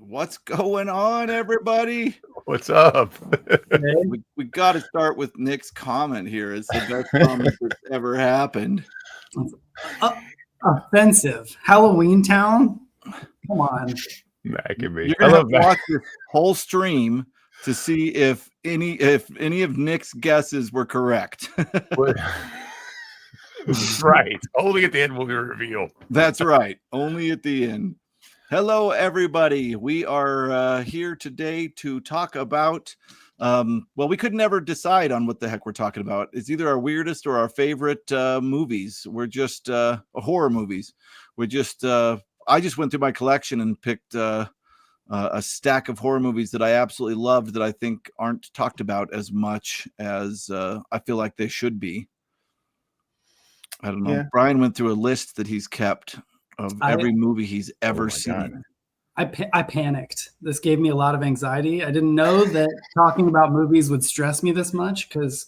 What's going on, everybody? What's up? We got to start with Nick's comment here. It's the best comment that's ever happened. Offensive. Halloween Town? Come on. Maccabee. You're gonna have to watch this whole stream to see if any of Nick's guesses were correct. Right. Only at the end will be revealed. That's right. Only at the end. Hello, everybody. We are here today to talk about, well, we could never decide on what the heck we're talking about. It's either our weirdest or our favorite movies. We're just horror movies. I just went through my collection and picked a stack of horror movies that I absolutely loved that I think aren't talked about as much as I feel like they should be. I don't know. Yeah. Bryan went through a list that he's kept of every movie he's ever seen. I panicked. This gave me a lot of anxiety. I didn't know that talking about movies would stress me this much because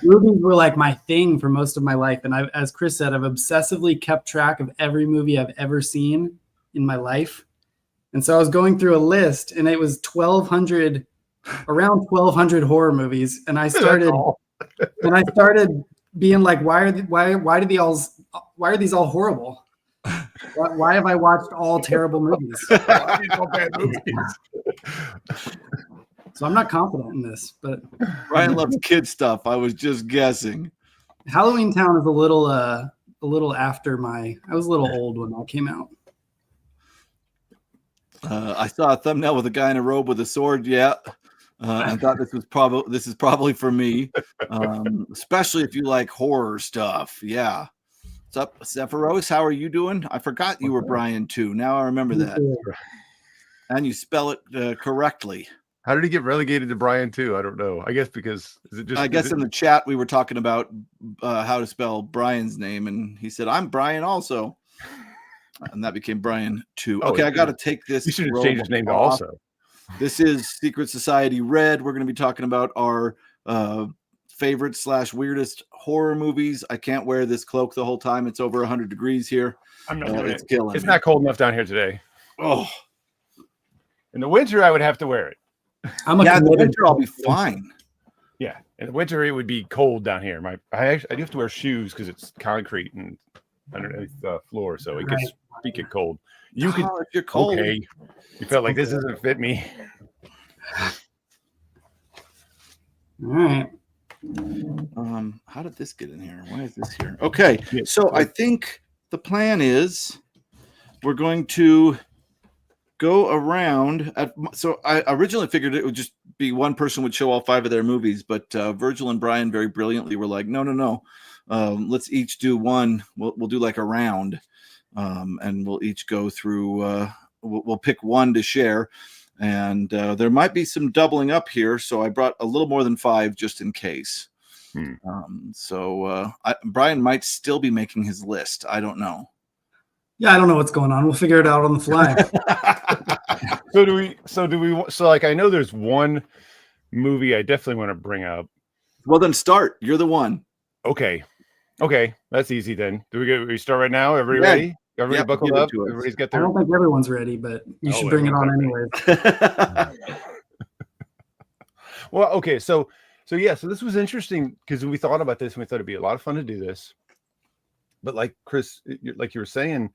movies were like my thing for most of my life. And as Chris said, I've obsessively kept track of every movie I've ever seen in my life. And so I was going through a list and it was around 1,200 horror movies. And I started being like, why are these all horrible? Why have I watched all terrible movies? All bad movies. So I'm not confident in this, but Bryan loves kid stuff. I was just guessing. Halloween Town is a little after I was a little old when that came out. I saw a thumbnail with a guy in a robe with a sword. Yeah. I thought this is probably for me, especially if you like horror stuff. Yeah. What's up, Sephiros? How are you doing? I forgot you were Bryan too. Now I remember that. And you spell it correctly. How did he get relegated to Bryan too? I don't know. I guess because in the chat we were talking about how to spell Bryan's name, and he said, "I'm Bryan also," and that became Bryan too. Okay, I got to take this. You should have changed his name to also. This is Secret Society Red. We're going to be talking about our favorite / weirdest horror movies. I can't wear this cloak the whole time. It's over 100 degrees here. I'm not it's killing me. It's not cold enough down here today. Oh, in the winter I would have to wear it. In the winter I'll be fine. Yeah, in the winter it would be cold down here. I do have to wear shoes because it's concrete and underneath the floor, so it gets cold. If you're cold. Okay. You felt like this doesn't fit me. All right. How did this get in here? Why is this here? Okay, so I think the plan is we're going to go around. So I originally figured it would just be one person would show all 5 of their movies, but Virgil and Bryan very brilliantly were like, no. Let's each do one. We'll do like a round, and we'll each go through. We'll pick one to share. And there might be some doubling up here, so I brought a little more than 5 just in case. Bryan might still be making his list. I don't know. Yeah, I don't know what's going on. We'll figure it out on the fly. So like I know there's one movie I definitely want to bring up. Well, then start. You're the one. Okay, that's easy then. Do we start right now? Everybody ready? Everybody buckled up. Everybody's got their. I don't think everyone's ready, but you should bring it on anyways. Well, okay, so this was interesting because we thought about this and we thought it'd be a lot of fun to do this. But like Chris, like you were saying,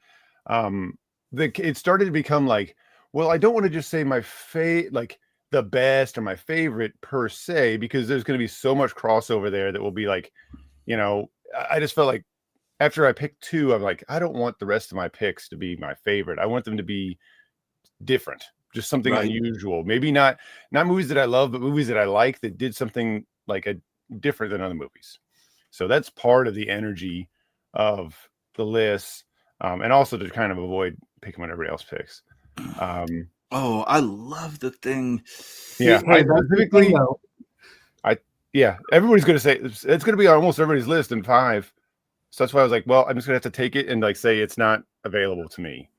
it started to become like, well, I don't want to just say my like the best or my favorite per se, because there's going to be so much crossover there that will be like, I just felt like. After I picked 2, I'm like, I don't want the rest of my picks to be my favorite. I want them to be different, just something unusual. Maybe not movies that I love, but movies that I like that did something like different than other movies. So that's part of the energy of the list, and also to kind of avoid picking what everybody else picks. I love the thing. Yeah, everybody's going to say it's going to be on almost everybody's list in 5. So that's why I was like, well, I'm just going to have to take it and like say it's not available to me.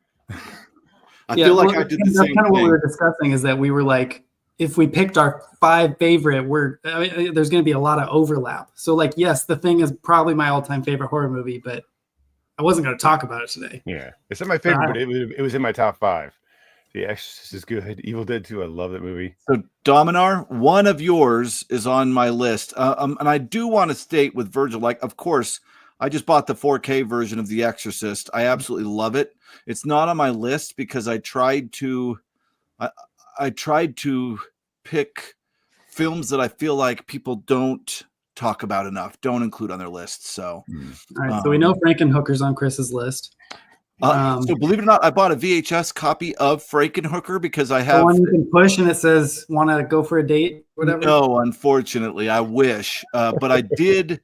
I feel like I did the same thing. Kind of what we were discussing is that we were like, if we picked our 5 favorite, there's going to be a lot of overlap. So like, yes, The Thing is probably my all-time favorite horror movie, but I wasn't going to talk about it today. Yeah, it's not my favorite, but it was in my top 5. The Exorcist is good. Evil Dead 2, I love that movie. So, Dominar, one of yours is on my list. And I do want to state with Virgil, like, of course, I just bought the 4K version of The Exorcist. I absolutely love it. It's not on my list because I tried to pick films that I feel like people don't talk about enough, don't include on their lists. So, all right. So we know Frankenhooker's on Chris's list. So believe it or not, I bought a VHS copy of Frankenhooker because I The have one you can push and it says, "Want to go for a date?" Whatever. No, unfortunately, I wish, but I did.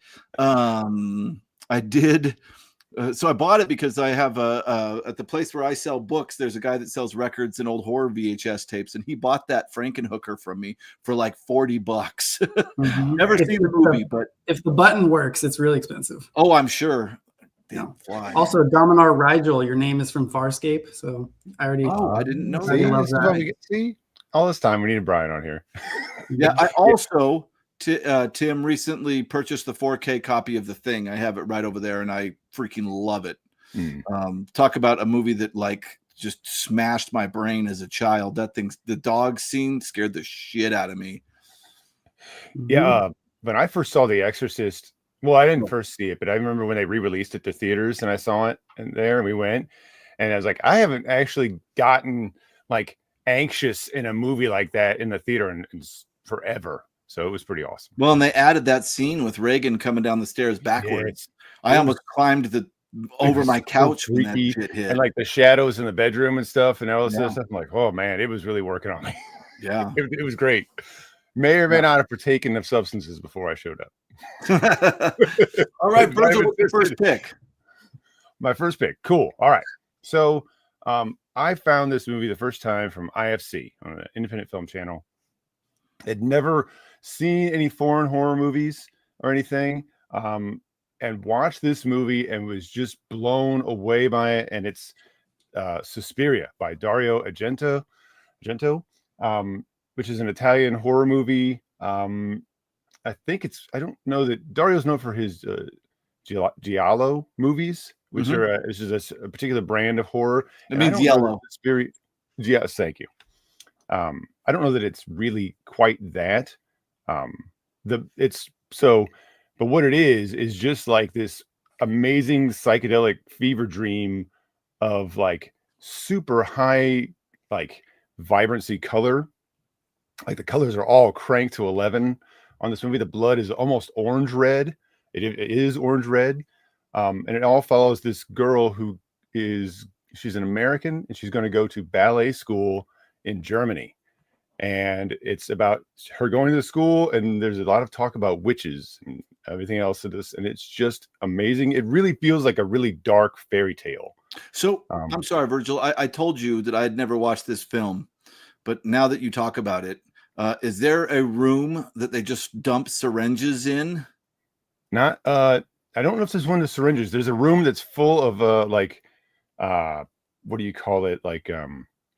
So I bought it because I have at the place where I sell books. There's a guy that sells records and old horror VHS tapes, and he bought that Frankenhooker from me for like $40. Mhm. Never seen the movie, but if the button works, it's really expensive. oh, I'm sure. Yeah. Fly. Also, Dominar Rigel, your name is from Farscape, so I already. Oh, I didn't know I that. love that. See, all this time we needed Bryan on here. Yeah, I also Tim recently purchased the 4K copy of The Thing. I have it right over there, and I freaking love it. Talk about a movie that like just smashed my brain as a child. That thing's the dog scene scared the shit out of me. Yeah, when I first saw The Exorcist, well, I didn't first see it, but I remember when they re-released it to theaters, and I saw it and we went, and I was like, I haven't actually gotten like anxious in a movie like that in the theater in forever. So it was pretty awesome. Well, and they added that scene with Reagan coming down the stairs backwards. I almost climbed over my couch when that shit hit. And like the shadows in the bedroom and stuff and all this stuff. I'm like, oh man, it was really working on me. Yeah. It was great. May or may not have partaken of substances before I showed up. All right, Virgil, what's your first pick? My first pick. Cool. All right. So I found this movie the first time from IFC on the Independent Film Channel. I'd never seen any foreign horror movies or anything, and watched this movie and was just blown away by it. And it's Suspiria by Dario Argento, which is an Italian horror movie. I don't know that Dario's known for his giallo movies, which are this is a particular brand of horror. It means yellow. Yes, thank you. I don't know that it's really quite that. But what it is just like this amazing psychedelic fever dream of like super high like vibrancy color. Like the colors are all cranked to 11 on this movie. The blood is almost orange red. It is orange red. And it all follows this girl she's an American and she's going to go to ballet school in Germany. And it's about her going to the school, and there's a lot of talk about witches and everything else of this, and it's just amazing. It really feels like a really dark fairy tale. So I'm sorry, Virgil. I told you that I had never watched this film, but now that you talk about it, is there a room that they just dump syringes in? Not I don't know if there's one of the syringes. There's a room that's full of what do you call it? Like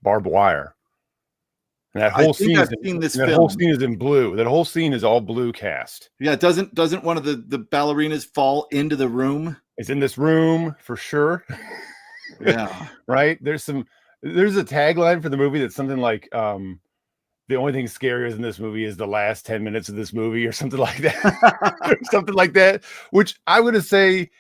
barbed wire. And that whole scene is in blue. That whole scene is all blue cast. Yeah, doesn't one of the ballerinas fall into the room? It's in this room for sure. Yeah. Right? There's a tagline for the movie that's something like the only thing scarier than this movie is the last 10 minutes of this movie or something like that. Something like that, which I would say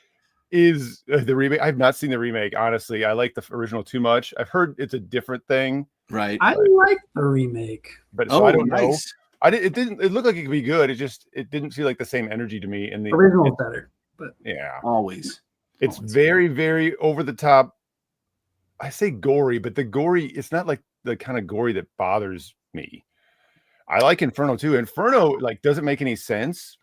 is the remake. I've not seen the remake, honestly. I like the original too much. I've heard it's a different thing. Right. I like the remake. But so I don't know. It looked like it could be good. It didn't feel like the same energy to me. And the original's better. But yeah, always. It's very, very over the top. I say gory, but the gory, it's not like the kind of gory that bothers me. I like Inferno too. Inferno like doesn't make any sense.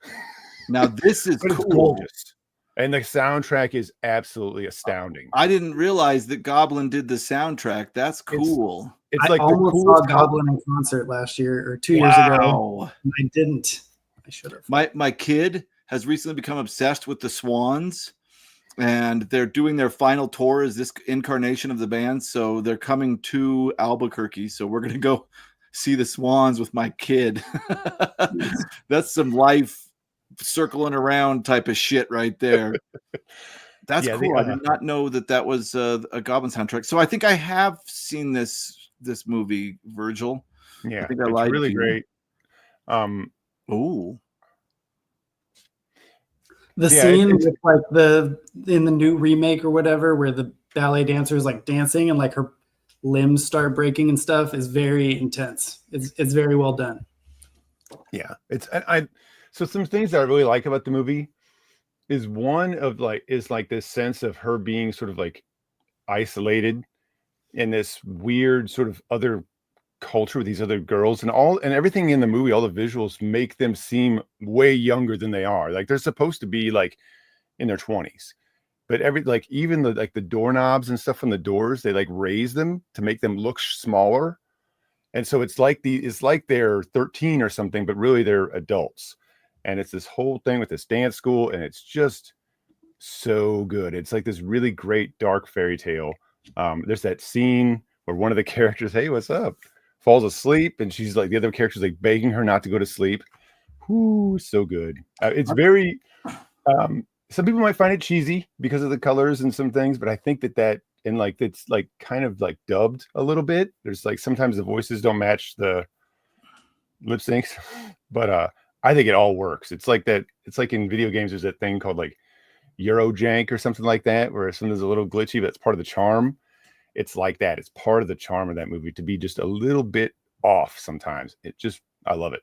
Now this is cool. It's gorgeous. And the soundtrack is absolutely astounding. I didn't realize that Goblin did the soundtrack. That's cool. It's like almost saw Goblin in concert last year or 2 years ago. I didn't. I should have. My kid has recently become obsessed with the Swans, and they're doing their final tour as this incarnation of the band. So they're coming to Albuquerque. So we're gonna go see the Swans with my kid. That's some life circling around type of shit right there. That's cool. I did not know that was a Goblin soundtrack. So I think I have seen this this movie, Virgil. Yeah, I think I it's lied really to you. great. Ooh. The Yeah, scene it's- with like in the new remake or whatever, where the ballet dancer is like dancing and like her limbs start breaking and stuff, is very intense. It's very well done. Yeah, it's I so some things that I really like about the movie is one of like is like this sense of her being sort of like isolated in this weird sort of other culture with these other girls, and everything in the movie, all the visuals make them seem way younger than they are. Like they're supposed to be like in their 20s, but even the doorknobs and stuff on the doors, they like raise them to make them look smaller. And so it's like they're 13 or something, but really they're adults. And it's this whole thing with this dance school, and it's just so good. It's like this really great dark fairy tale. There's that scene where one of the characters, hey, what's up? Falls asleep, and she's like, the other character's like begging her not to go to sleep. Whoo, so good. It's very some people might find it cheesy because of the colors and some things, but I think that and like it's like kind of like dubbed a little bit. There's like sometimes the voices don't match the lip syncs, but I think it all works. It's like that. It's like in video games, there's that thing called like Eurojank or something like that, where something's a little glitchy, but it's part of the charm. It's like that. It's part of the charm of that movie to be just a little bit off sometimes. I love it.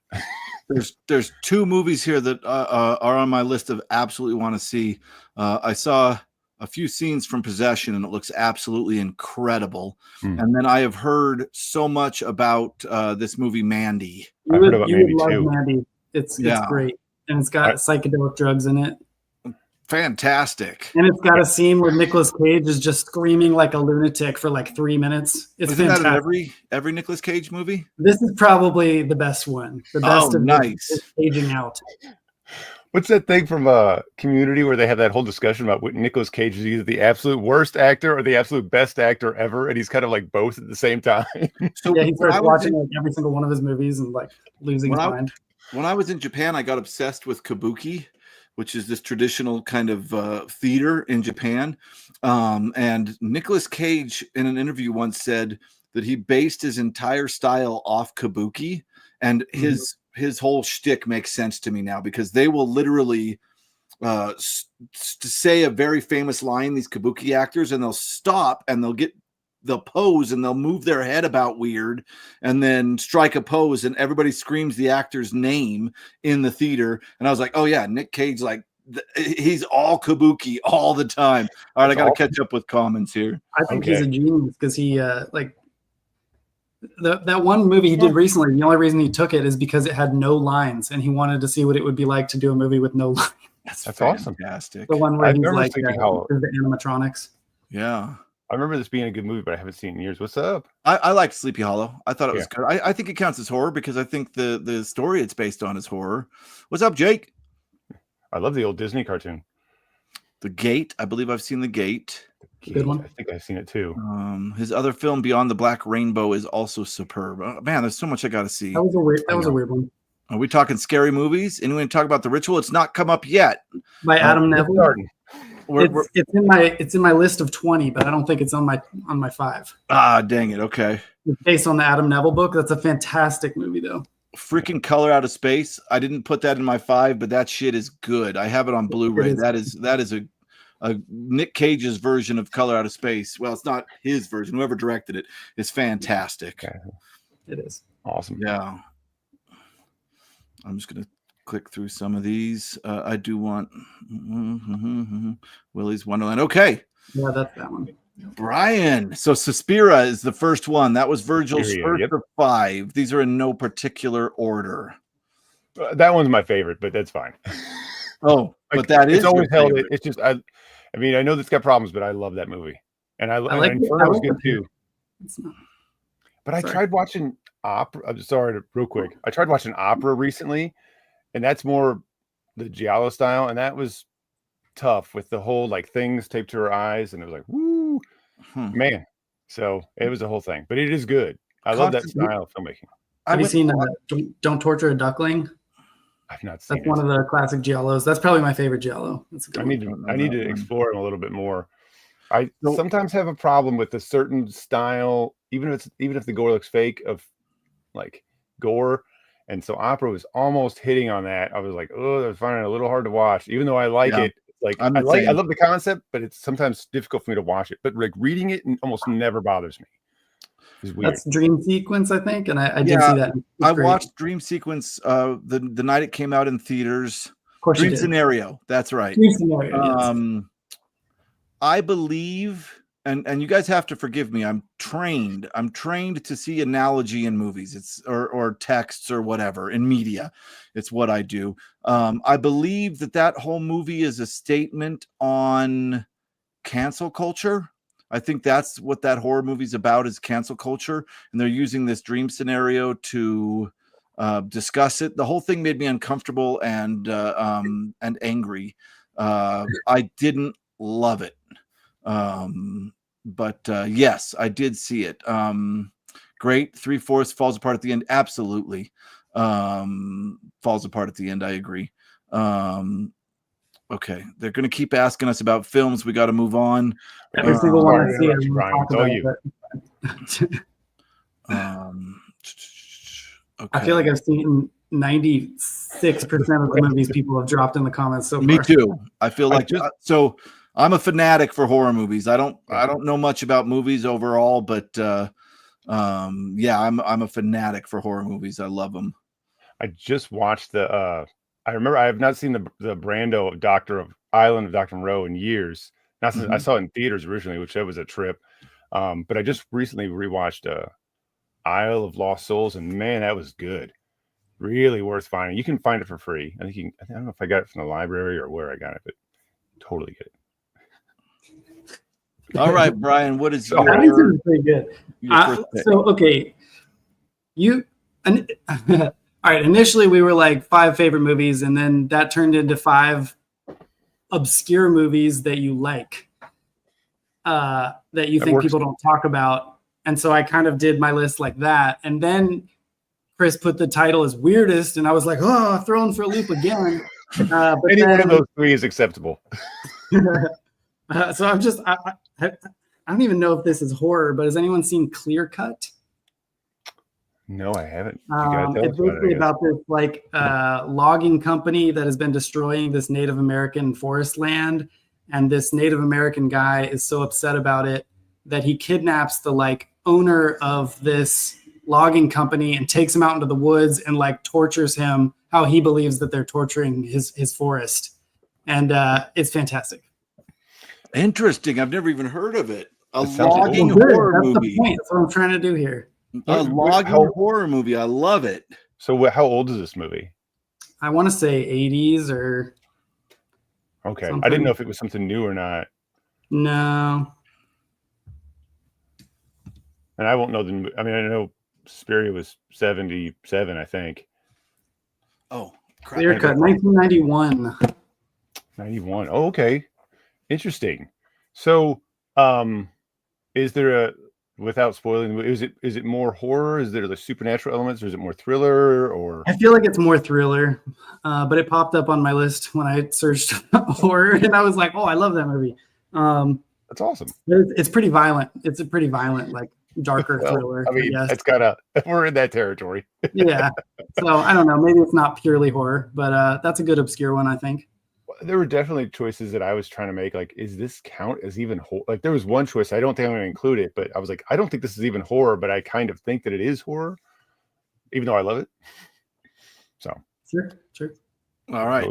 There's two movies here that are on my list of absolutely want to see. I saw a few scenes from Possession, and it looks absolutely incredible. And then I have heard so much about this movie, Mandy. I heard about Mandy love too. Mandy. It's great, and it's got psychedelic drugs in it. Fantastic. And it's got a scene where Nicolas Cage is just screaming like a lunatic for like 3 minutes. It's Isn't fantastic. that in every Nicolas Cage movie? This is probably the best one. The best of nice. is aging out. What's that thing from Community where they have that whole discussion about what Nicolas Cage is either the absolute worst actor or the absolute best actor ever, and he's kind of like both at the same time. So yeah, he starts watching like every single one of his movies and like losing his mind. When I was in Japan, I got obsessed with kabuki, which is this traditional kind of theater in Japan. And Nicolas Cage in an interview once said that he based his entire style off kabuki, and his whole shtick makes sense to me now, because they will literally say a very famous line, these kabuki actors, and they'll stop and they'll pose and they'll move their head about weird and then strike a pose, and everybody screams the actor's name in the theater. And I was like, oh yeah, Nick Cage, like he's all kabuki all the time. All right, I got to catch up with comments here. I think he's a genius because he like that one movie he did recently. The only reason he took it is because it had no lines, and he wanted to see what it would be like to do a movie with no lines. That's awesome. Fantastic. The one where he's like the animatronics. Yeah. I remember this being a good movie, but I haven't seen it in years. What's up? I liked Sleepy Hollow. I thought it was good. I think it counts as horror because I think the story it's based on is horror. What's up, Jake? I love the old Disney cartoon. The Gate. I believe I've seen The Gate. Good one. I think I've seen it too. His other film, Beyond the Black Rainbow, is also superb. Man, there's so much I got to see. That was a weird one. Are we talking scary movies? Anyone talk about The Ritual? It's not come up yet. By Adam Neville. It's in my list of 20, but I don't think it's on my 5. Ah, dang it. Okay. It's based on the Adam Neville book. That's a fantastic movie, though. Freaking Color Out of Space. I didn't put that in my 5, but that shit is good. I have it on Blu-ray. That is a Nick Cage's version of Color Out of Space. Well, it's not his version. Whoever directed it is fantastic. Okay. It is awesome. Yeah. I'm just gonna click through some of these. I do want Willy's Wonderland. Okay. Yeah, that's that one. Bryan. So Suspira is the first one. That was Virgil's first of 5. These are in no particular order. That one's my favorite, but that's fine. Oh, but that is always held it. It's just I mean, I know that's got problems, but I love that movie, and I like Inferno's good too. But I tried watching opera. I'm sorry, real quick. I tried watching opera recently, and that's more the giallo style, and that was tough with the whole like things taped to her eyes, and it was like, woo, man. So it was a whole thing, but it is good. I love that style of filmmaking. Have you seen Don't Torture a Duckling? I've not seen That's one of the classic giallos. That's probably my favorite giallo. That's a good I need to explore him a little bit more. I sometimes have a problem with a certain style even if the gore looks fake of like gore. And so opera was almost hitting on that. I was like, oh, I was finding it a little hard to watch, even though I like it. Like I love the concept, but it's sometimes difficult for me to watch it. But like reading it almost never bothers me. It's weird. That's Dream Sequence, I think, and I did see that. I watched Dream Sequence the night it came out in theaters. Of course, Dream Scenario. That's right. Dream Scenario. Yes. I believe. And you guys have to forgive me. I'm trained to see analogy in movies. It's or texts or whatever in media. It's what I do. I believe that whole movie is a statement on cancel culture. I think that's what that horror movie's about, is cancel culture. And they're using this dream scenario to discuss it. The whole thing made me uncomfortable and angry. I didn't love it. But yes, I did see it. Great. 3/4 falls apart at the end. Absolutely. Falls apart at the end. I agree. Okay. They're going to keep asking us about films. We got to move on. Every single one I see, okay. I feel like I've seen 96% of the movies people have dropped in the comments so far. Me too. I feel like so. I'm a fanatic for horror movies. I don't know much about movies overall, but yeah, I'm a fanatic for horror movies. I love them. I just watched I remember I have not seen the Brando of Island of Dr. Moreau in years. Not since I saw it in theaters originally, which that was a trip. But I just recently rewatched Isle of Lost Souls, and man, that was good. Really worth finding. You can find it for free. I don't know if I got it from the library or where I got it, but totally get it. All right, Brian, what is your pretty good. So, okay. All right. Initially, we were like 5 favorite movies, and then that turned into 5 obscure movies that you like, that you think people don't talk about. And so I kind of did my list like that. And then Chris put the title as weirdest, and I was like, oh, thrown for a loop again. But any one of those 3 is acceptable. So I'm just, I don't even know if this is horror, but has anyone seen Clear Cut? No, I haven't. It's basically about this like logging company that has been destroying this Native American forest land, and this Native American guy is so upset about it that he kidnaps the like owner of this logging company and takes him out into the woods and like tortures him how he believes that they're torturing his forest, and it's fantastic. Interesting. I've never even heard of it. A logging horror movie. That's what I'm trying to do here. A logging horror movie. I love it. So how old is this movie? I want to say 80s or. Okay. Something. I didn't know if it was something new or not. No. And I won't know I know Suspiria was 77, I think. Oh, crap. Clear Cut, 1991. 91. Oh, okay. Interesting. So, is there without spoiling, is it more horror? Is there the supernatural elements, or is it more thriller? Or I feel like it's more thriller, but it popped up on my list when I searched horror, and I was like, oh, I love that movie. That's awesome. It's pretty violent. It's a pretty violent, like darker thriller. I mean, we're in that territory. Yeah. So I don't know. Maybe it's not purely horror, but that's a good obscure one, I think. There were definitely choices that I was trying to make. Like, is this count as even horror? Like, there was one choice I don't think I'm going to include it, but I was like, I don't think this is even horror, but I kind of think that it is horror, even though I love it. So sure. All right,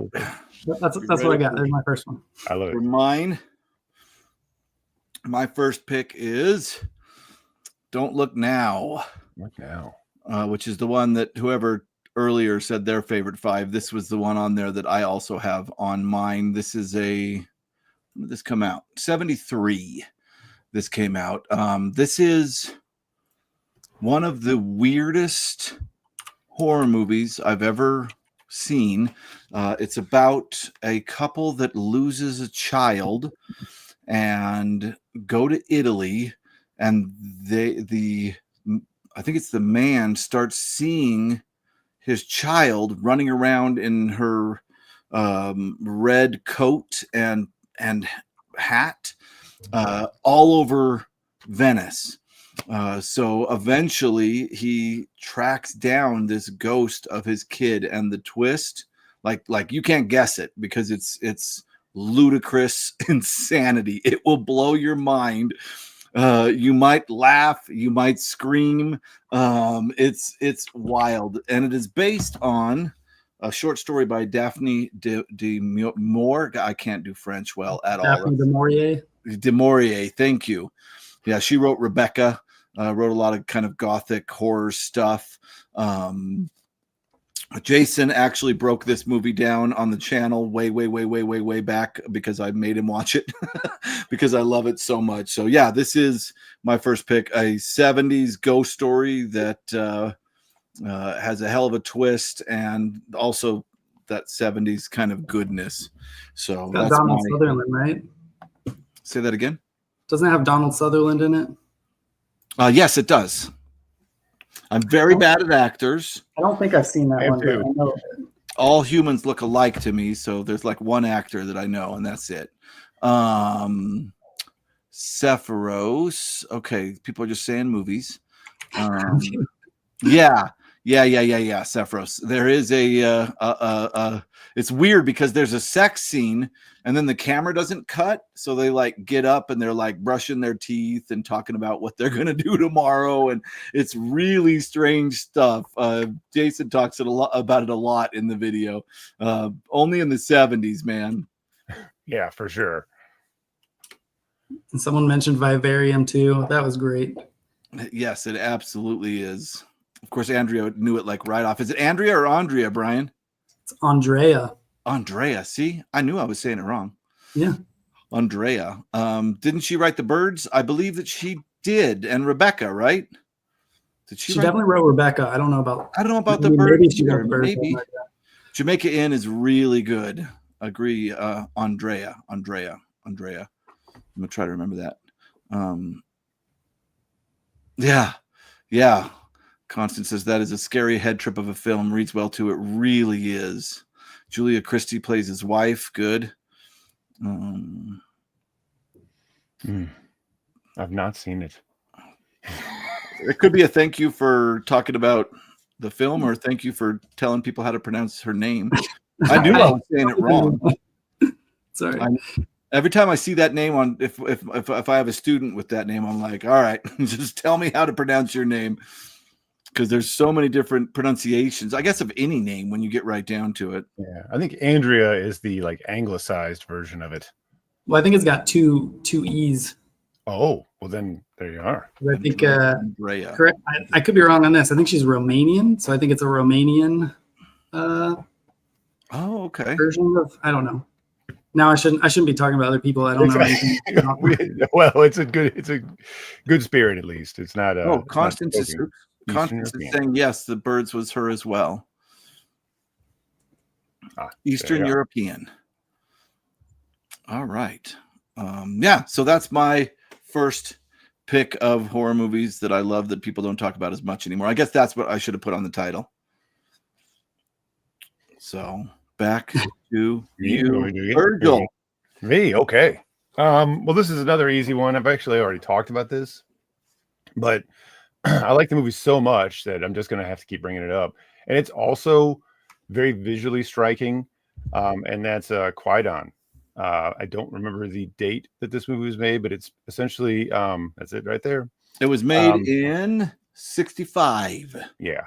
that's what I got. There's my first one. I love it. For mine, my first pick is Don't Look Now. Look Now, which is the one that whoever earlier said their favorite 5. This was the one on there that I also have on mine. This is when did this come out? 73. This came out. This is one of the weirdest horror movies I've ever seen. It's about a couple that loses a child and go to Italy, and I think it's the man starts seeing his child running around in her red coat and hat all over Venice. So eventually he tracks down this ghost of his kid, and the twist, like you can't guess it because it's ludicrous insanity. It will blow your mind. You might laugh, you might scream. It's wild, and it is based on a short story by Daphne de Maurier. I can't do French well at all. Daphne du Maurier. De Maurier, thank you. Yeah, she wrote Rebecca. Wrote a lot of kind of gothic horror stuff. Jason actually broke this movie down on the channel way back because I made him watch it because I love it so much. So yeah, this is my first pick, a 70s ghost story that has a hell of a twist and also that 70s kind of goodness. So Got Donald Sutherland, right? Say that again. Doesn't it have Donald Sutherland in it? Yes, it does. I'm very bad at actors. I don't think I've seen that one. But I know all humans look alike to me, so there's like one actor that I know, and that's it. Sephiroth. Okay, people are just saying movies. Yeah. Sephiroth. There is it's weird because there's a sex scene and then the camera doesn't cut. So they like get up and they're like brushing their teeth and talking about what they're going to do tomorrow. And it's really strange stuff. Jason talks about it a lot in the video, only in the 70s, man. Yeah, for sure. And someone mentioned Vivarium too. That was great. Yes, it absolutely is. Of course, Andrea knew it like right off. Is it Andrea or Andrea, Brian? It's Andrea. Andrea. See, I knew I was saying it wrong. Yeah. Andrea. Didn't she write The Birds? I believe that she did. And Rebecca, right? Did she definitely wrote Rebecca. I don't know about The Birds. Maybe she wrote The Birds. Maybe. Like Jamaica Inn is really good. Agree. Andrea. I'm gonna try to remember that. Yeah. Constance says that is a scary head trip of a film. Reads well too. It really is. Julia Christie plays his wife. Good. I've not seen it. It could be a thank you for talking about the film, or thank you for telling people how to pronounce her name. I knew I was saying it wrong. Sorry. Every time I see that name on, if I have a student with that name, I'm like, all right, just tell me how to pronounce your name. Because there's so many different pronunciations, I guess, of any name when you get right down to it. Yeah, I think Andrea is the like anglicized version of it. Well, I think it's got two E's. Oh, well then there you are. I think correct. I could be wrong on this. I think she's Romanian, so I think it's a Romanian. Okay. Version of, I don't know. Now I shouldn't be talking about other people. I don't know anything. Well, it's a good spirit at least. It's not. Constance is saying yes. The Birds was her as well. Eastern European. All right. So that's my first pick of horror movies that I love that people don't talk about as much anymore. I guess that's what I should have put on the title. So back to you, Virgil. Me, okay. Well, this is another easy one. I've actually already talked about this, but I like the movie so much that I'm just going to have to keep bringing it up. And it's also very visually striking, and that's Qui-Gon. I don't remember the date that this movie was made, but it's essentially that's it right there. It was made in 1965. Yeah.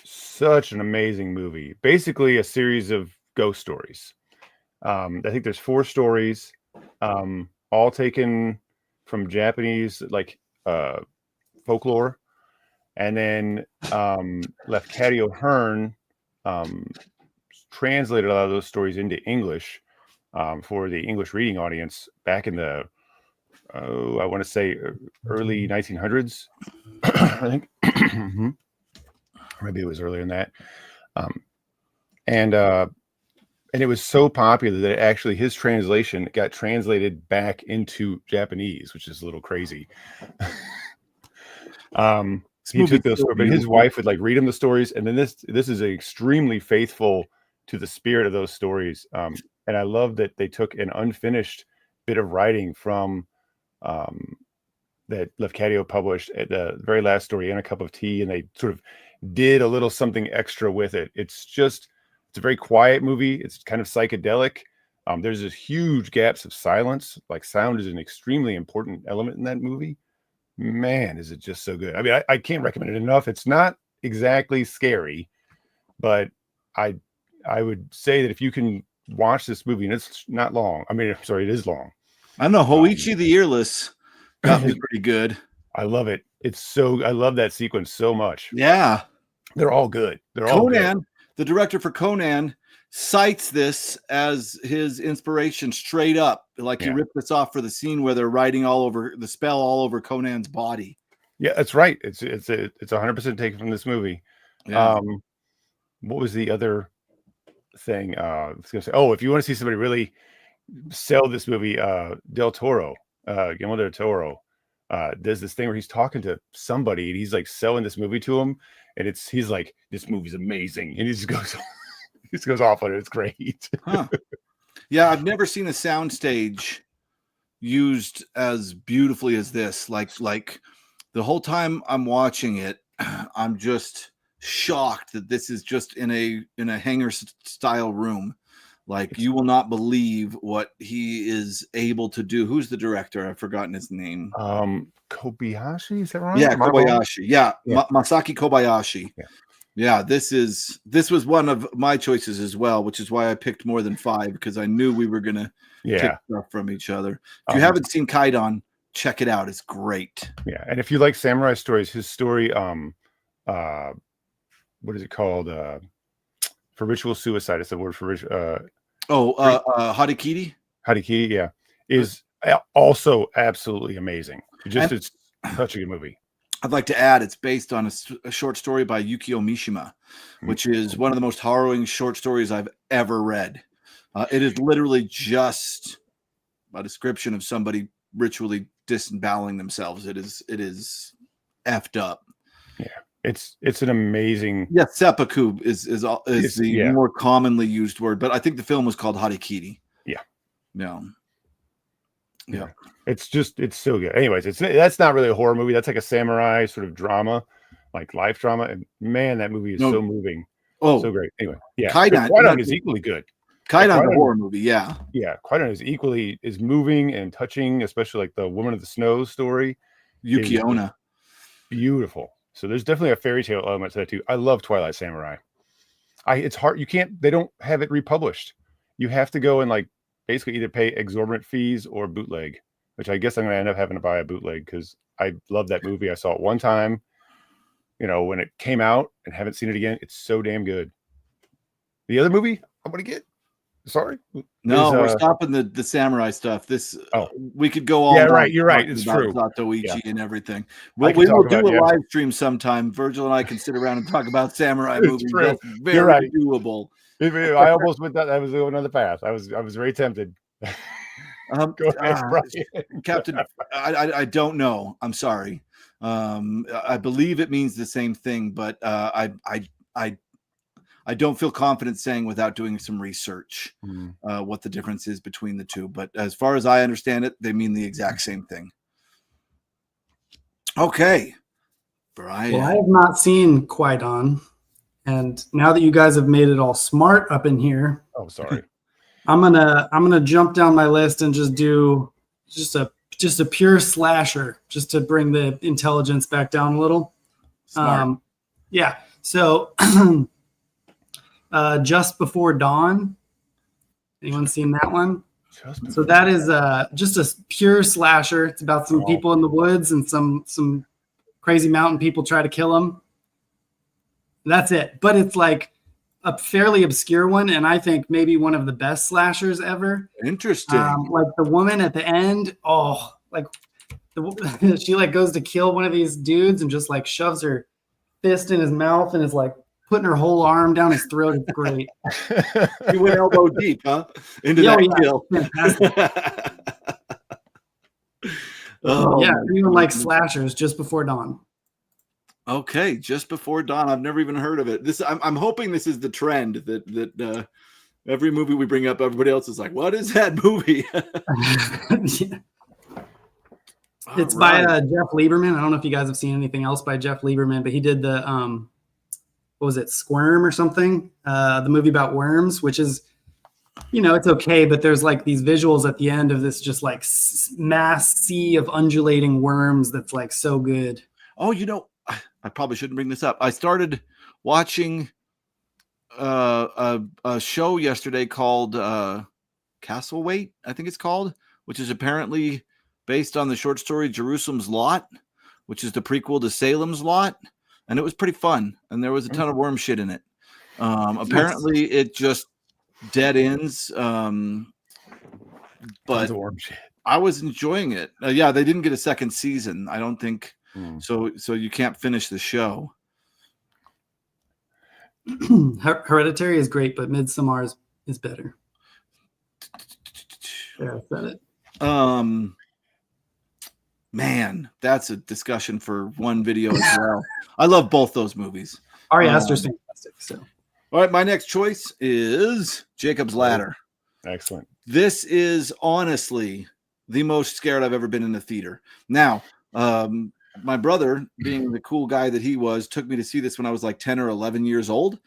Such an amazing movie. Basically a series of ghost stories. I think there's 4 stories, all taken from Japanese folklore, and then Lefkady O'Hearn translated a lot of those stories into English for the English reading audience back in the I want to say early 1900s. I think maybe it was earlier than that. And it was so popular that actually his translation got translated back into Japanese, which is a little crazy. He took those stories, but his wife would like read him the stories, and then this is extremely faithful to the spirit of those stories. And I love that they took an unfinished bit of writing from that Lefkadio published at the very last story, and a cup of tea, and they sort of did a little something extra with it. It's a very quiet movie. It's kind of psychedelic. There's this huge gaps of silence. Like sound is an extremely important element in that movie. Man, is it just so good. I mean, I can't recommend it enough. It's not exactly scary, but I would say that if you can watch this movie, and it's not long. I mean, I'm sorry, it is long. I don't know. Hoichi the Earless got me pretty good. I love it. I love that sequence so much. Yeah. They're all good. They're all Conan, good. the director for Conan, cites this as his inspiration straight up. Like he ripped this off for the scene where they're writing all over the spell all over Conan's body. Yeah, that's right. It's 100% taken from this movie. Yeah. What was the other thing? I was gonna say, if you want to see somebody really sell this movie, Guillermo del Toro does this thing where he's talking to somebody and he's like selling this movie to him, and he's like, this movie's amazing, and he just goes off on it. It's great. Huh. Yeah, I've never seen a soundstage used as beautifully as this. Like the whole time I'm watching it, I'm just shocked that this is just in a hangar style room. Like, you will not believe what he is able to do. Who's the director? I've forgotten his name. Kobayashi, is that right? Yeah, Kobayashi. Yeah, yeah. Masaki Kobayashi. Yeah. Yeah, this was one of my choices as well, which is why I picked more than 5, because I knew we were gonna pick stuff from each other. If you haven't seen Kaidan, check it out. It's great. Yeah, and if you like samurai stories, his story, what is it called? For ritual suicide, it's the word for Harikiri. Harikiri, yeah, is also absolutely amazing. It's such a good movie. I'd like to add, it's based on a short story by Yukio Mishima, which is one of the most harrowing short stories I've ever read. It is literally just a description of somebody ritually disemboweling themselves. It is effed up. Yeah, it's an amazing. Yeah, seppuku is the more commonly used word, but I think the film was called Harikiri. Yeah. No. Yeah. It's so good. Anyways, that's not really a horror movie. That's like a samurai sort of drama, like life drama. And man, that movie is so moving. Oh, so great. Anyway, yeah. Kaidan is equally good. Kaidan, the horror movie, yeah. Yeah, Kaidan is moving and touching, especially like the Woman of the Snow story. Yuki Onna. Beautiful. So there's definitely a fairy tale element to that too. I love Twilight Samurai. It's hard. They don't have it republished. You have to go and like basically either pay exorbitant fees or bootleg, which I guess I'm going to end up having to buy a bootleg because I love that movie. I saw it one time, when it came out, and haven't seen it again. It's so damn good. The other movie I'm going to get, sorry. No, we're stopping the samurai stuff. We could go all night. Right. You're right. It's true. Zatoichi and everything. We will do a live stream sometime. Virgil and I can sit around and talk about samurai movies. True. That's very doable. I almost went that. I was going another path. I was very tempted. Go ahead, Bryan. Captain. I don't know. I'm sorry. I believe it means the same thing, but I don't feel confident saying without doing some research what the difference is between the two. But as far as I understand it, they mean the exact same thing. Okay, Bryan. Well, I have not seen Kaidan. And now that you guys have made it all smart up in here, sorry, I'm gonna jump down my list and just do just a pure slasher, just to bring the intelligence back down a little. Smart. Yeah. So, Just Before Dawn. Anyone seen that one? So that is just a pure slasher. It's about some people in the woods and some crazy mountain people try to kill them. That's it. But it's like a fairly obscure one, and I think maybe one of the best slashers ever. Interesting. Like the woman at the end, she like goes to kill one of these dudes and just like shoves her fist in his mouth and is like putting her whole arm down his throat. It's great. You went elbow deep, huh? Into that kill. Anyone like slashers, Just Before Dawn. Okay, Just Before Dawn. I've never even heard of it. I'm hoping this is the trend that every movie we bring up, everybody else is like, "What is that movie?" It's by Jeff Lieberman. I don't know if you guys have seen anything else by Jeff Lieberman, but he did the what was it, Squirm or something? The movie about worms, which is, it's okay, but there's like these visuals at the end of this just like mass sea of undulating worms that's like so good. Oh, I probably shouldn't bring this up. I started watching a show yesterday called Castleweight, I think it's called, which is apparently based on the short story Jerusalem's Lot, which is the prequel to Salem's Lot, and it was pretty fun, and there was a ton of worm shit in it. Apparently it just dead ends, but worm shit. I was enjoying it. Yeah, they didn't get a second season, I don't think. So you can't finish the show. Hereditary is great, but Midsommar is better. Yeah, I said it. Man, that's a discussion for one video as well. I love both those movies. Ari Aster's fantastic. So, all right, my next choice is Jacob's Ladder. Excellent. This is honestly the most scared I've ever been in a theater. Now, my brother, being the cool guy that he was, took me to see this when I was like 10 or 11 years old.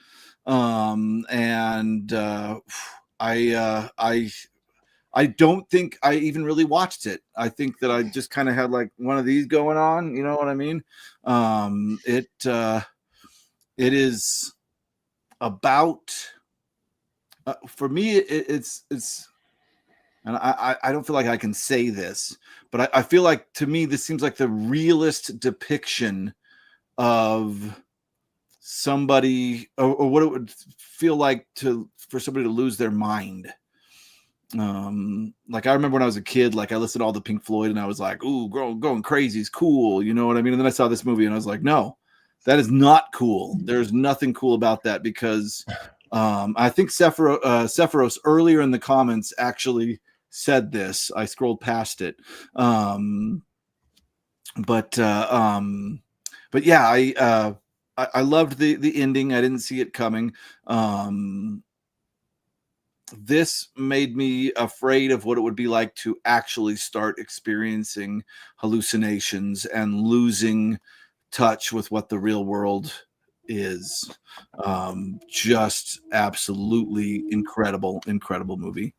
I don't think I even really watched it. I think that I just kind of had like one of these going on. You know what I mean? It is about, for me, it's, and I don't feel like I can say this, but I feel like, to me, this seems like the realist depiction of somebody, or what it would feel like for somebody to lose their mind. Like I remember when I was a kid, like I listened to all the Pink Floyd and I was like, ooh, going crazy is cool. You know what I mean? And then I saw this movie and I was like, no, that is not cool. There's nothing cool about that, because I think Sephiros earlier in the comments actually said this. I scrolled past it. But yeah, I loved the ending. I didn't see it coming. This made me afraid of what it would be like to actually start experiencing hallucinations and losing touch with what the real world is. Just absolutely incredible movie.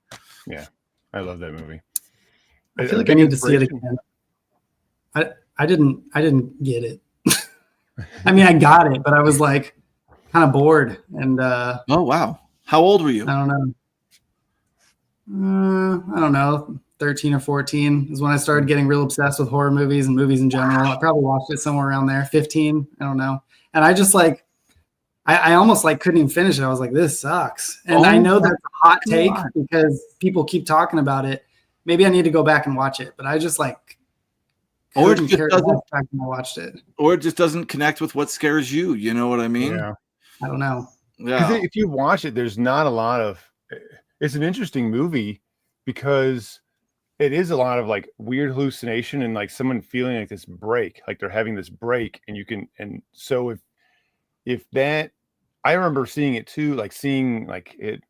Yeah, I love that movie. I feel like I need to see it again. I didn't get it. I mean, I got it, but I was like kind of bored. And oh wow, how old were you? I don't know. I don't know, 13 or 14 is when I started getting real obsessed with horror movies and movies in general. I probably watched it somewhere around there, 15, I don't know. And I just like, I almost like couldn't even finish it. I was like, this sucks. And I know that's a hot take because people keep talking about it. Maybe I need to go back and watch it, but I just like, or it just doesn't, back when I watched it. Or it just doesn't connect with what scares you. You know what I mean? Yeah. I don't know. Yeah. If you watch it, there's not a lot of, it's an interesting movie because it is a lot of like weird hallucination and like someone feeling like this break, like they're having this break, and so if that, I remember seeing it too, like seeing like it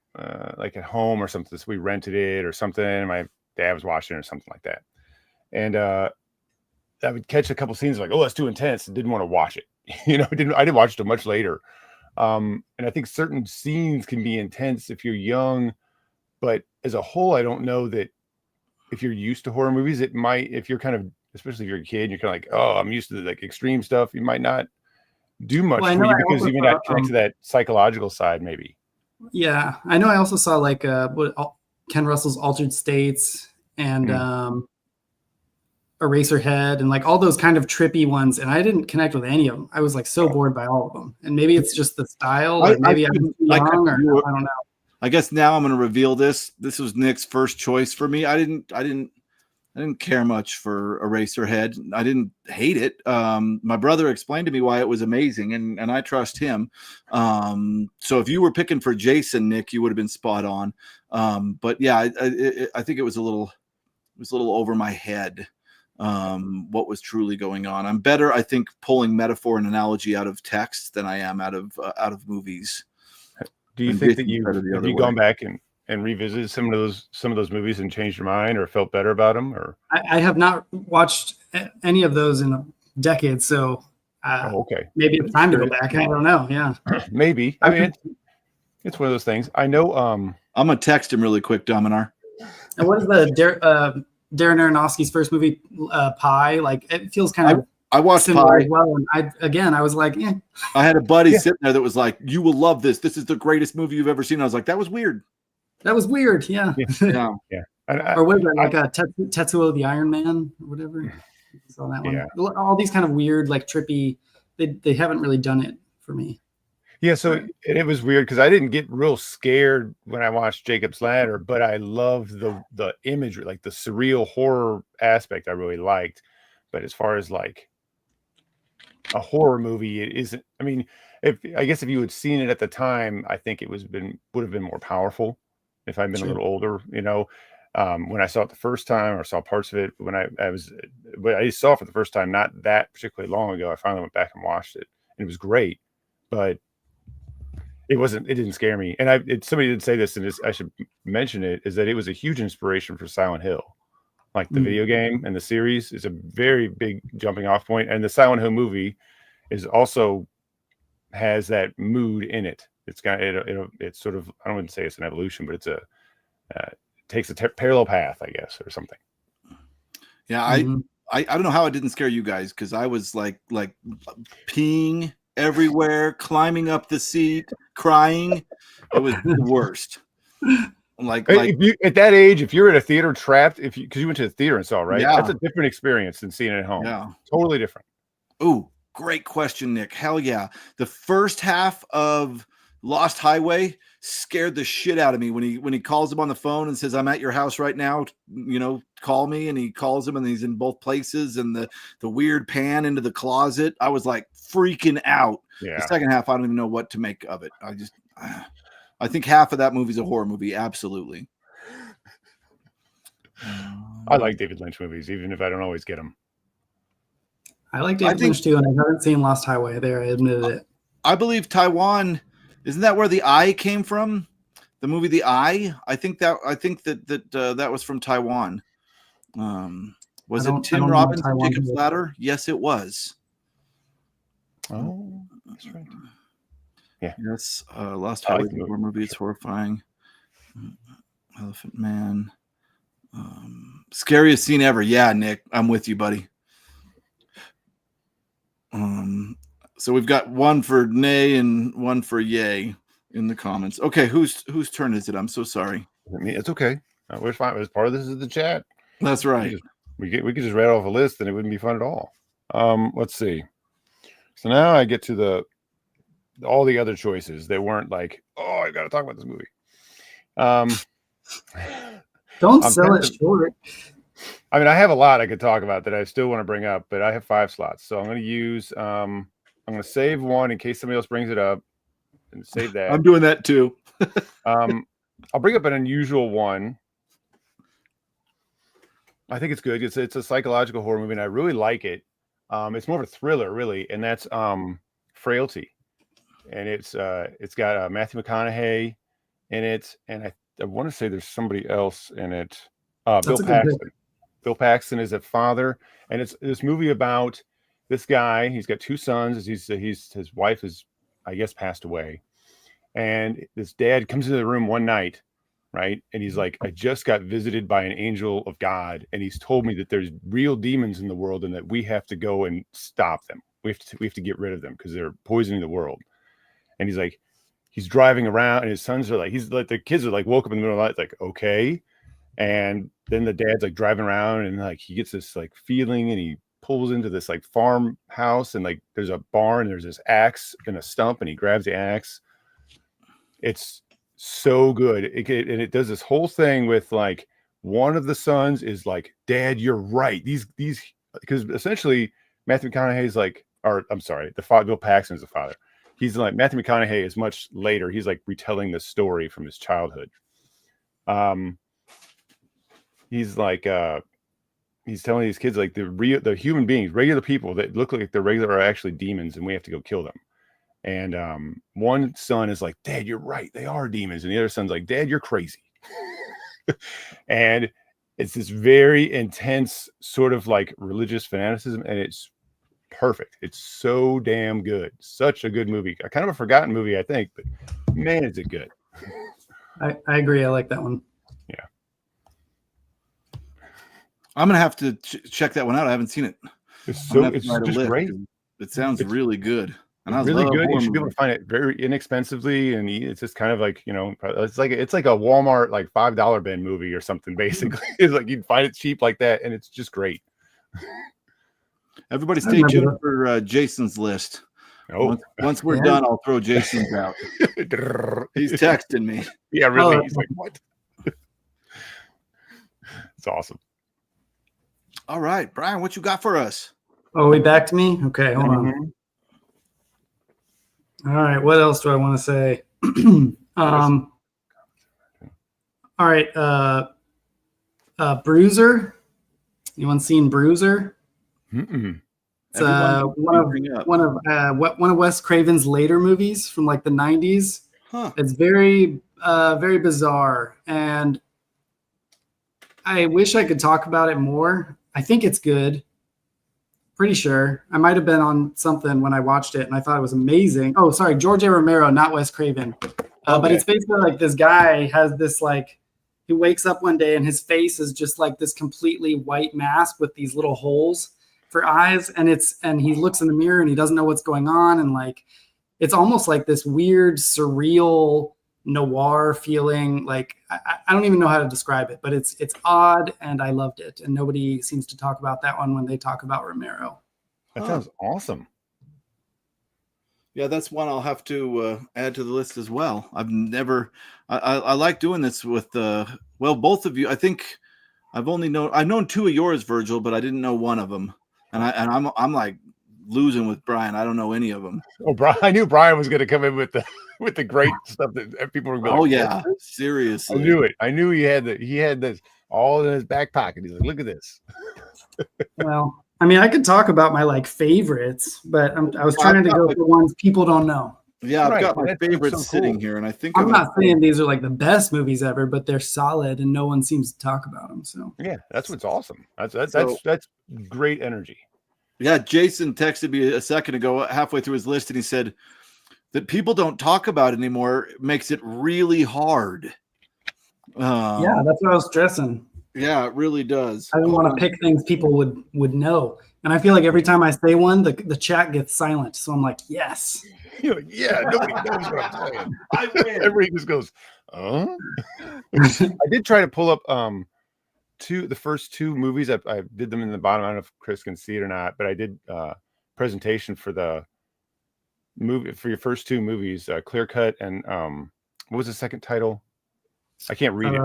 like at home or something. So we rented it or something, and my dad was watching it or something like that. And I would catch a couple scenes like, oh, that's too intense, and didn't want to watch it. I didn't watch it until much later. And I think certain scenes can be intense if you're young. But as a whole, I don't know that if you're used to horror movies, it might, if you're kind of, especially if you're a kid, and you're kind of like, oh, I'm used to the like extreme stuff, you might not do much for you because you may not connect to that psychological side, maybe. Yeah. I know I also saw like Ken Russell's Altered States and Eraserhead and like all those kind of trippy ones. And I didn't connect with any of them. I was like so bored by all of them. And maybe it's just the style, or maybe I'm too young, or I don't know. I guess now I'm going to reveal this. This was Nick's first choice for me. I didn't care much for Eraserhead. I didn't hate it. My brother explained to me why it was amazing, and I trust him. So if you were picking for Jason, Nick, you would have been spot on. But yeah, I think it was a little over my head. What was truly going on. I'm better, I think, pulling metaphor and analogy out of text than I am out of movies. Do you think that have you gone back and revisited some of those movies and changed your mind or felt better about them? Or I have not watched any of those in a decade. So Okay. maybe it's time to go back. I don't know. Yeah. Maybe. I mean, it's one of those things. I know. I'm gonna text him really quick, Dominar. And what is the Darren Aronofsky's first movie, Pie? Like, it feels kind of. I watched similar Pie. as well, and I was like, eh. I had a buddy sitting there that was like, "You will love this. This is the greatest movie you've ever seen." I was like, "That was weird." That was weird. Yeah. Yeah. Or was it like a Tetsuo the Iron Man or whatever? I saw that one. Yeah. All these kind of weird, like trippy. They haven't really done it for me. Yeah, so it was weird because I didn't get real scared when I watched Jacob's Ladder, but I loved the imagery, like the surreal horror aspect. I really liked. But as far as like a horror movie, it isn't. I mean, I guess if you had seen it at the time, I think it would have been more powerful if I'd been a little older. You know, when I saw it the first time, or saw parts of it when I saw it for the first time, not that particularly long ago. I finally went back and watched it, and it was great, but it didn't scare me. And somebody did say this, and I should mention it, is that it was a huge inspiration for Silent Hill. Like the video game and the series is a very big jumping off point. And the Silent Hill movie is also has that mood in it. It's got it's sort of, I don't want to say it's an evolution, but it takes a parallel path, I guess, or something. Yeah. I don't know how it didn't scare you guys, because I was like peeing everywhere, climbing up the seat, crying. It was the worst. Like if you, at that age, if you're at a theater trapped, because you went to the theater and saw, right? Yeah. That's a different experience than seeing it at home. Yeah. Totally different. Ooh, great question, Nick. Hell yeah. The first half of Lost Highway scared the shit out of me when he calls him on the phone and says, "I'm at your house right now, call me," and he calls him and he's in both places, and the weird pan into the closet. I was like freaking out. Yeah. The second half, I don't even know what to make of it. I think half of that movie is a horror movie. Absolutely. I like David Lynch movies, even if I don't always get them. I like David Lynch too, and I haven't seen Lost Highway. There, I admitted it. I believe Taiwan. Isn't that where The Eye came from? The movie The Eye. I think that was from Taiwan. Was it Tim Robbins and Jacob's Ladder? Yes, it was. Oh, that's right. Yeah. Yes. Lost Highway horror movie. It's horrifying. Elephant Man. Scariest scene ever. Yeah, Nick, I'm with you, buddy. So we've got one for nay and one for yay in the comments. Okay, whose turn is it? I'm so sorry. I mean, it's okay. We're fine. As part of this is the chat. That's right. We could just read off a list and it wouldn't be fun at all. Let's see. So now I get to all the other choices that weren't like, oh, I got to talk about this movie. Don't sell it short. I mean, I have a lot I could talk about that I still want to bring up, but I have 5 slots. So I'm going to use, I'm going to save one in case somebody else brings it up and save that. I'm doing that too. I'll bring up an unusual one. I think it's good. It's a psychological horror movie, and I really like it. It's more of a thriller, really, and that's Frailty. And it's got Matthew McConaughey in it, and I want to say there's somebody else in it. Bill Paxton. Bill Paxton is a father, and it's this movie about this guy. He's got 2 sons. His wife is, I guess, passed away, and this dad comes into the room one night, right? And he's like, "I just got visited by an angel of God, and he's told me that there's real demons in the world, and that we have to go and stop them. We have to get rid of them because they're poisoning the world." And he's driving around, and his sons are like, the kids are like woke up in the middle of the night, like, okay. And then the dad's like driving around, and like he gets this like feeling, and he pulls into this like farmhouse, and like there's a barn, and there's this axe and a stump, and he grabs the axe. It's so good. And it does this whole thing with like one of the sons is like, "Dad, you're right. These because essentially Matthew McConaughey's like, or I'm sorry, the father, Bill Paxton's the father. He's like, Matthew McConaughey is much later. He's like retelling the story from his childhood. He's like, he's telling these kids like the human beings, regular people that look like they're regular, are actually demons, and we have to go kill them. And one son is like, "Dad, you're right. They are demons." And the other son's like, "Dad, you're crazy." And It's this very intense sort of like religious fanaticism, and it's perfect. It's so damn good. Such a good movie. A kind of a forgotten movie, I think, but man, is it good. I agree. I like that one. Yeah. I'm gonna have to check that one out. I haven't seen it. It's It's just great. It sounds really good. And It's really good. You should be able to find it very inexpensively, and it's just kind of like, you know, it's like a Walmart like $5 bin movie or something. Basically, it's like you'd find it cheap like that, and it's just great. Everybody, stay tuned for Jason's list. Oh, once we're done, I'll throw Jason's out. He's texting me. Yeah, really. He's like, what? It's awesome. All right, Bryan, what you got for us? Oh, we back to me? Okay, hold on. All right, what else do I want to say? All right, Bruiser. Anyone seen Bruiser? It's one of Wes Craven's later movies from like the 90s. Huh. It's very bizarre, and I wish I could talk about it more. I think it's good. Pretty sure. I might have been on something when I watched it and I thought it was amazing. Oh, sorry, George A. Romero, not Wes Craven. But it's basically like this guy has this like, he wakes up one day and his face is just like this completely white mask with these little holes for eyes, and he looks in the mirror and he doesn't know what's going on, and like it's almost like this weird surreal noir feeling. Like I don't even know how to describe it, but it's odd, and I loved it, and nobody seems to talk about that one when they talk about Romero. That sounds awesome. Yeah, that's one I'll have to add to the list as well. I've never I like doing this with both of you. I think I've known two of yours, Virgil, but I didn't know one of them. And I'm like losing with Bryan. I don't know any of them. Oh, Bryan! I knew Bryan was going to come in with the great stuff that people were going to be like, oh yeah, seriously. I knew it. I knew he had this all in his back pocket. He's like, look at this. Well, I mean, I could talk about my like favorites, but I was trying to go for ones people don't know. Yeah, I've got my favorites sitting here, and I think I'm not saying these are like the best movies ever, but they're solid, and no one seems to talk about them. So yeah, that's what's awesome. That's great energy. Yeah, Jason texted me a second ago, halfway through his list, and he said that people don't talk about it anymore. It makes it really hard. Yeah, that's what I was stressing. Yeah, it really does. I didn't want to pick things people would know. And I feel like every time I say one, the chat gets silent. So I'm like, yes. You're like, yeah, nobody knows what I'm saying. I win. Everybody just goes, I did try to pull up the first two movies. I did them in the bottom. I don't know if Chris can see it or not, but I did presentation for the movie for your first two movies, Clear Cut and what was the second title? I can't read it.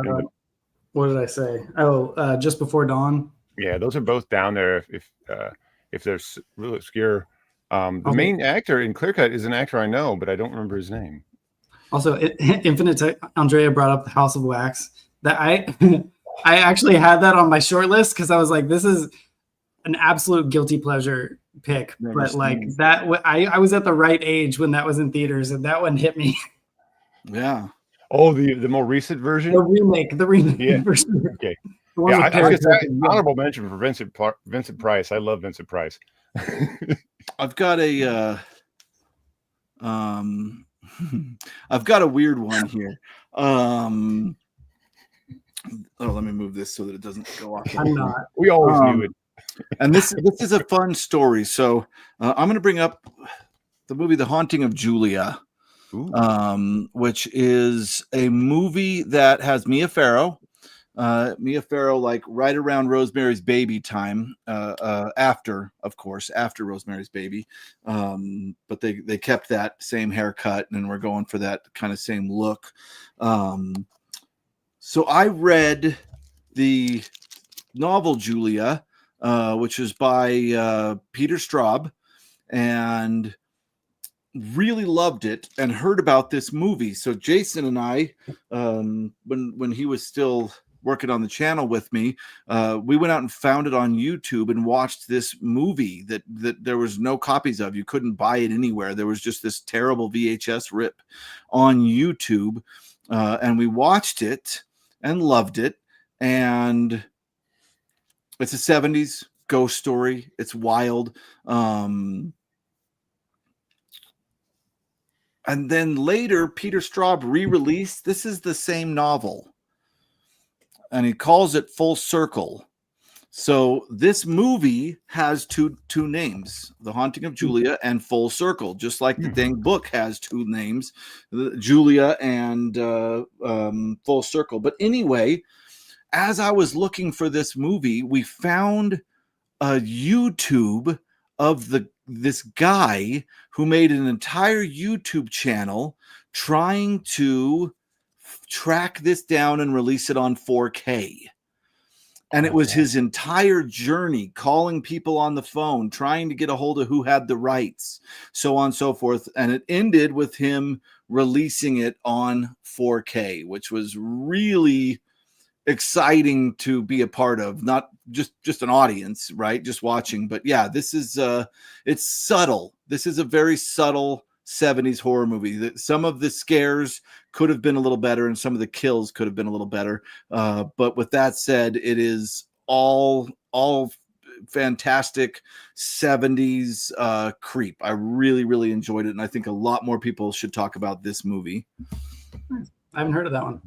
What did I say? Oh, Just Before Dawn. Yeah, those are both down there. If they're really obscure, the main actor in Clear Cut is an actor I know, but I don't remember his name. Also, Infinite. Andrea brought up the House of Wax. That I actually had that on my short list because I was like, this is an absolute guilty pleasure pick. But like that, I was at the right age when that was in theaters, and that one hit me. Yeah. Oh, the more recent version, the remake yeah. version. Okay. Yeah, honorable mention for Vincent Price. I love Vincent Price. I've got a I've got a weird one here. Let me move this so that it doesn't go off. I'm not. We always knew it. And this is a fun story. So I'm going to bring up the movie The Haunting of Julia, which is a movie that has Mia Farrow. Like right around Rosemary's Baby time, after Rosemary's Baby, but they kept that same haircut and we're going for that kind of same look. So I read the novel Julia, which is by Peter Straub, and really loved it and heard about this movie. So Jason and I, when he was still working on the channel with me, we went out and found it on YouTube and watched this movie that there was no copies of. You couldn't buy it anywhere. There was just this terrible VHS rip on YouTube, and we watched it and loved it. And It's a 70s ghost story. It's wild. And then later, Peter Straub re-released. This is the same novel, and he calls it Full Circle. So this movie has two names, The Haunting of Julia and Full Circle, just like the dang book has two names, Julia and Full Circle. But anyway, as I was looking for this movie, we found a YouTube of this guy who made an entire YouTube channel trying to track this down and release it on 4K. And it was his entire journey, calling people on the phone, trying to get a hold of who had the rights, so on and so forth. And it ended with him releasing it on 4K, which was really exciting to be a part of. Not just an audience, right? Just watching. But yeah, this is it's subtle. This is a very subtle 70s horror movie. Some of the scares could have been a little better, and some of the kills could have been a little better. But with that said, it is all fantastic 70s creep. I really, really enjoyed it, and I think a lot more people should talk about this movie. I haven't heard of that one.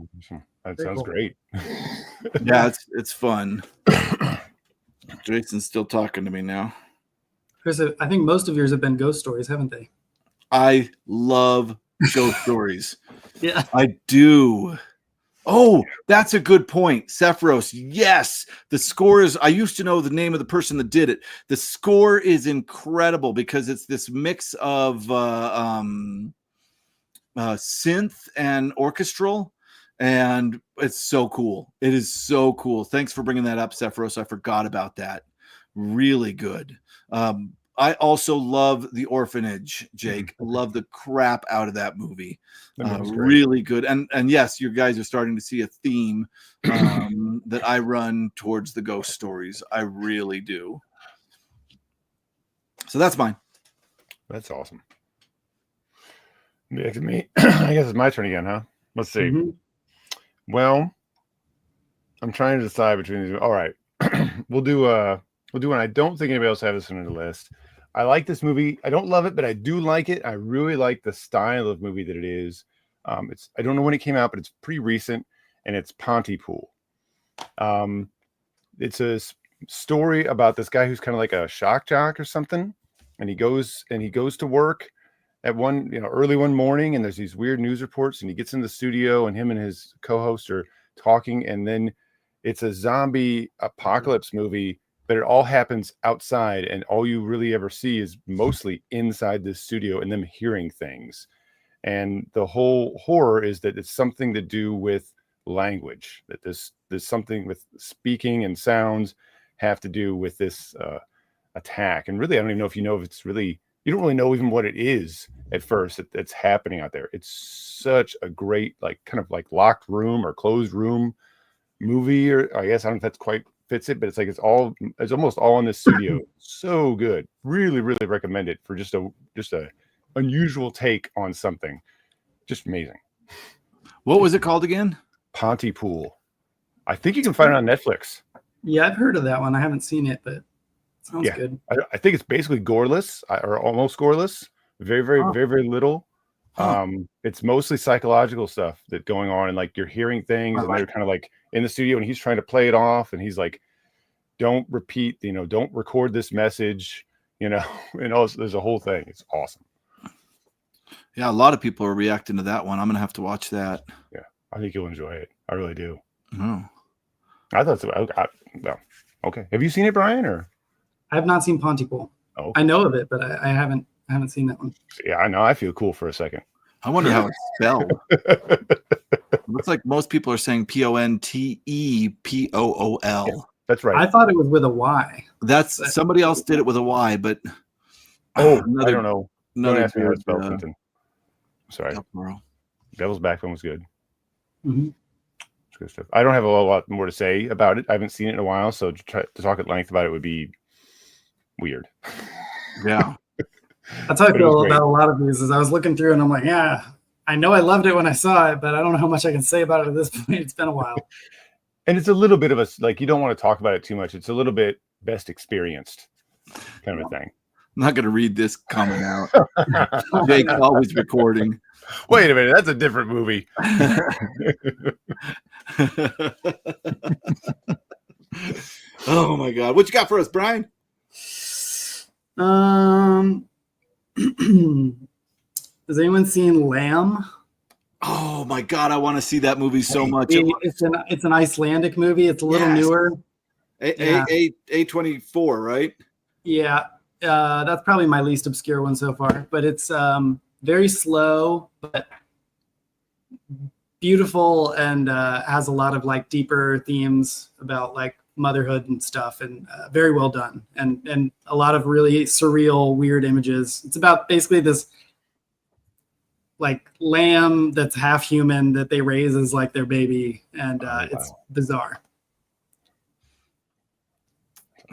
That Very sounds cool. great. Yeah, it's fun. Jason's still talking to me now. Chris, I think most of yours have been ghost stories, haven't they? I love ghost stories. Yeah. I do. Oh, that's a good point. Sephiros. Yes. The score is, I used to know the name of the person that did it. The score is incredible because it's this mix of synth and orchestral. And it's so cool. It is so cool. Thanks for bringing that up, Sephiros. I forgot about that. Really good. I also love The Orphanage, Jake. Love the crap out of that movie. Really good. And yes, you guys are starting to see a theme that I run towards the ghost stories. I really do. So that's mine. That's awesome. Back to me. I guess it's my turn again, huh? Let's see. Mm-hmm. Well, I'm trying to decide between these. All right. We'll do one. I don't think anybody else has this on the list. I like this movie. I don't love it, but I do like it. I really like the style of movie that it is. I don't know when it came out, but it's pretty recent, and it's Pontypool. It's a story about this guy who's kind of like a shock jock or something, and he goes to work at early one morning, and there's these weird news reports, and he gets in the studio, and him and his co-host are talking, and then it's a zombie apocalypse movie. But it all happens outside, and all you really ever see is mostly inside this studio and them hearing things. And the whole horror is that it's something to do with language, that there's something with speaking and sounds have to do with this attack. And really, I don't even know if it's really, you don't really know even what it is at first that's happening out there. It's such a great, kind of locked room or closed room movie, or I guess I don't know if that's quite fits it, but it's almost all in this studio. So good. Really, really recommend it for just a unusual take on something. Just amazing. What was it called again? Pontypool. I think you can find it on Netflix. Yeah, I've heard of that one. I haven't seen it, but it sounds good. I think it's basically goreless or almost goreless. Very, very, very, very little. It's mostly psychological stuff that's going on, and you're hearing things, and they're kind of in the studio, and he's trying to play it off, and he's like, don't repeat, don't record this message, and there's a whole thing. It's awesome. Yeah, a lot of people are reacting to that one. I'm gonna have to watch that. Yeah, I think you'll enjoy it. I really do. Oh. I thought so. Well, okay. Have you seen it, Bryan? Or I have not seen Pontypool. Oh, okay. I know of it, but I haven't seen that one. Yeah, I know. I feel cool for a second. I wonder how it's spelled. It looks like most people are saying Pontepool. Yeah, that's right. I thought it was with a Y. That's somebody else did it with a Y, but I don't know. Don't ask me how to spell something. Sorry. Devil's Backbone was good. Mm-hmm. It's good stuff. I don't have a lot more to say about it. I haven't seen it in a while, so to talk at length about it would be weird. Yeah. That's how I feel about a lot of these. Is I was looking through and I'm like, yeah, I know I loved it when I saw it, but I don't know how much I can say about it at this point. It's been a while. And it's a little bit of a, like, you don't want to talk about it too much. It's a little bit best experienced kind of a thing. I'm not going to read this comment out. Jake's always recording. Wait a minute, that's a different movie. Oh my God. What you got for us, Brian? Has anyone seen Lamb? Oh my God, I want to see that movie so much. It's an Icelandic movie. It's a little newer. A24, right? Yeah, that's probably my least obscure one so far. But it's very slow, but beautiful, and has a lot of like deeper themes about like motherhood and stuff, and very well done, and a lot of really surreal, weird images. It's about basically this like lamb that's half human that they raise as like their baby, and it's bizarre.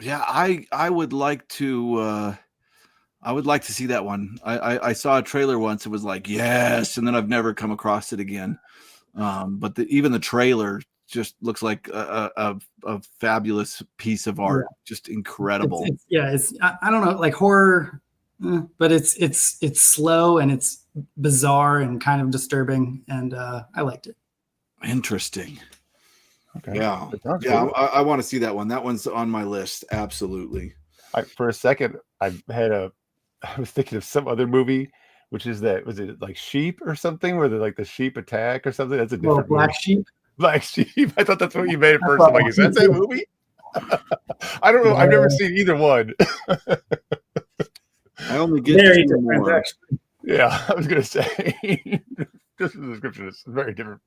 Yeah, I would like to see that one. I saw a trailer once. It was like, yes, and then I've never come across it again. But even the trailer just looks like a fabulous piece of art. Yeah. Just incredible. It's I don't know, like horror, but it's slow and it's bizarre and kind of disturbing, and I liked it. Interesting. Okay. Yeah. I want to see that one. That one's on my list. Absolutely. For a second, I was thinking of some other movie, which is was it like Sheep or something, where the sheep attack or something? That's a different Black movie. Sheep. Black Sheep. I thought that's what you made it first. I'm like, is that movie? I don't know. I've never seen either one. I only get very different. Actually. Yeah, I was gonna say. Just the description is very different.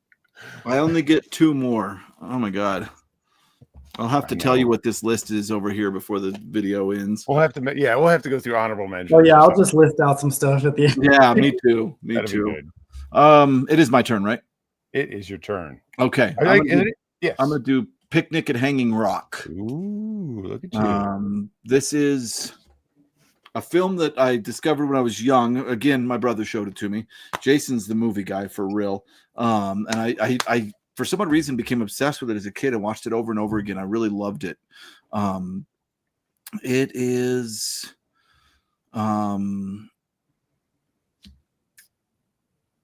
I only get 2 more. Oh my God. I'll have to tell you what this list is over here before the video ends. We'll have to go through honorable mentions. Oh yeah, I'll just list out some stuff at the end. Yeah, me too. Me too. It is my turn, right? It is your turn. Okay. Yes. I'm gonna do Picnic at Hanging Rock. Ooh, look at you. This is a film that I discovered when I was young. Again, my brother showed it to me. Jason's the movie guy for real. And I for some odd reason became obsessed with it as a kid and watched it over and over again. I really loved it. It is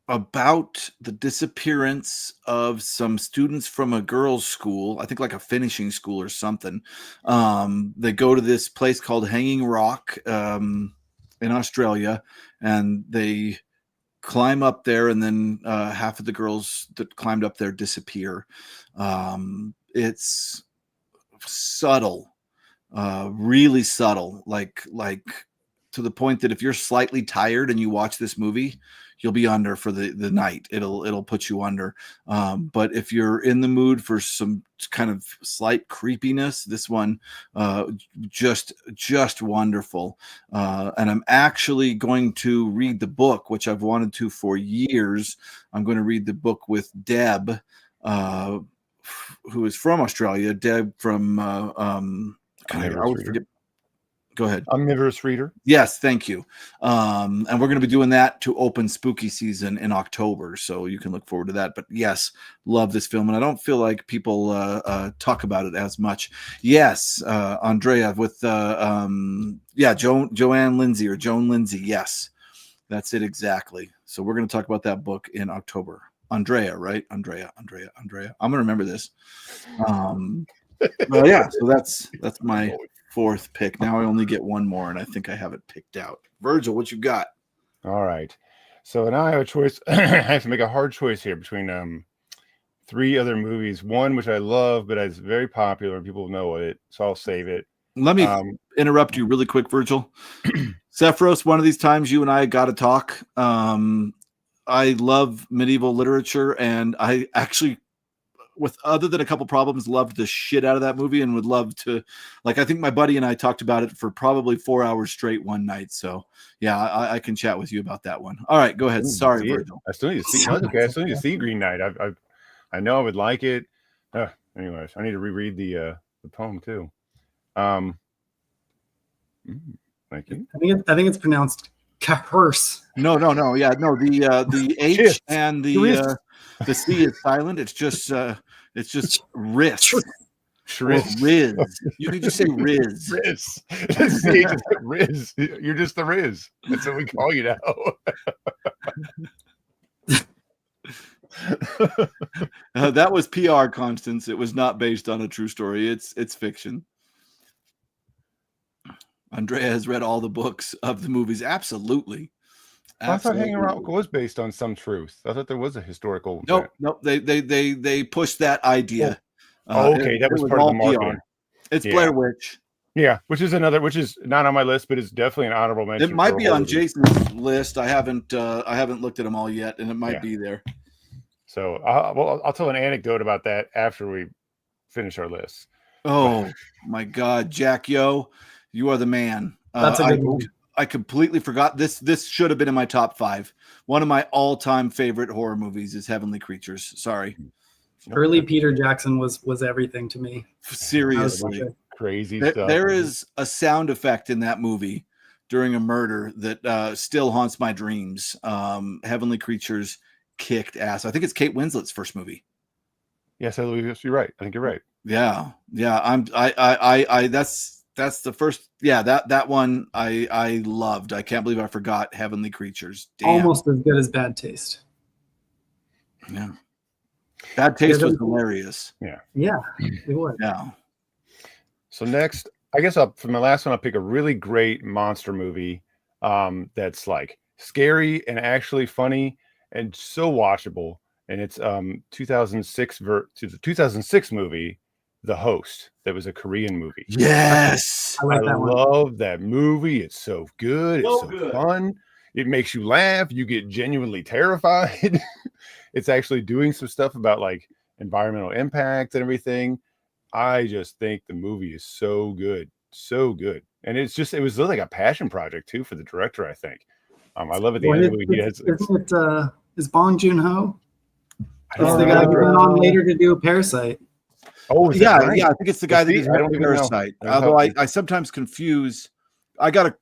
about the disappearance of some students from a girls' school, I think like a finishing school or something. They go to this place called Hanging Rock in Australia, and they climb up there, and then half of the girls that climbed up there disappear. It's subtle, really subtle, like to the point that if you're slightly tired and you watch this movie, you'll be under for the night. It'll put you under. But if you're in the mood for some kind of slight creepiness, this one just wonderful. And I'm actually going to read the book, which I've wanted to for years. I'm going to read the book with Deb, who is from Australia. Deb from I always forget. Go ahead. Omnivorous Reader. Yes, thank you. And we're going to be doing that to open spooky season in October, so you can look forward to that. But yes, love this film, and I don't feel like people talk about it as much. Yes, Andrea with Joanne Lindsay or Joan Lindsay. Yes, that's it exactly. So we're going to talk about that book in October. Andrea, right? Andrea. I'm going to remember this. Yeah, so that's my 4th pick. Now I only get 1 more, and I think I have it picked out. Virgil, what you got? All right. So now I have a choice. I have to make a hard choice here between 3 other movies. One which I love, but it's very popular and people know it, so I'll save it. Let me interrupt you really quick, Virgil. Sephiros, one of these times you and I got to talk. I love medieval literature, and I actually, with other than a couple problems, loved the shit out of that movie and would love to, like, I think my buddy and I talked about it for probably 4 hours straight one night. So yeah, I can chat with you about that one. All right, go ahead. Sorry, Virgil. I still need to see. Okay, I still need to see Green Knight. I know I would like it. Anyways, I need to reread the poem too. Thank you. I think it's pronounced Kahurse. No. Yeah, no. The H and the C is silent. It's just It's just Riz. Shriz. Riz. You can just say Riz. Riz. That's the age of Riz. You're just the Riz. That's what we call you now. That was PR, Constance. It was not based on a true story. It's fiction. Andrea has read all the books of the movies. Absolutely. I thought Hanging Rock was based on some truth. I thought there was a historical. Nope. They pushed that idea. Okay, that was part of the marketing. PR. It's Blair Witch. Yeah, which is not on my list, but it's definitely an honorable mention. It might be on Jason's list. I haven't looked at them all yet, and it might be there. So I'll tell an anecdote about that after we finish our list. Oh my God, Jack Yo, you are the man. That's a good one. I completely forgot this. This should have been in my top 5. One of my all-time favorite horror movies is Heavenly Creatures. Sorry. Early Peter Jackson was everything to me. Seriously. Crazy stuff. There is a sound effect in that movie during a murder that still haunts my dreams. Heavenly Creatures kicked ass. I think it's Kate Winslet's first movie. Yes, you're right. I think you're right. Yeah. That's the first. Yeah, that one I loved. I can't believe I forgot Heavenly Creatures. Damn. Almost as good as Bad Taste. Yeah. Bad Taste was hilarious. Yeah, it was. Yeah. So next, I guess for my last one, I'll pick a really great monster movie that's like scary and actually funny and so watchable. And it's 2006 movie, The Host. That was a Korean movie. Yes. I love that movie. It's so good. It's so good. Fun. It makes you laugh. You get genuinely terrified. It's actually doing some stuff about like environmental impact and everything. I just think the movie is so good. So good. And it was like a passion project too for the director, I think. I love it. The end of the movie. Is Bong Joon-ho? It's the guy who went on later to do Parasite. Oh, yeah, right? yeah. I think it's the guy that did Parasite. Although I sometimes confuse. I got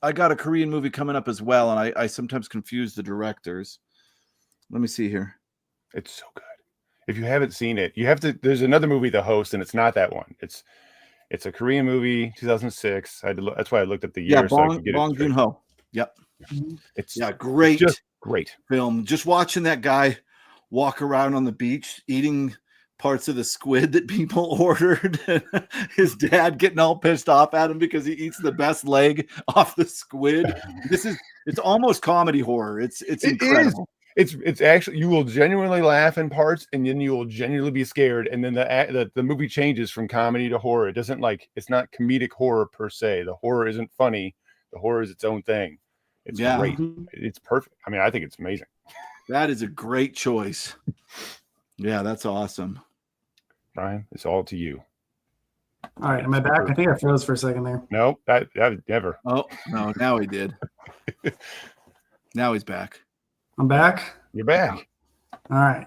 a Korean movie coming up as well, and I sometimes confuse the directors. Let me see here. It's so good. If you haven't seen it, you have to. There's another movie, The Host, and it's not that one. It's a Korean movie, 2006. That's why I looked at the year. Yeah, Bong Joon-ho. Yep. It's great. Just great film. Just watching that guy walk around on the beach eating parts of the squid that people ordered. His dad getting all pissed off at him because he eats the best leg off the squid. It's almost comedy horror. It's incredible. It's actually, you will genuinely laugh in parts, and then you will genuinely be scared. And then the movie changes from comedy to horror. It doesn't it's not comedic horror per se. The horror isn't funny. The horror is its own thing. It's great. It's perfect. I mean, I think it's amazing. That is a great choice. Yeah, that's awesome. Bryan, it's all to you. All right, am I back? I think I froze for a second there. No, that never. Oh, no, now he did. Now he's back. I'm back? You're back. All right.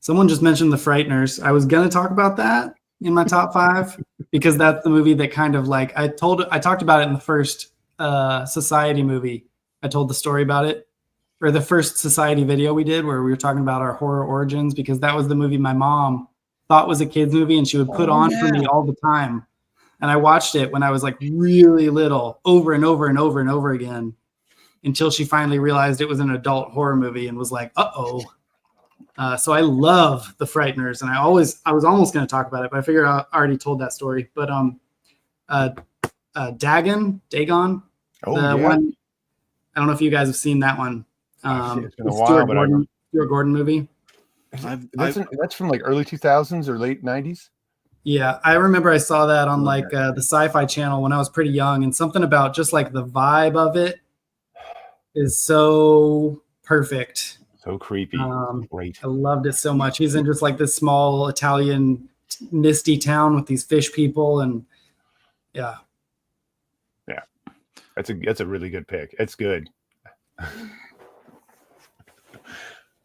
Someone just mentioned The Frighteners. I was going to talk about that in my top 5 because that's the movie that kind of like I talked about it in the first Society movie. I told the story about it, or the first Society video we did where we were talking about our horror origins, because that was the movie my mom thought was a kid's movie and she would put on for me all the time. And I watched it when I was like really little, over and over and over and over again, until she finally realized it was an adult horror movie and was like, uh-oh. So I love The Frighteners, and I was almost going to talk about it, but I figured I already told that story. But Dagon, one, I don't know if you guys have seen that one. It's been a while, Stuart Gordon movie. That's from like early 2000s or late 90s. Yeah, I remember I saw that on like the Sci-Fi Channel when I was pretty young, and something about just like the vibe of it is so perfect. So creepy. Great. I loved it so much. He's in just like this small Italian misty town with these fish people, and yeah. That's a really good pick. It's good.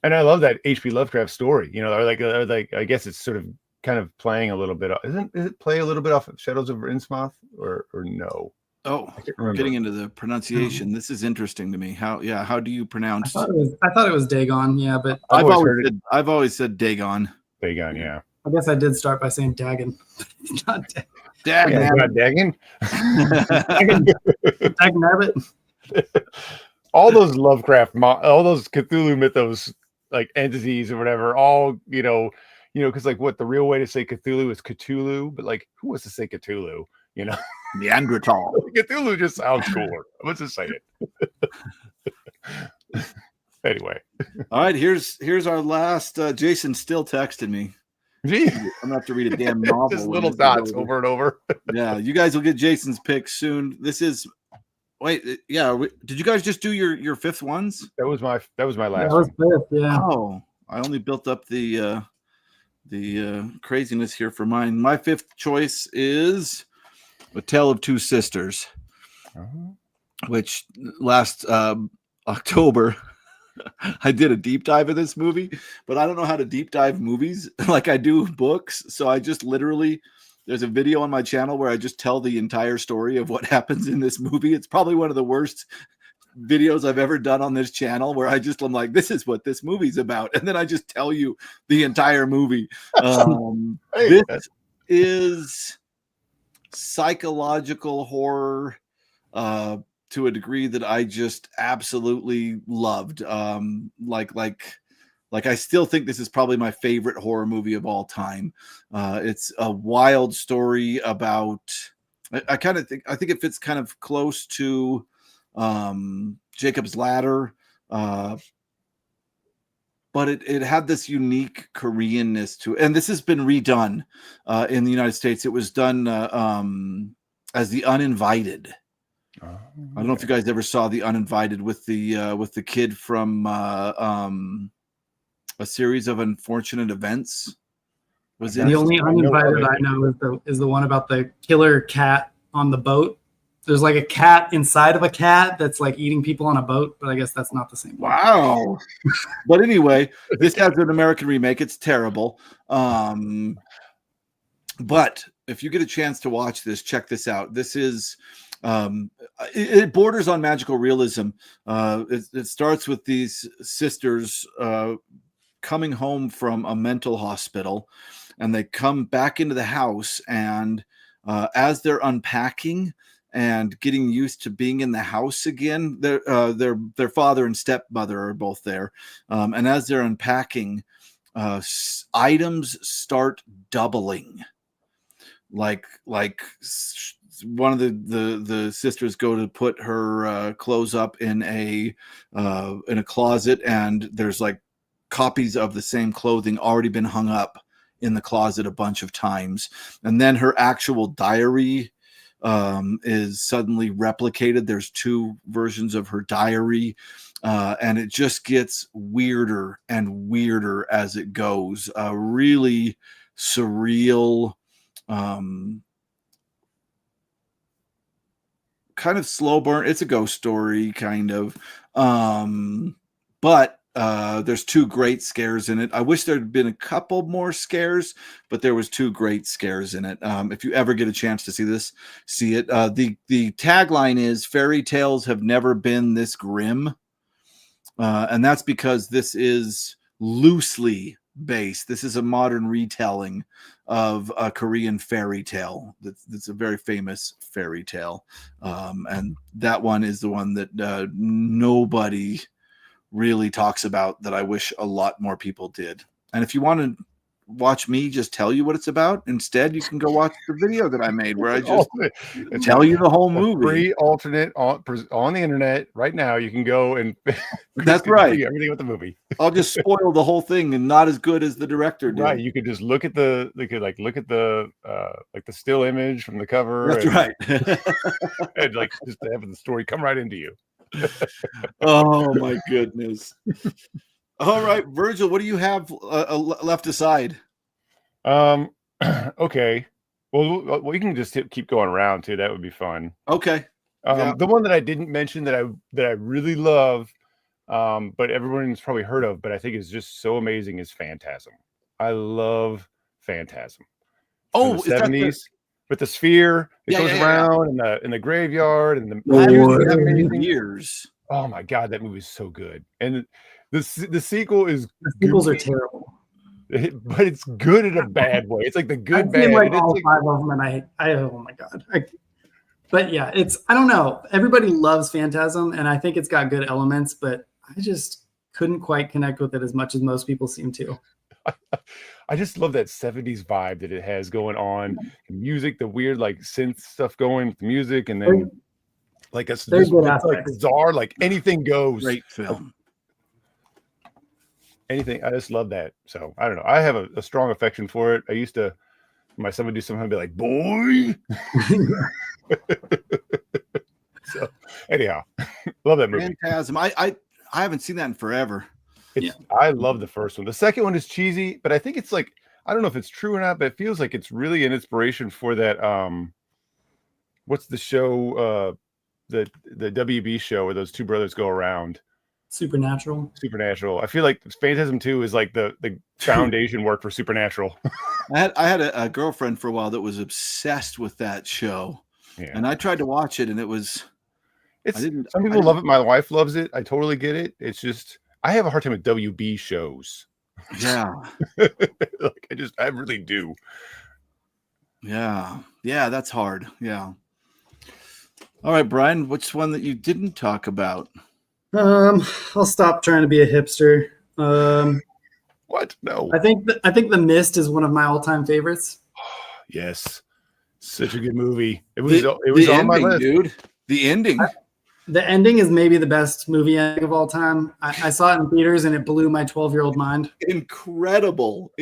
And I love that H.P. Lovecraft story. You know, or like I guess it's sort of kind of playing a little bit. Is it play a little bit off of Shadows of Innsmouth or no? Oh, getting into the pronunciation. This is interesting to me. How do you pronounce? I thought it was Dagon. Yeah, but I've always said Dagon. Dagon, yeah. I guess I did start by saying Dagon. Not Dag, Yeah, man. Dagon. Dagon Nabbit. All those Lovecraft, all those Cthulhu mythos, like entities or whatever, all because like what the real way to say Cthulhu is Cthulhu, but like who wants to say Cthulhu? Neanderthal. Cthulhu just sounds cooler. Let's just say it. Anyway, All right, here's our last. Jason still texted me. gee, I'm gonna have to read a damn novel. just when little this is dots over. over and over. Yeah, you guys will get Jason's pick soon. This is. Wait, yeah. Did you guys just do your fifth ones? That was my last That was one. fifth, yeah. Oh, I only built up the craziness here for mine. My fifth choice is A Tale of Two Sisters, which last October I did a deep dive of this movie, but I don't know how to deep dive movies like I do books. So I just literally, there's a video on my channel where I just tell the entire story of what happens in this movie. It's probably one of the worst videos I've ever done on this channel, where I'm like, this is what this movie's about. And then I just tell you the entire movie. This is psychological horror to a degree that I just absolutely loved. Like I still think this is probably my favorite horror movie of all time. It's a wild story about, I think it fits kind of close to Jacob's Ladder, but it had this unique Koreanness to it. And this has been redone in the United States. It was done as The Uninvited. I don't know if you guys ever saw The Uninvited with the kid from A Series of Unfortunate Events. Was it The only Uninvited I know is the one about the killer cat on the boat. There's like a cat inside of a cat that's like eating people on a boat, but I guess that's not the same one. Wow. But anyway, this has an American remake. It's terrible. But if you get a chance to watch this, check this out. This is it borders on magical realism. It starts with these sisters coming home from a mental hospital, and they come back into the house, and as they're unpacking and getting used to being in the house again, their father and stepmother are both there, and as they're unpacking, items start doubling. Like one of the sisters go to put her clothes up in a closet, and there's like copies of the same clothing already been hung up in the closet a bunch of times. And then her actual diary is suddenly replicated. There's two versions of her diary, and it just gets weirder and weirder as it goes. Really surreal, kind of slow burn. It's a ghost story, kind of, but there's two great scares in it. I wish there'd been a couple more scares, but there was two great scares in it. If you ever get a chance to see this, see it. The tagline is "Fairy tales have never been this grim," and that's because this is loosely based. This is a modern retelling of a Korean fairy tale. That's a very famous fairy tale, and that one is the one that nobody really talks about, that I wish a lot more people did. And if you want to watch me just tell you what it's about, instead you can go watch the video that I made where I just tell you the whole movie. Free alternate on the internet right now. You can go and that's right, everything with the movie. I'll just spoil the whole thing, and not as good as the director did. Right, you could just look at the still image from the cover. That's right. And like just having the story come right into you. Oh my goodness. All right, Virgil, what do you have left aside? Okay, well we can just keep going around too. That would be fun. Okay. Yeah. The one that I didn't mention that I really love, but everyone's probably heard of, but I think is just so amazing, is Phantasm. I love Phantasm. Oh, the 70s with the sphere. It goes around in the graveyard and the years. Oh my god, that movie is so good. And the sequel is the sequels are terrible. but it's good in a bad way. It's like the good I've bad. seen like and it's all like, 5 of them, and I oh my god. But yeah, I don't know. Everybody loves Phantasm, and I think it's got good elements, but I just couldn't quite connect with it as much as most people seem to. I just love that 70s vibe that it has going on. The music, the weird like synth stuff going with the music, and then like it's There's just good it's like aspects. bizarre, like anything goes. Great film. Anything. I just love that. So I don't know. I have a strong affection for it. I used to, when my son would do something, I'd be like, boy. So anyhow, love that movie. Phantasm. I haven't seen that in forever. I love the first one. The second one is cheesy, but I think it's like, I don't know if it's true or not, but it feels like it's really an inspiration for that. What's the show? The WB show where those two brothers go around. Supernatural. I feel like Phantasm 2 is like the foundation work for Supernatural. I had a girlfriend for a while that was obsessed with that show, and I tried to watch it, and it was. Some people love it. My wife loves it. I totally get it. It's just I have a hard time with WB shows. Yeah, like I really do. Yeah, that's hard. Yeah. All right, Brian, which one that you didn't talk about? I'll stop trying to be a hipster. What? No. I think The Mist is one of my all-time favorites. Yes, such a good movie. It was on ending, my list, dude. The ending. The ending is maybe the best movie ending of all time. I saw it in theaters, and it blew my 12-year-old mind. incredible.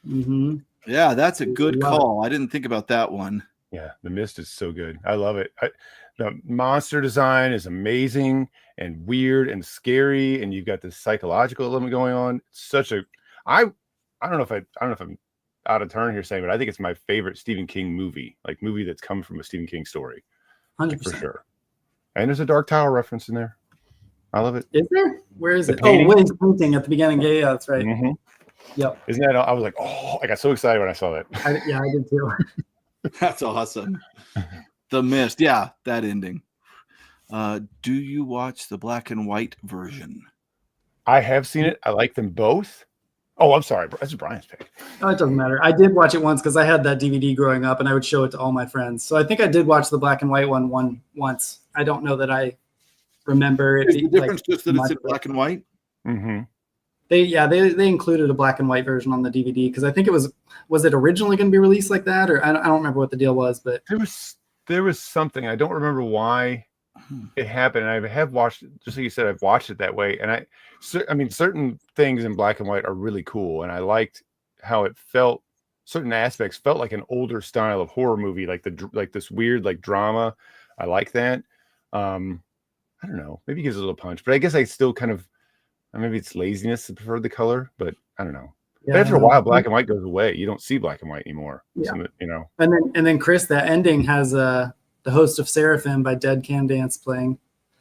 Mm-hmm. Yeah, that's a good call. I didn't think about that one. Yeah, The Mist is so good. I love it. The monster design is amazing and weird and scary, and you've got this psychological element going on. I don't know if I'm out of turn here saying, but I think it's my favorite Stephen King movie, like movie that's come from a Stephen King story. 100%. For sure. And there's a Dark Tower reference in there. I love it. Is there? Where is it? Painting. Oh, when he's painting at the beginning. Yeah, that's right. Mm-hmm. Yep. Isn't that? I was like, oh, I got so excited when I saw that. I did too. That's awesome. The Mist. Yeah, that ending. Do you watch the black and white version? I have seen it. I like them both. Oh, I'm sorry. This is Brian's pick. Oh, it doesn't matter. I did watch it once because I had that DVD growing up, and I would show it to all my friends. So I think I did watch the black and white one once. I don't know that I remember it. Is the difference just that it's in black and white? Mm-hmm. They included a black and white version on the DVD because I think it was it originally going to be released like that, or I don't remember what the deal was, but there was something. I don't remember why it happened. And I have watched it, just like you said, I've watched it that way. And I mean, certain things in black and white are really cool. And I liked how it felt. Certain aspects felt like an older style of horror movie, like this weird, like drama. I like that. I don't know. Maybe it gives it a little punch, but I guess I still kind of, maybe it's laziness to prefer the color, but I don't know. yeah, But after a while, black and white goes away. You don't see black and white anymore. Yeah. So, And then Chris, that ending has the Host of Seraphim by Dead Can Dance playing.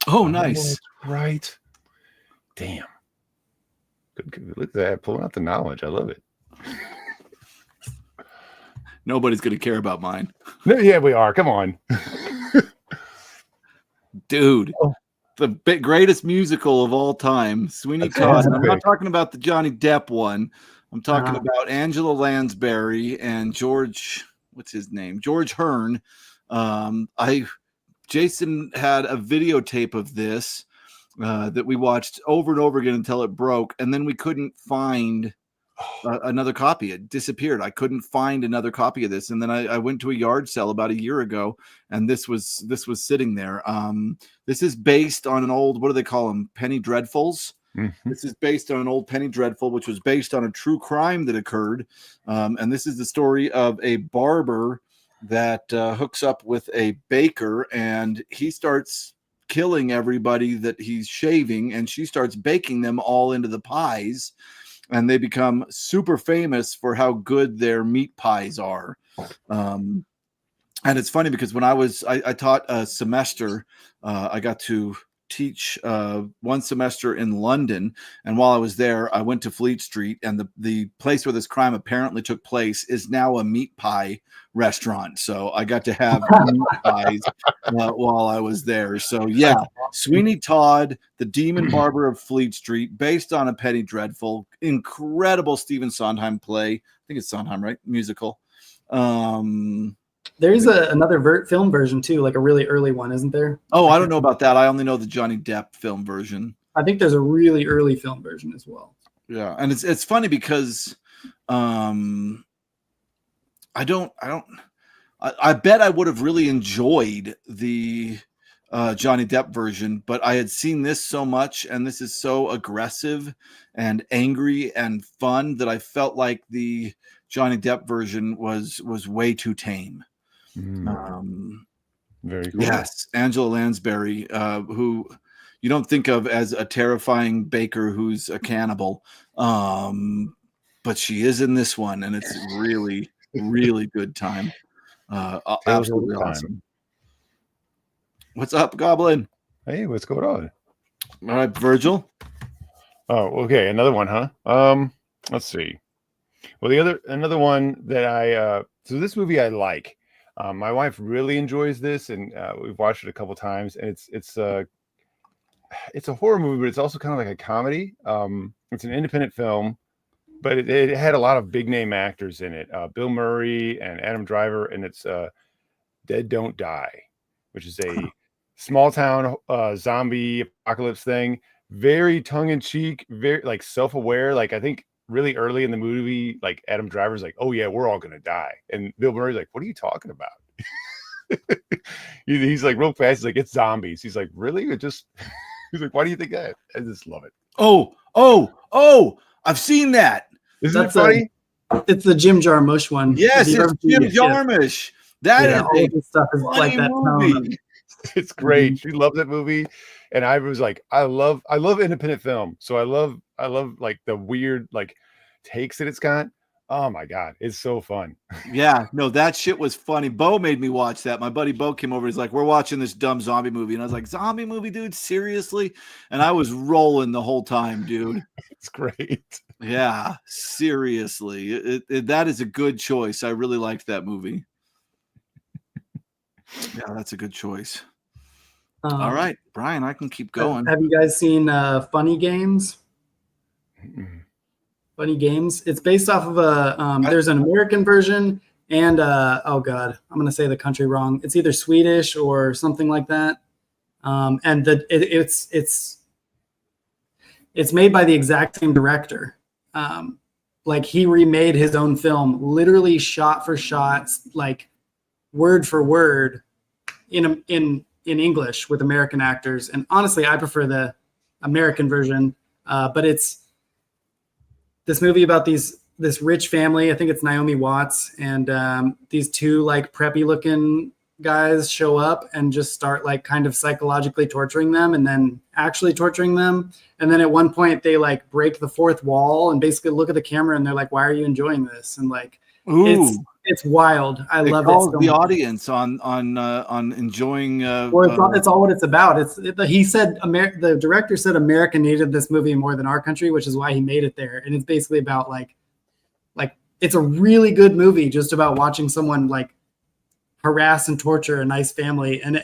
Oh, nice. That's right. Damn. Good. Look at that. Pulling out the knowledge. I love it. Nobody's going to care about mine. No, yeah, we are. Come on. Dude. The greatest musical of all time, Sweeney Todd. I'm not talking about the Johnny Depp one. I'm talking about Angela Lansbury and George, what's his name? George Hearn. Jason had a videotape of this that we watched over and over again until it broke, and then we couldn't find another copy. It disappeared. I couldn't find another copy of this, and then I went to a yard sale about a year ago, and this was sitting there. This is based on an old, what do they call them? Penny Dreadfuls. Mm-hmm. This is based on an old Penny Dreadful, which was based on a true crime that occurred, and this is the story of a barber that hooks up with a baker, and he starts killing everybody that he's shaving, and she starts baking them all into the pies. And they become super famous for how good their meat pies are. And it's funny because when I taught a semester, I got to teach one semester in London, and while I was there, I went to Fleet Street, and the place where this crime apparently took place is now a meat pie restaurant. So I got to have meat pies while I was there. So yeah, Sweeney Todd, the Demon Barber of Fleet Street, based on a Penny Dreadful, incredible Stephen Sondheim play. I think it's Sondheim, right? Musical. There's another film version too, like a really early one, isn't there? Oh, I don't know about that. I only know the Johnny Depp film version. I think there's a really early film version as well. Yeah, and it's funny because I bet I would have really enjoyed the Johnny Depp version, but I had seen this so much, and this is so aggressive and angry and fun that I felt like the Johnny Depp version was way too tame. Very cool. Yes, Angela Lansbury, who you don't think of as a terrifying baker who's a cannibal, but she is in this one, and it's really, really good time. Absolutely awesome. What's up, Goblin? Hey, what's going on? All right, Virgil. Oh, okay, another one, huh? Let's see. Well, another one that so this movie I like. My wife really enjoys this, and we've watched it a couple times, and it's a horror movie, but it's also kind of like a comedy. It's an independent film, but it had a lot of big name actors in it. Bill Murray and Adam Driver, and it's Dead Don't Die, which is a small town zombie apocalypse thing. Very tongue in cheek, very like self-aware. Like I think really early in the movie, like Adam Driver's like, "Oh yeah, we're all gonna die," and Bill Murray's like, "What are you talking about?" He's like real fast. He's like, "It's zombies." He's like, "Really?" He's like, "Why do you think that?" I just love it. Oh! I've seen that. Isn't it funny? It's the Jim Jarmusch one. Yes, it's Jim Jarmusch. That is all this stuff is like that movie. It's great. She loves that movie, and I was like, I love independent film, so I love like the weird like takes that it's got. Oh my god, it's so fun. Yeah, no, that shit was funny. Bo made me watch that. My buddy Bo came over. He's like, "We're watching this dumb zombie movie," and I was like, "Zombie movie, dude? Seriously?" And I was rolling the whole time, dude. It's great. Yeah, seriously, that is a good choice. I really liked that movie. Yeah, that's a good choice. All right, Brian, I can keep going. Have you guys seen Funny Games? Funny Games. It's based off of there's an American version and oh god, I'm gonna say the country wrong. It's either Swedish or something like that. And it's made by the exact same director. Like he remade his own film, literally shot for shot, like word for word in English with American actors. And honestly, I prefer the American version. But it's this movie about this rich family. I think it's Naomi Watts, and these two like preppy looking guys show up and just start like kind of psychologically torturing them and then actually torturing them. And then at one point they like break the fourth wall and basically look at the camera and they're like, "Why are you enjoying this?" And like, it's wild. I love it. So the audience on enjoying. Well, it's all what it's about. He said the director said America needed this movie more than our country, which is why he made it there. And it's basically about like it's a really good movie just about watching someone like harass and torture a nice family, and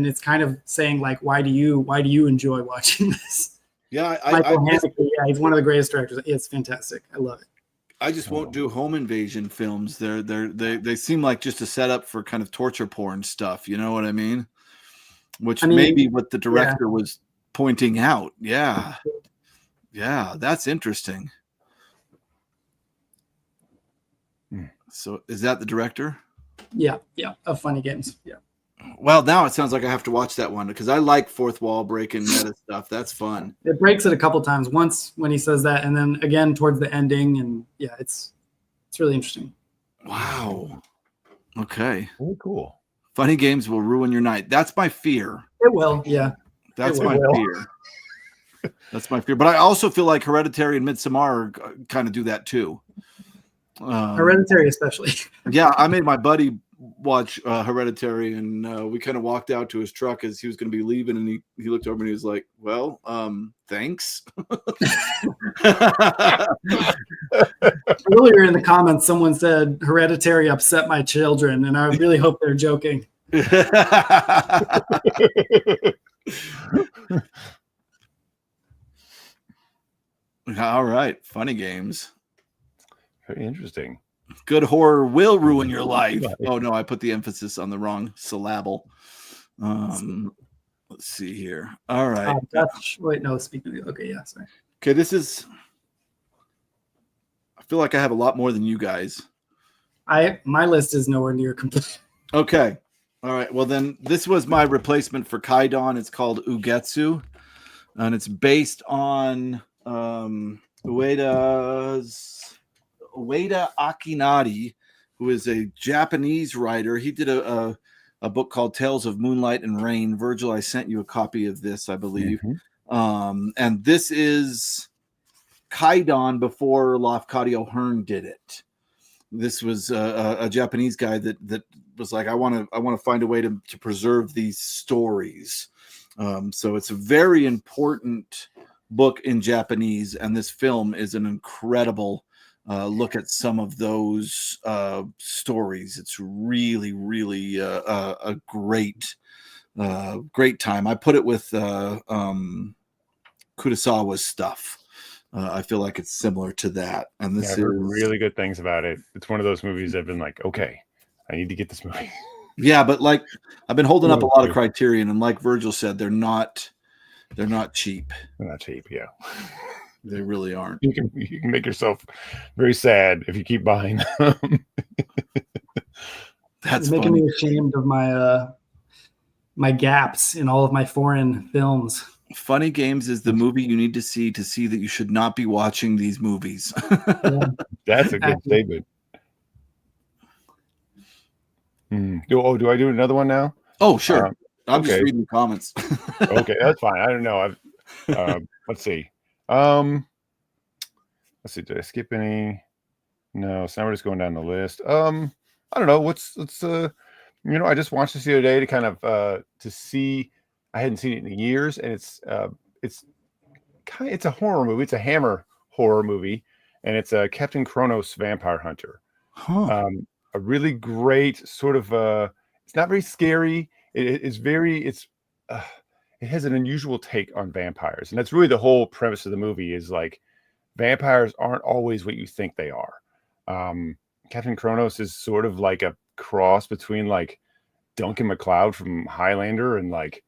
it's kind of saying like, why do you enjoy watching this? Yeah, Michael Haneke, yeah, he's one of the greatest directors. It's fantastic. I love it. I just won't do home invasion films. They seem like just a setup for kind of torture porn stuff. You know what I mean? Which may be what the director was pointing out. Yeah, that's interesting. So is that the director? Yeah, of Funny Games. Yeah. Well, now it sounds like I have to watch that one because I like fourth wall breaking meta stuff. That's fun. It breaks it a couple times. Once when he says that, and then again towards the ending, and yeah, it's really interesting. Wow. Okay. Very cool. Funny Games will ruin your night. That's my fear. It will. Yeah. That's my fear. That's my fear. But I also feel like Hereditary and Midsommar kind of do that too. Hereditary, especially. Yeah, I made my buddy watch Hereditary, and we kind of walked out to his truck as he was going to be leaving, and he looked over and he was like, "Well, thanks." Earlier in the comments, someone said Hereditary upset my children, and I really hope they're joking. All right, funny games. Very interesting. Good horror will ruin your life. Oh no, I put the emphasis on the wrong syllable. Let's see here. All right. Wait, no, speaking of, okay, yeah, sorry. Okay, this is. I feel like I have a lot more than you guys. My list is nowhere near complete. Okay. All right. Well, then this was my replacement for Kaidan. It's called Ugetsu, and it's based on Ueda Akinari, who is a Japanese writer. He did a book called Tales of Moonlight and Rain. Virgil, I sent you a copy of this, I believe. Mm-hmm. And this is Kaidan before Lafcadio Hearn did it. This was a Japanese guy that was like, I want to find a way to preserve these stories. So it's a very important book in Japanese, and this film is an incredible look at some of those stories. It's really, really a great time. I put it with Kurosawa's stuff. I feel like it's similar to that. And this is really good things about it. It's one of those movies I've been like, okay, I need to get this movie. Yeah, but like I've been holding up a lot of Criterion, and like Virgil said, they're not cheap. They're not cheap, yeah. They really aren't. You can make yourself very sad if you keep buying them. That's making funny. me ashamed of my gaps in all of my foreign films. Funny Games is the movie you need to see that you should not be watching these movies. Yeah. That's a good statement. Do I do another one now? Oh, sure. I'm just okay. reading the comments. Okay, that's fine. I don't know. Let's see. Let's see. Did I skip any? No. So now we're just going down the list. I don't know. Let's I just watched this the other day to kind of to see. I hadn't seen it in years, and it's a horror movie. It's a Hammer horror movie, and it's a Captain Kronos Vampire Hunter. Huh. A really great sort of. It's not very scary. It has an unusual take on vampires, and that's really the whole premise of the movie. Is like vampires aren't always what you think they are. Captain Kronos is sort of like a cross between like Duncan MacLeod from Highlander and like.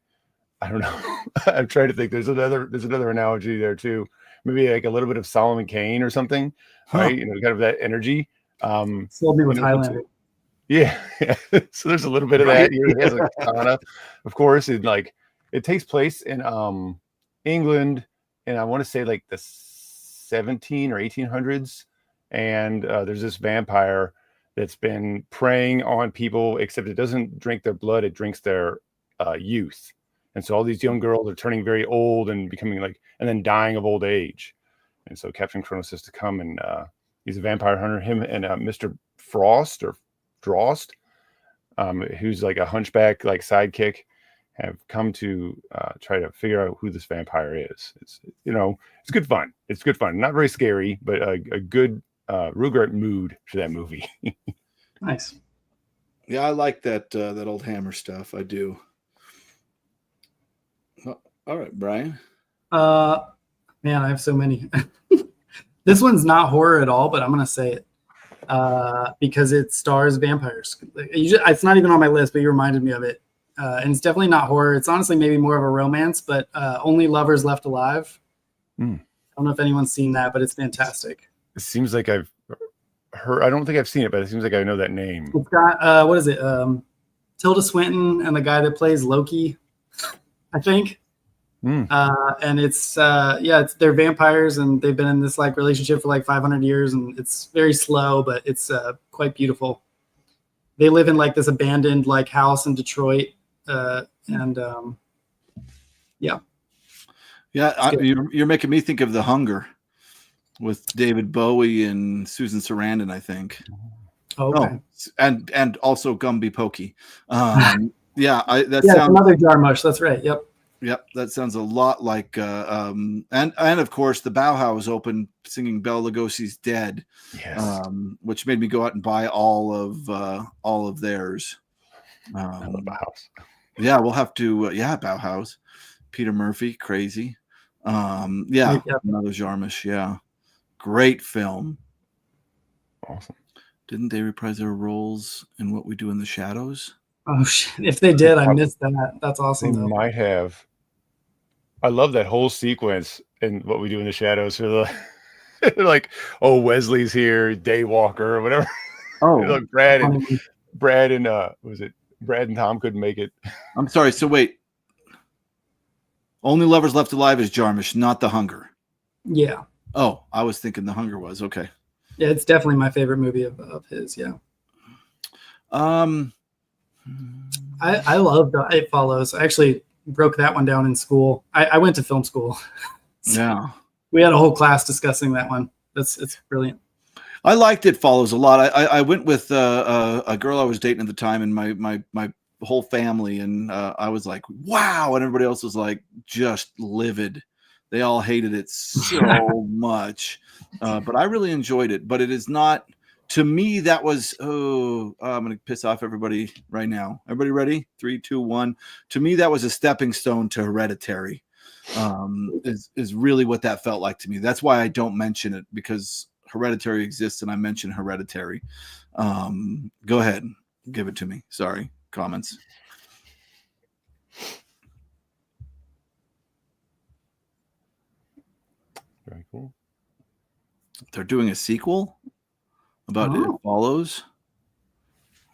I don't know. I'm trying to think. There's another analogy there too. Maybe like a little bit of Solomon Kane or something, right? Kind of that energy. Sold me with Highlander. Yeah. So there's a little bit of that. He has a katana, of course. And like it takes place in England, and I want to say like the 17 or 1800s. And there's this vampire that's been preying on people, except it doesn't drink their blood; it drinks their youth. And so all these young girls are turning very old and becoming and then dying of old age. And so Captain Kronos has to come and he's a vampire hunter. Him and Mr. Frost or Drost, who's like a hunchback, like sidekick, have come to try to figure out who this vampire is. It's good fun. It's good fun. Not very scary, but a good real great mood for that movie. Nice. Yeah, I like that old Hammer stuff. I do. All right, Brian. Man, I have so many. This one's not horror at all, but I'm gonna say it because it stars vampires. It's not even on my list, but you reminded me of it, and it's definitely not horror. It's honestly maybe more of a romance, but Only Lovers Left Alive. I don't know if anyone's seen that, but it's fantastic. It seems like I've heard. I don't think I've seen it, but it seems like I know that name. It's got what is it? Tilda Swinton and the guy that plays Loki, I think. And it's they're vampires, and they've been in this like relationship for like 500 years, and it's very slow, but it's quite beautiful. They live in like this abandoned like house in Detroit, and yeah. You're making me think of The Hunger with David Bowie and Susan Sarandon, I think. Okay. And also Gumby Pokey. Yeah, that Yeah, sounds another jar mush. That's right. Yep. Yep, that sounds a lot like and of course the Bauhaus opened singing Bela Lugosi's "Dead," Yes. which made me go out and buy all of theirs. I love Bauhaus. Yeah, we'll have to. Bauhaus, Peter Murphy, crazy. Yeah, Yep. another Jarmusch. Yeah, great film. Awesome. Didn't they reprise their roles in What We Do in the Shadows? Oh shit! If they did, I missed that. That's awesome. They Though. might have. I love that whole sequence in What We Do in the Shadows. For the like, oh, Wesley's here, Daywalker, or whatever. Oh, Like Brad and was it Brad and Tom couldn't make it? I'm sorry. So wait, Only Lovers Left Alive is Jarmusch, not The Hunger. Yeah. Oh, I was thinking The Hunger was okay. Yeah, it's definitely my favorite movie of his. Yeah. I love It Follows. I actually broke that one down in school. I went to film school. So yeah. we had a whole class discussing that one. It's brilliant. I liked It Follows a lot. I went with a girl I was dating at the time, and my whole family, and I was like, wow, and everybody else was like just livid. They all hated it so much, but I really enjoyed it. But it is not, to me, that was, I'm going to piss off everybody right now. Everybody ready? 3, 2, 1. To me, that was a stepping stone to Hereditary. Is really what that felt like to me. That's why I don't mention it, because Hereditary exists and I mention Hereditary. Go ahead, give it to me. Sorry, comments. Very cool. They're doing a sequel about It Follows.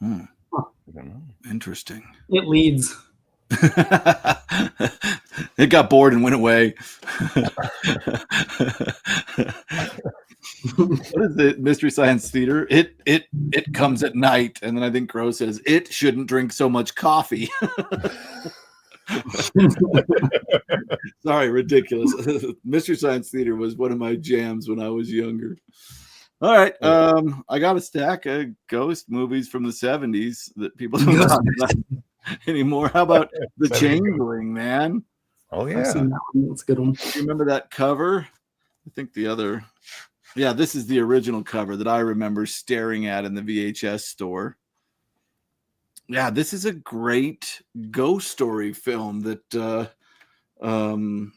I don't know. Interesting. It leads. It got bored and went away. What is it? Mystery Science Theater. It comes at night, and then I think Crow says it shouldn't drink so much coffee. Sorry, ridiculous. Mystery Science Theater was one of my jams when I was younger. All right, I got a stack of ghost movies from the 70s that people don't talk about anymore. How about The Changeling, man? Oh I've yeah, seen that one. That's a good one. Do you remember that cover? I think the other. Yeah, this is the original cover that I remember staring at in the VHS store. Yeah, this is a great ghost story film that I'm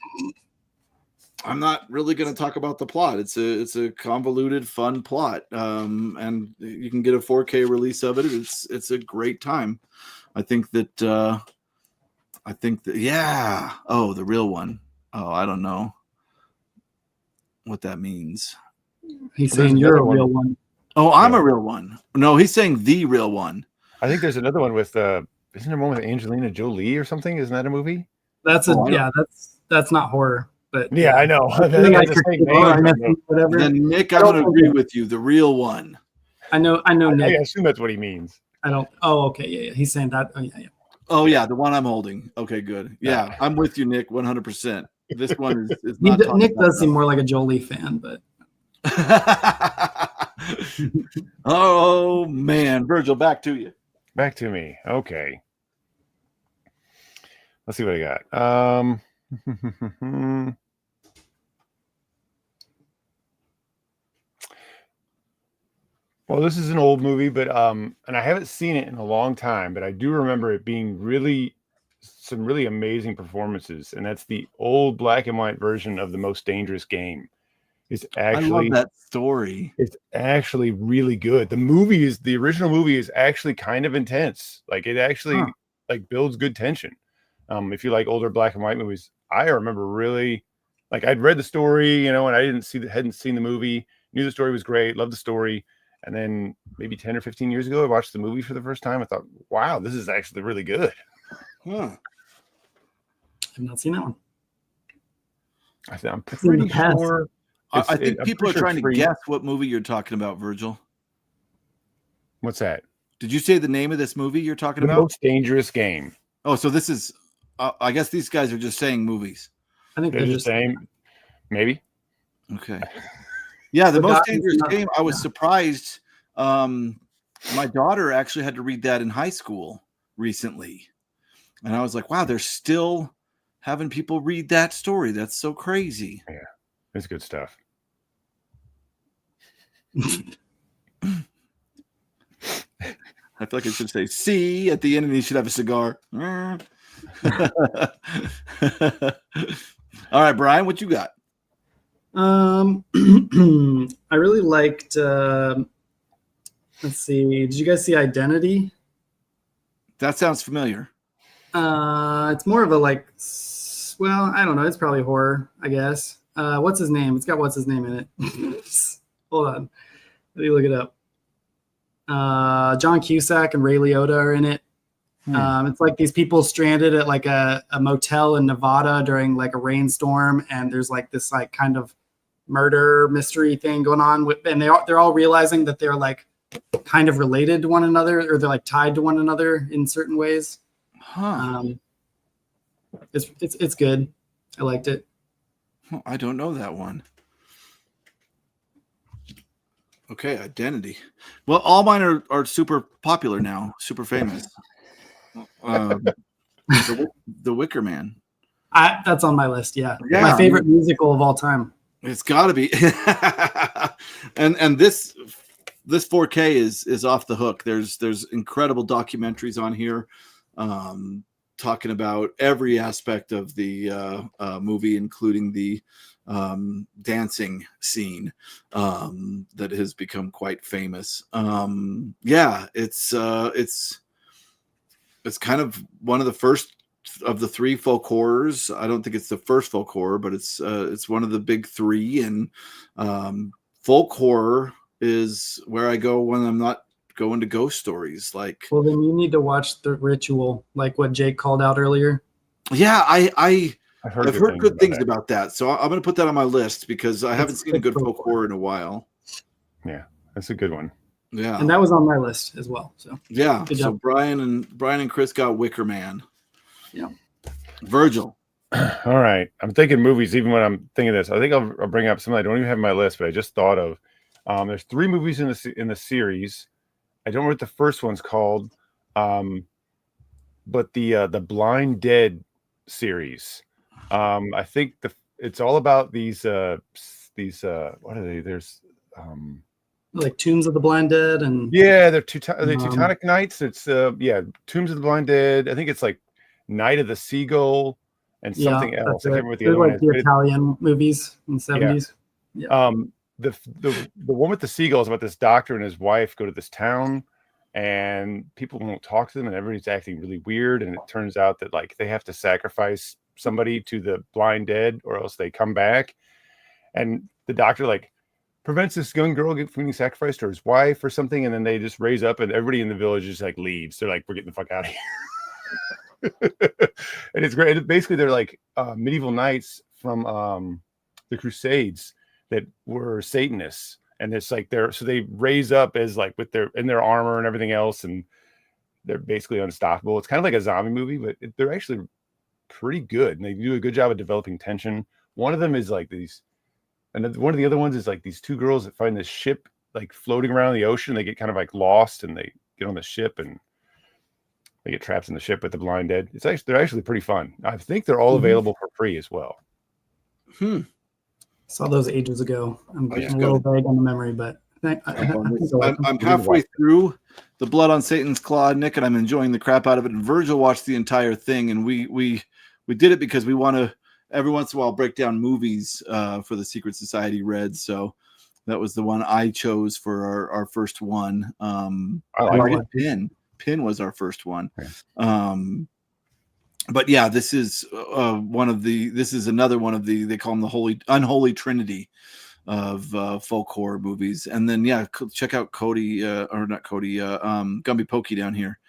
not really going to talk about the plot. It's a convoluted, fun plot, and you can get a 4K release of it. It's a great time. I think that yeah. Oh, the real one. Oh, I don't know what that means. He's saying you're a real one. Oh, I'm a real one. No, he's saying the real one. I think there's another one with isn't there one with Angelina Jolie or something? Isn't that a movie? That's that's not horror. But yeah, I know. Then Nick, I'm going to agree with you. The real one. I know. Nick. I assume that's what he means. I don't. Oh, okay. Yeah. He's saying that. Oh, yeah. Oh, yeah. The one I'm holding. Okay, good. Yeah, I'm with you, Nick. 100%. This one is not. Nick does seem more like a Jolie fan, but. Oh man, Virgil, back to you. Back to me. Okay. Let's see what I got. Well, this is an old movie, but and I haven't seen it in a long time, but I do remember it being some really amazing performances, and that's the old black and white version of The Most Dangerous Game. It's actually, I love that story. It's actually really good. The original movie is actually kind of intense. Like it actually like builds good tension. If you like older black and white movies, I remember really like I'd read the story, and I hadn't seen the movie, knew the story was great, loved the story. And then maybe 10 or 15 years ago, I watched the movie for the first time. I thought, wow, this is actually really good. I've not seen that one. I'm pretty sure. I think people are trying to guess what movie you're talking about, Virgil. What's that? Did you say the name of this movie you're talking about? The Most Dangerous Game. Oh, so this is, I guess these guys are just saying movies. I think they're just saying, maybe. Okay. Yeah, The Most Dangerous Game. I was surprised my daughter actually had to read that in high school recently. And I was like, wow, they're still having people read that story. That's so crazy. Yeah, it's good stuff. I feel like it should say "C" at the end, and he should have a cigar. All right, Brian, what you got? I really liked. Let's see. Did you guys see Identity? That sounds familiar. It's more of a like. Well, I don't know. It's probably horror, I guess. What's his name? It's got what's his name in it. Hold on. Let me look it up. John Cusack and Ray Liotta are in it. It's like these people stranded at like a motel in Nevada during like a rainstorm, and there's like this like kind of murder mystery thing going on with, and they're all realizing that they're like kind of related to one another, or they're like tied to one another in certain ways. It's good. I liked it. I don't know that one. Okay, Identity. Well, all mine are super popular now, super famous. The Wicker Man. That's on my list. Yeah. Yeah. My favorite musical of all time. It's got to be. and this 4K is off the hook. There's incredible documentaries on here, talking about every aspect of the movie, including the dancing scene that has become quite famous. Yeah, it's kind of one of the first of the three folk horrors. I don't think it's the first folk horror, but it's one of the big three. And folk horror is where I go when I'm not going to ghost stories. Like, well, then you need to watch The Ritual, like what Jake called out earlier. Yeah, I've heard good things that. about that. So I'm going to put that on my list because I haven't seen a good folk horror in a while. Yeah, that's a good one. Yeah, and that was on my list as well. So yeah, good so job. Bryan and Chris got Wicker Man. Yeah, Virgil. All right, I'm thinking movies. Even when I'm thinking this, I think I'll bring up something I don't even have on my list, but I just thought of. There's 3 movies in the series. I don't know what the first one's called, but the Blind Dead series. I think it's all about these what are they? There's like Tombs of the Blind Dead, and yeah, they're Teutonic Knights. It's Tombs of the Blind Dead. I think it's like Night of the Seagull and something else. I can't remember what the other one is. The Italian movies in the 70s. Yeah. The one with the seagull is about this doctor and his wife go to this town, and people won't talk to them, and everybody's acting really weird. And it turns out that like they have to sacrifice somebody to the blind dead, or else they come back. And the doctor like prevents this young girl from being sacrificed to his wife or something, and then they just raise up, and everybody in the village just like leaves. They're like, we're getting the fuck out of here. And it's great. Basically, they're like medieval knights from the Crusades that were Satanists, and it's like they raise up as like with their armor and everything else, and they're basically unstoppable. It's kind of like a zombie movie, but they're actually pretty good, and they do a good job of developing tension. One of them is like these, and one of the other ones is like these 2 girls that find this ship like floating around the ocean. They get kind of like lost, and they get on the ship, and they get trapped in the ship with the blind dead. They're actually pretty fun. I think they're all available for free as well. Saw those ages ago. I'm getting a little vague on the memory, but I'm halfway through The Blood on Satan's Claw, Nick, and I'm enjoying the crap out of it. And Virgil watched the entire thing, and we did it because we want to every once in a while break down movies for the Secret Society REaD's. So that was the one I chose for our first one. I like it. Pin was our first one. But yeah, this is another one of the, they call them the unholy trinity of folk horror movies. And then yeah, check out Gumby Pokey down here.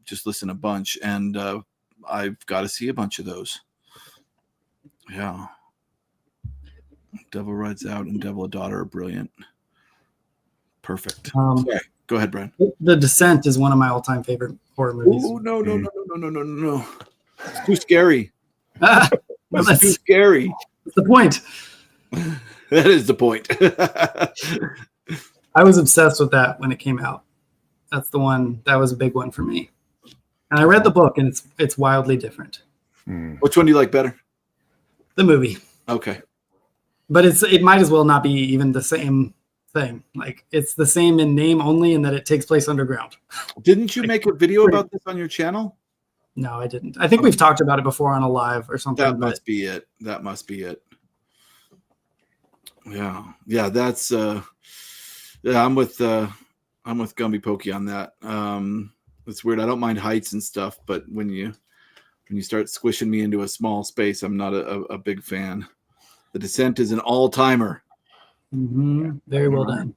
Just listen a bunch, and I've got to see a bunch of those. Yeah, Devil Rides Out and Devil a Daughter are brilliant. Perfect. Sorry. Go ahead, Bryan. The Descent is one of my all-time favorite horror movies. Oh no! It's too scary. It's too scary. That's the point. That is the point. I was obsessed with that when it came out. That's the one that was a big one for me. And I read the book, and it's wildly different. Which one do you like better? The movie. Okay. But it might as well not be even the same thing. Like, it's the same in name only, in that it takes place underground. Didn't you make a video about this on your channel? No, I didn't. I think we've talked about it before on a live or something. That must be it. That must be it. Yeah. Yeah, that's yeah, I'm with Gumby Pokey on that. It's weird. I don't mind heights and stuff, but when you start squishing me into a small space, I'm not a big fan. The Descent is an all-timer. Mm-hmm. Very well done.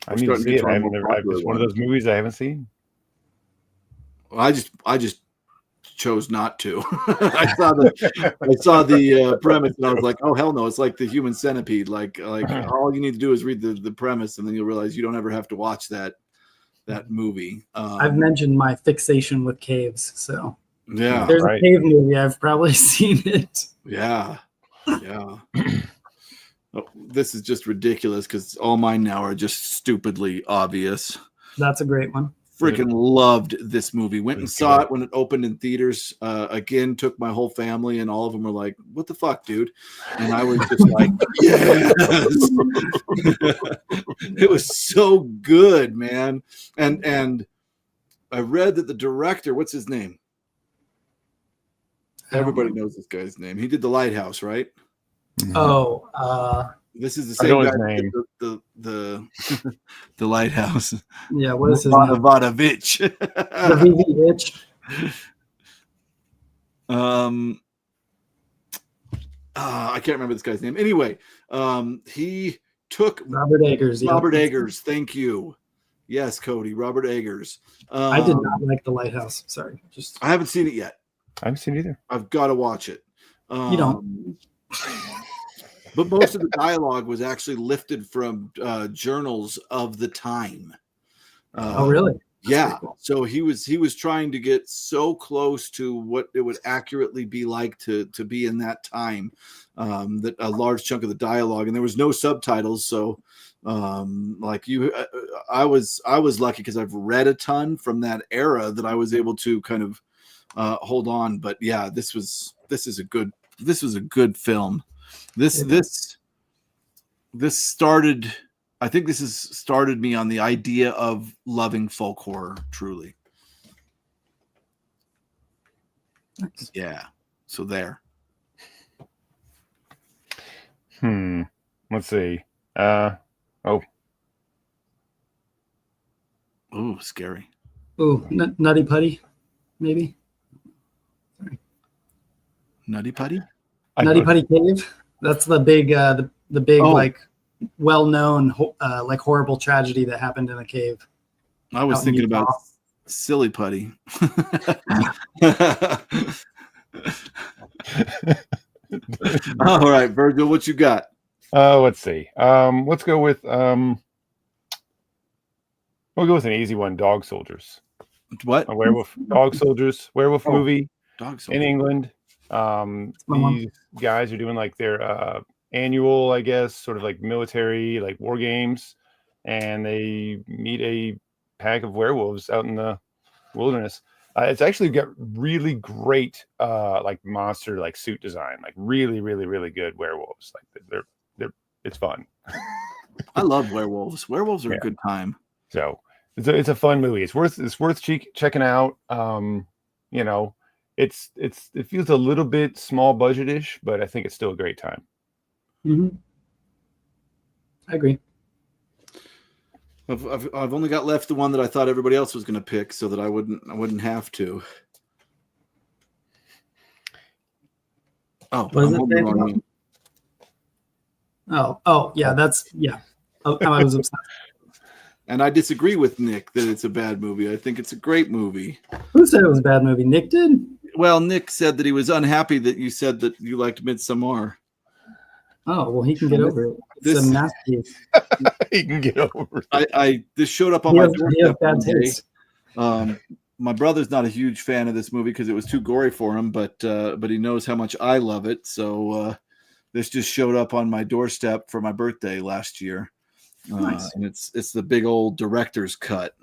I need to see it. It's one of those movies I haven't seen. Well, I just chose not to. I saw the premise, and I was like, oh hell no! It's like the Human Centipede. Like all you need to do is read the premise, and then you'll realize you don't ever have to watch that movie. I've mentioned my fixation with caves, so yeah, there's a cave movie. I've probably seen it. Yeah. Oh, this is just ridiculous because all mine now are just stupidly obvious. That's a great one. Freaking loved this movie. Went and saw it when it opened in theaters. Again, took my whole family, and all of them were like, "What the fuck, dude?" And I was just like, "Yes!" It was so good, man. And I read that the director, what's his name? Everybody knows this guy's name. He did The Lighthouse, right? Oh, this is the same guy. Name. The Lighthouse. Yeah, what is his name? Vodavich. The VV itch. I can't remember this guy's name. Anyway, he took Robert Eggers. Yeah. Robert Eggers. Thank you. Yes, Cody. Robert Eggers. I did not like The Lighthouse. Sorry, I haven't seen it yet. I haven't seen it either. I've got to watch it. You don't. But most of the dialogue was actually lifted from journals of the time. Oh, really? Yeah. Cool. So he was trying to get so close to what it would accurately be like to be in that time, that a large chunk of the dialogue, and there was no subtitles. So like you, I was lucky because I've read a ton from that era that I was able to kind of hold on. But yeah, this was a good film. This started, I think this has started me on the idea of loving folk horror truly. Nice. Yeah. So there. Let's see. Ooh, scary. Ooh, Nutty Putty, maybe. Sorry. Nutty Putty? Nutty Putty Cave. That's the big, the big like well-known like horrible tragedy that happened in a cave. I was thinking about Silly Putty. All right, Virgil, what you got? Let's see. Let's go with we'll go with an easy one. Dog Soldiers. What? A werewolf. Dog Soldiers. Werewolf movie in England. These guys are doing like their annual, I guess, sort of like military, like war games, and they meet a pack of werewolves out in the wilderness. It's actually got really great like monster like suit design, like really, really, really good werewolves. Like they're it's fun. I love werewolves. Werewolves are a good time. So it's a fun movie. It's worth checking out. You know, it feels a little bit small budget-ish, but I think it's still a great time. Mm-hmm. I agree. I've only got left the one that I thought everybody else was going to pick, so that I wouldn't have to. Oh, what is it? Oh, yeah, that's yeah. I was obsessed. And I disagree with Nick that it's a bad movie. I think it's a great movie. Who said it was a bad movie? Nick did? Well, Nick said that he was unhappy that you said that you liked Midsommar. Oh, well, he can get over it. It's a masterpiece. He can get over it. This showed up on my doorstep one day. My brother's not a huge fan of this movie because it was too gory for him, but he knows how much I love it. So this just showed up on my doorstep for my birthday last year Nice. And it's the big old director's cut.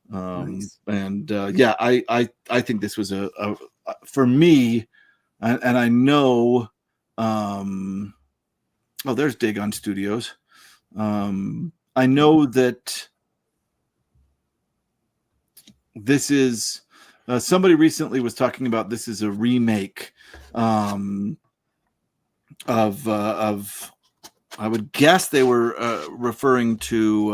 Nice. And yeah, I think this was a for me, and I know. Oh, there's Dagon Studios. I know that this is somebody recently was talking about this is a remake of I would guess they were referring to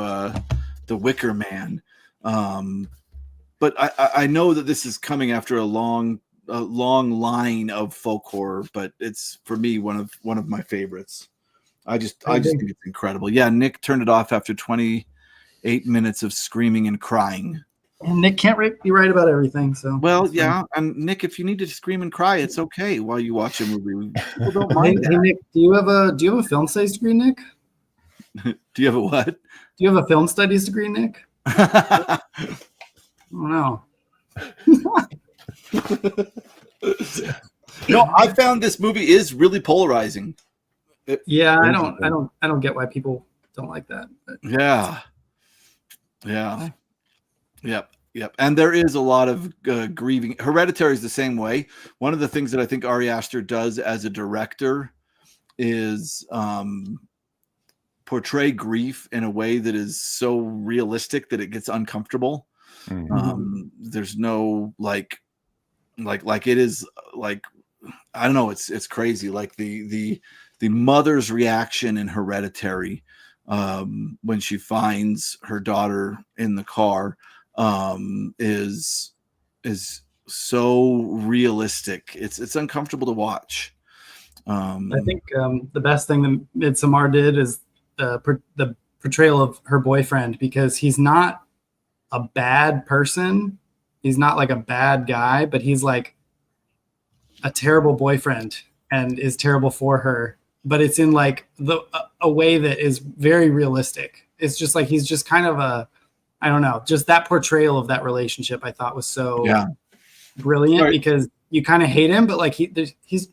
The Wicker Man. But I know that this is coming after a long line of folk horror, but it's for me one of my favorites. I just think it's incredible. Yeah, Nick turned it off after 28 minutes of screaming and crying. And Nick can't be right about everything. So well, yeah, and Nick, if you need to scream and cry, it's okay while you watch a movie. People don't mind hey, Nick, do you have a film studies degree, Nick? Do you have a what? Do you have a film studies degree, Nick? I don't know. No, I found this movie is really polarizing. I don't get why people don't like that. But. Yeah. Yep. And there is a lot of grieving. Hereditary is the same way. One of the things that I think Ari Aster does as a director is portray grief in a way that is so realistic that it gets uncomfortable. Mm-hmm. There's no like it is like, I don't know. It's crazy. Like the mother's reaction in Hereditary when she finds her daughter in the car is so realistic. It's uncomfortable to watch. I think the best thing that Midsommar did is the portrayal of her boyfriend, because he's not a bad person. He's not like a bad guy, but he's like a terrible boyfriend and is terrible for her. But it's in like a way that is very realistic. It's just like he's just kind of I don't know, just that portrayal of that relationship I thought was so brilliant, because you kind of hate him, but like he's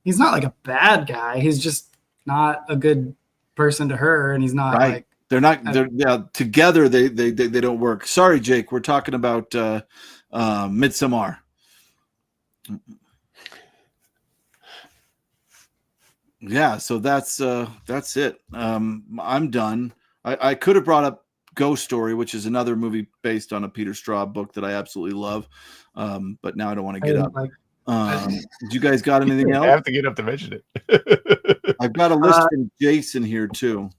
not like a bad guy. He's just not a good person to her, and he's not like together they don't work. Sorry, Jake, we're talking about Midsommar. Yeah, so that's it. I'm done. I could have brought up Ghost Story, which is another movie based on a Peter Straub book that I absolutely love. But now I don't want to get up. Did you guys got anything else? I have to get up to mention it. I've got a list from Jason here too.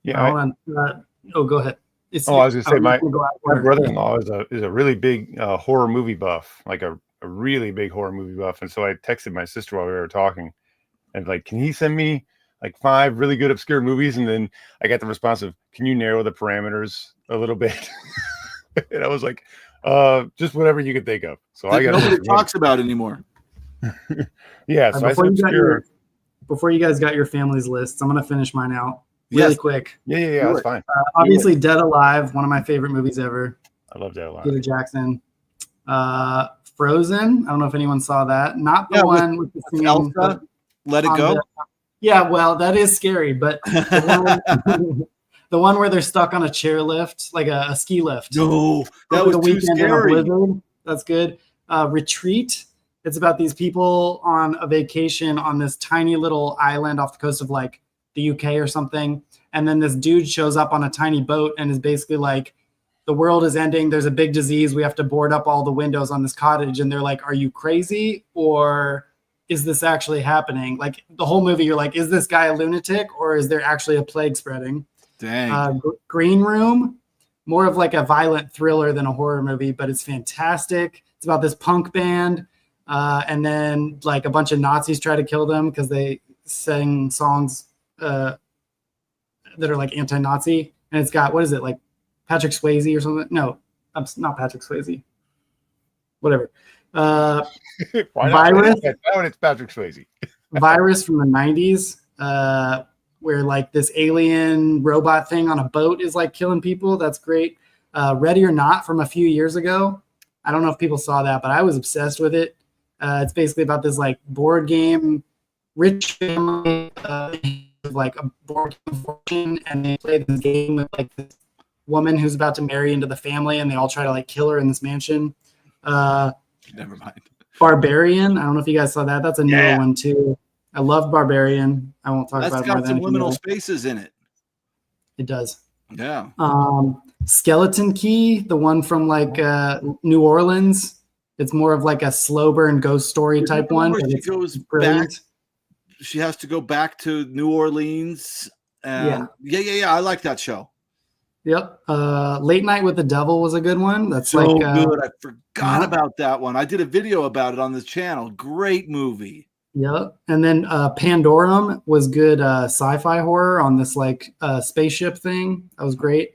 Yeah. Hold on. Go ahead. I was going to say my brother-in-law is a really big horror movie buff, like a really big horror movie buff. And so I texted my sister while we were talking, and like, can he send me like 5 really good obscure movies? And then I got the response of, can you narrow the parameters a little bit? And I was like, just whatever you can think of. So I got nobody talks about anymore. Yeah. So before you guys got your family's lists, I'm going to finish mine out really quick. Yeah. That's fine. Obviously, Dead Alive, one of my favorite movies ever. I love Dead Alive. Peter Jackson. Frozen. I don't know if anyone saw that. Not the one with the singing. Elsa, Let It Go. Well, that is scary, but the one where they're stuck on a chairlift, like a ski lift. No, that was too scary. That's good. Retreat. It's about these people on a vacation on this tiny little island off the coast of like the UK or something. And then this dude shows up on a tiny boat and is basically like, the world is ending. There's a big disease. We have to board up all the windows on this cottage. And they're like, are you crazy? Or is this actually happening? Like the whole movie, you're like, is this guy a lunatic, or is there actually a plague spreading? Dang. Green Room, more of like a violent thriller than a horror movie, but it's fantastic. It's about this punk band. And then like a bunch of Nazis try to kill them because they sang songs that are like anti-Nazi. And it's got, what is it, like Patrick Swayze or something? No, not Patrick Swayze. Whatever. Virus. It's Patrick Swayze. Virus from the 90s, where like this alien robot thing on a boat is like killing people. That's great. Ready or Not from a few years ago. I don't know if people saw that, but I was obsessed with it. It's basically about this like board game, rich family of like a board game of fortune, and they play this game with like this woman who's about to marry into the family, and they all try to like kill her in this mansion. Never mind. Barbarian. I don't know if you guys saw that. That's a newer one too. I love Barbarian. I won't talk That's about it more got than some liminal spaces in it. it does. Yeah. Skeleton Key, the one from like New Orleans. It's more of like a slow burn ghost story type one. Where she goes back. She has to go back to New Orleans. And yeah. I like that show. Yep. Late Night with the Devil was a good one. That's so like good. I forgot about that one. I did a video about it on this channel. Great movie. Yep. And then Pandorum was good sci-fi horror on this like spaceship thing. That was great.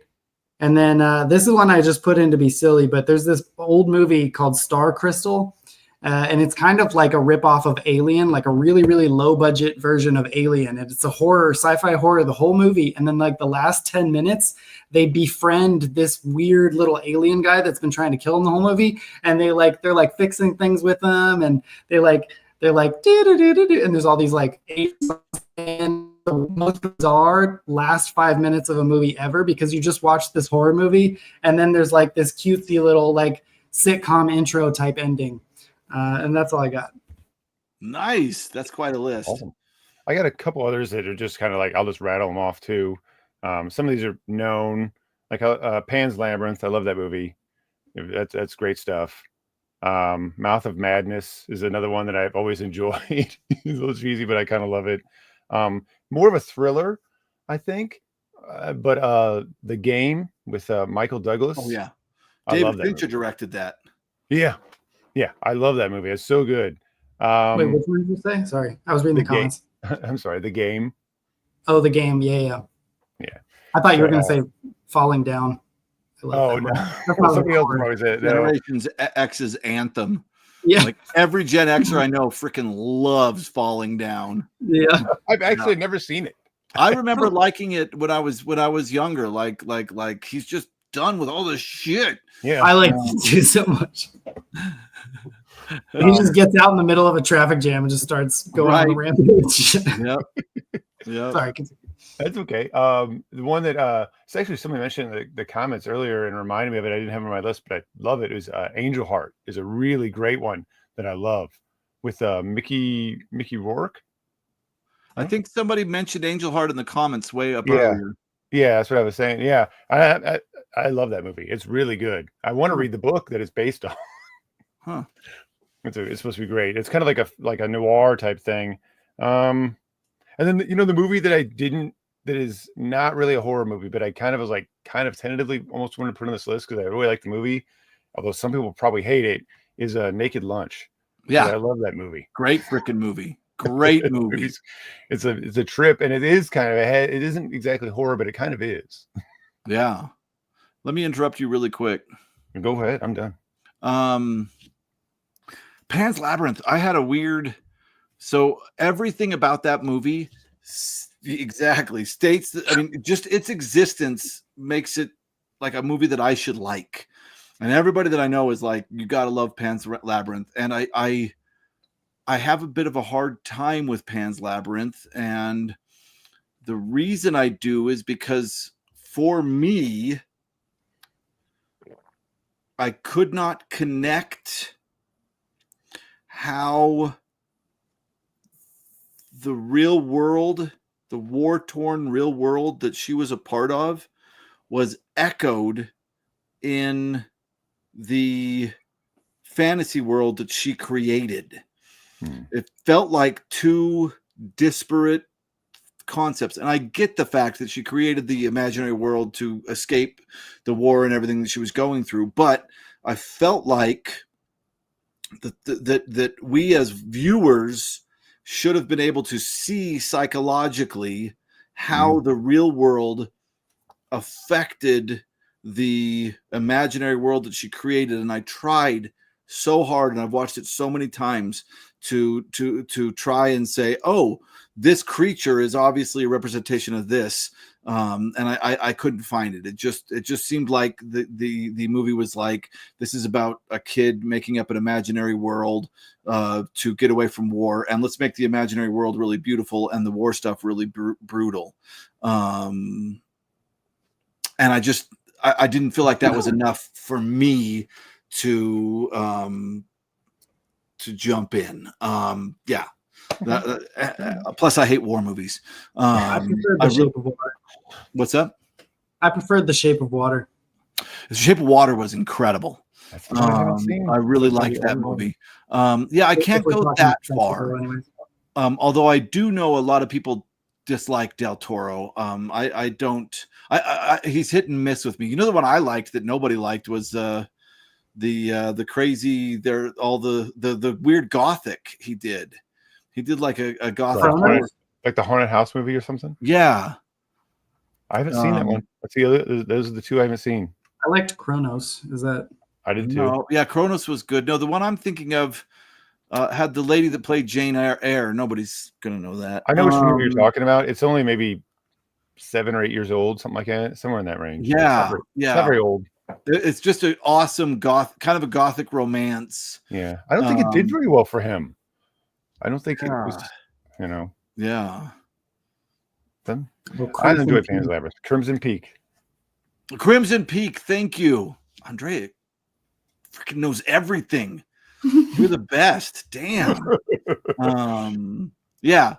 And then this is one I just put in to be silly, but there's this old movie called Star Crystal. And it's kind of like a ripoff of Alien, like a really, really low budget version of Alien. And it's a horror, sci-fi horror, the whole movie. And then like the last 10 minutes, they befriend this weird little alien guy that's been trying to kill him the whole movie. And they're like fixing things with him. And they're like, do-do-do-do-do. And there's all these like and the most bizarre last 5 minutes of a movie ever, because you just watched this horror movie. And then there's like this cutesy little like sitcom intro type ending. And that's all I got. Nice. That's quite a list. Awesome. I got a couple others that are just kind of like, I'll just rattle them off too. Some of these are known, like Pan's Labyrinth. I love that movie. That's great stuff. Mouth of Madness is another one that I've always enjoyed. It's a little cheesy, but I kind of love it. More of a thriller, I think. But The Game with Michael Douglas. Oh yeah, David Fincher directed that. Yeah, I love that movie. It's so good. Wait, which one did you say? Sorry, I was reading the comments. I'm sorry, The Game. Oh, The Game. Yeah. I thought you were going to say Falling Down. Oh no, somebody else probably said Generations X's anthem. Yeah, like every Gen Xer I know freaking loves Falling Down. Yeah, I've actually never seen it. I remember liking it when I was younger. Like he's just done with all this shit. Yeah, I like it too so much. He just gets out in the middle of a traffic jam and just starts going on the rampage. Yep. Sorry, continue. That's okay. The one that it's actually somebody mentioned in the comments earlier and reminded me of it. I didn't have it on my list, but I love it. It was Angel Heart is a really great one that I love with Mickey Rourke. I think somebody mentioned Angel Heart in the comments way up earlier. Yeah, that's what I was saying. Yeah, I love that movie. It's really good. I want to read the book that it's based on. Huh. It's supposed to be great. It's kind of like a noir type thing. And then the movie that is not really a horror movie, but I kind of tentatively almost want to put on this list because I really like the movie, although some people probably hate it, is Naked Lunch. Yeah, I love that movie. Great freaking movie. Great movie. It's a trip, and it is kind of it isn't exactly horror, but it kind of is. Yeah. Let me interrupt you really quick. Go ahead. I'm done. Pan's Labyrinth. I had a weird. So everything about that movie exactly states that, I mean, just its existence makes it like a movie that I should like. And everybody that I know is like, you got to love Pan's Labyrinth. And I have a bit of a hard time with Pan's Labyrinth. And the reason I do is because for me, I could not connect how the real world, the war-torn real world that she was a part of, was echoed in the fantasy world that she created. It felt like two disparate concepts. And I get the fact that she created the imaginary world to escape the war and everything that she was going through. But I felt like that we as viewers should have been able to see psychologically how the real world affected the imaginary world that she created. And I tried so hard, and I've watched it so many times to try and say, oh, this creature is obviously a representation of this. and I couldn't find it. It just seemed like the movie was like, this is about a kid making up an imaginary world to get away from war, and let's make the imaginary world really beautiful and the war stuff really brutal. And I didn't feel like that was enough for me to jump in. Yeah. Plus, I hate war movies. I preferred The Shape of Water. What's up? I preferred The Shape of Water. The Shape of Water was incredible. I really liked that movie. Yeah, I can't go that far. Although I do know a lot of people dislike Del Toro. I don't. He's hit and miss with me. You know, the one I liked that nobody liked was the crazy. There, all the weird gothic he did. He did like a gothic, like the Haunted House movie or something. Yeah, I haven't seen that one. Let's see. Those are the two I haven't seen. I liked Kronos. Is that? I did too. No, yeah, Kronos was good. No, the one I'm thinking of had the lady that played Jane Eyre. Nobody's gonna know that. I know which movie you're talking about. It's only maybe 7 or 8 years old, something like that, somewhere in that range. Yeah, it's not very old. It's just an awesome kind of a gothic romance. Yeah, I don't think it did very well for him. I don't think it was, Yeah. Then I enjoyed Pan's Labyrinth. Crimson Peak. Crimson Peak. Thank you, Andrea. Freaking knows everything. You're the best. Damn. Yeah.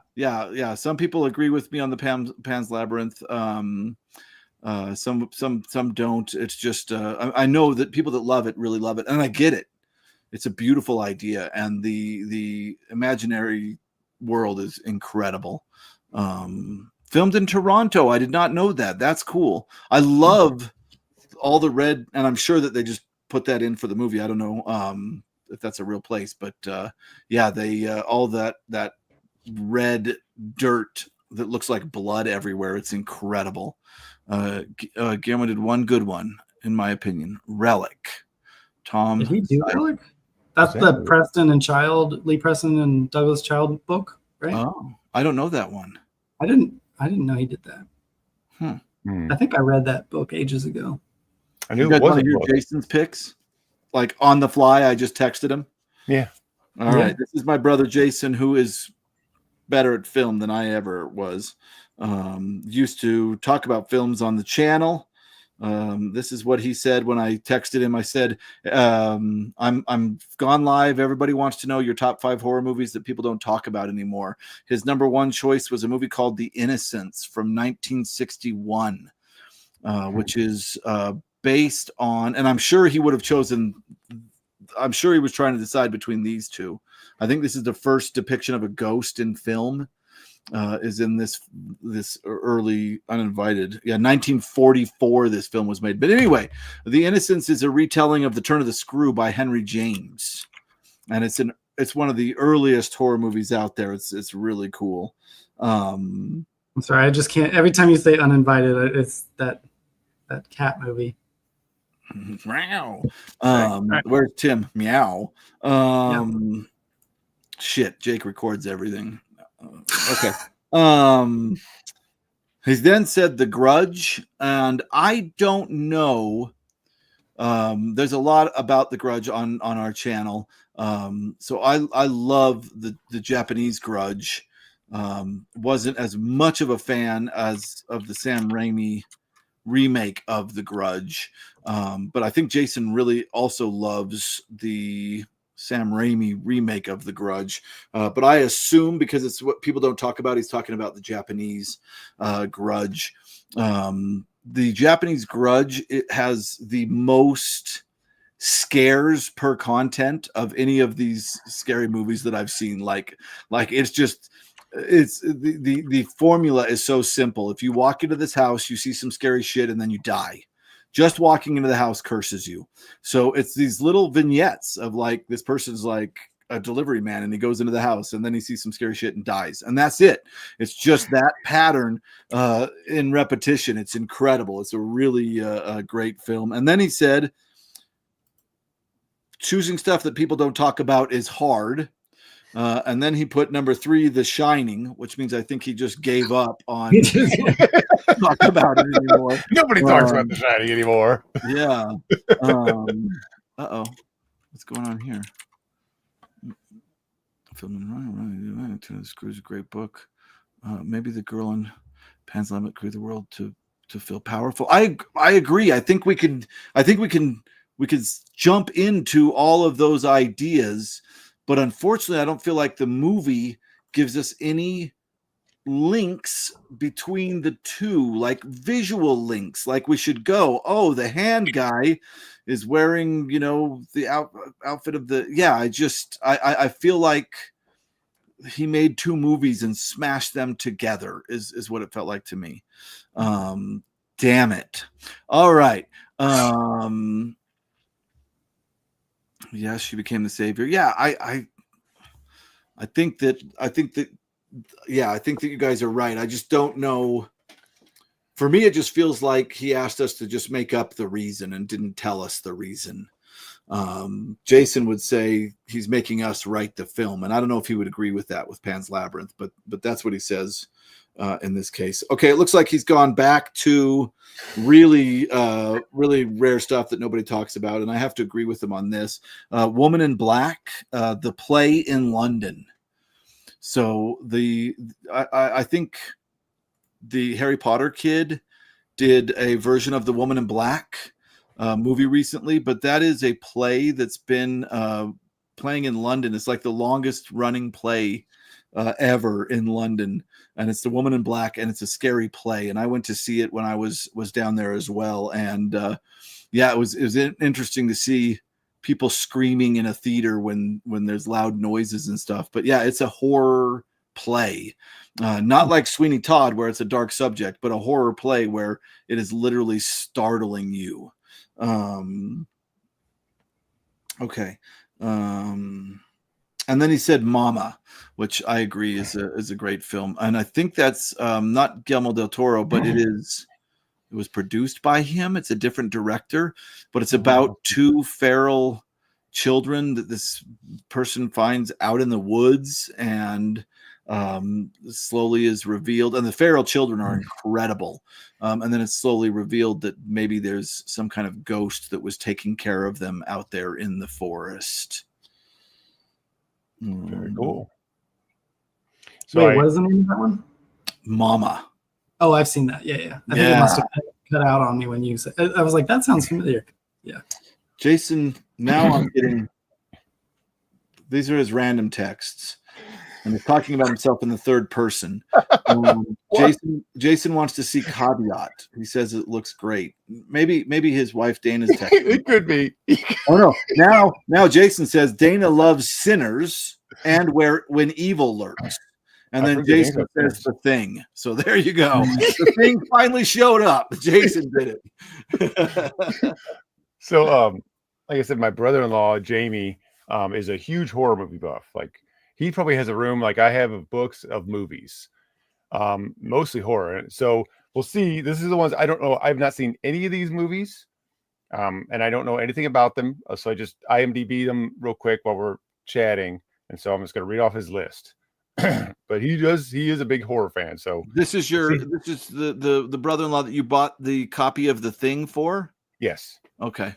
Some people agree with me on the Pan's Labyrinth. Some don't. It's just I know that people that love it really love it, and I get it. It's a beautiful idea, and the imaginary world is incredible. Filmed in Toronto. I did not know that. That's cool. I love all the red, and I'm sure that they just put that in for the movie. I don't know if that's a real place, but yeah, they all that red dirt that looks like blood everywhere. It's incredible. Guillermo did one good one, in my opinion. Relic. Tom. Did he do Relic? That's the Lee Preston and Douglas Child book, right? Oh, I don't know that one. I didn't know he did that. I think I read that book ages ago. I knew you it was your Jason's picks, like on the fly. I just texted him. Yeah. All right. This is my brother Jason, who is better at film than I ever was. Used to talk about films on the channel. This is what he said when I texted him. I said, I'm gone live. Everybody wants to know your top 5 horror movies that people don't talk about anymore. His number 1 choice was a movie called The Innocents from 1961, which is based on, and I'm sure he would have chosen, I'm sure he was trying to decide between these two. I think this is the first depiction of a ghost in film. Is in this early Uninvited. Yeah, 1944 this film was made. But anyway, The Innocents is a retelling of The Turn of the Screw by Henry James. And it's one of the earliest horror movies out there. It's really cool. I'm sorry, I just can't, every time you say Uninvited, it's that cat movie. Meow. Where's Tim? Meow. Shit, Jake records everything. Okay. He then said The Grudge, and I don't know. There's a lot about The Grudge on our channel. So I love the Japanese Grudge. Wasn't as much of a fan as of the Sam Raimi remake of The Grudge. But I think Jason really also loves the Sam Raimi remake of The Grudge. But I assume, because it's what people don't talk about, he's talking about the Japanese Grudge. The Japanese Grudge, it has the most scares per content of any of these scary movies that I've seen. Like it's just, it's the formula is so simple. If you walk into this house, you see some scary shit, and then you die. Just walking into the house curses you. So it's these little vignettes of like, this person's like a delivery man, and he goes into the house, and then he sees some scary shit and dies. And that's it. It's just that pattern in repetition. It's incredible. It's a really great film. And then he said, choosing stuff that people don't talk about is hard. And then he put number 3, The Shining, which means I think he just gave up on talk about it anymore. Nobody talks about The Shining anymore. Yeah. Uh-oh. What's going on here? Filming Screw's a great book. Maybe the girl in Pan's Labyrinth grew the world to feel powerful. I agree. I think we can jump into all of those ideas, but unfortunately, I don't feel like the movie gives us any links between the two, like visual links. Like we should go, oh, the hand guy is wearing, the outfit of the. Yeah, I feel like he made 2 movies and smashed them together is what it felt like to me. Damn it. All right. Yes, she became the savior. Yeah, I think that you guys are right. I just don't know. For me, it just feels like he asked us to just make up the reason and didn't tell us the reason. Jason would say he's making us write the film, and I don't know if he would agree with that with Pan's Labyrinth, but that's what he says in this case. Okay, it looks like he's gone back to really rare stuff that nobody talks about, and I have to agree with him on this. Woman in Black, the play in London. So I think the Harry Potter kid did a version of the Woman in Black movie recently, but that is a play that's been playing in London. It's like the longest running play ever in London, and it's the Woman in Black, and it's a scary play. And I went to see it when I was down there as well, and it was interesting to see people screaming in a theater when there's loud noises and stuff. But yeah, it's a horror play, not like Sweeney Todd where it's a dark subject, but a horror play where it is literally startling you. Okay. And then he said Mama, which I agree is a great film. And I think that's not Guillermo del Toro, but it was produced by him. It's a different director, but it's about 2 feral children that this person finds out in the woods, and slowly is revealed, and the feral children are incredible, and then it's slowly revealed that maybe there's some kind of ghost that was taking care of them out there in the forest. Very cool. So wait, what is the name of that one? Mama. Oh, I've seen that. Yeah. I think it must have cut out on me when you said. I was like, that sounds familiar. Yeah. Jason, now I'm getting. These are his random texts, and he's talking about himself in the third person. Jason wants to see Caveat. He says it looks great. Maybe his wife Dana's texting. It could be. Oh no! Now Jason says Dana loves sinners and when evil lurks. And then Jason says The Thing. So there you go. The Thing finally showed up. Jason did it. So, like I said, my brother-in-law Jamie is a huge horror movie buff. Like, he probably has a room like I have of books of movies, mostly horror. So we'll see. This is the ones I don't know. I've not seen any of these movies, and I don't know anything about them. So I just IMDb them real quick while we're chatting, and so I'm just going to read off his list. But he is a big horror fan. So this is the brother-in-law that you bought the copy of The Thing for? Yes. Okay.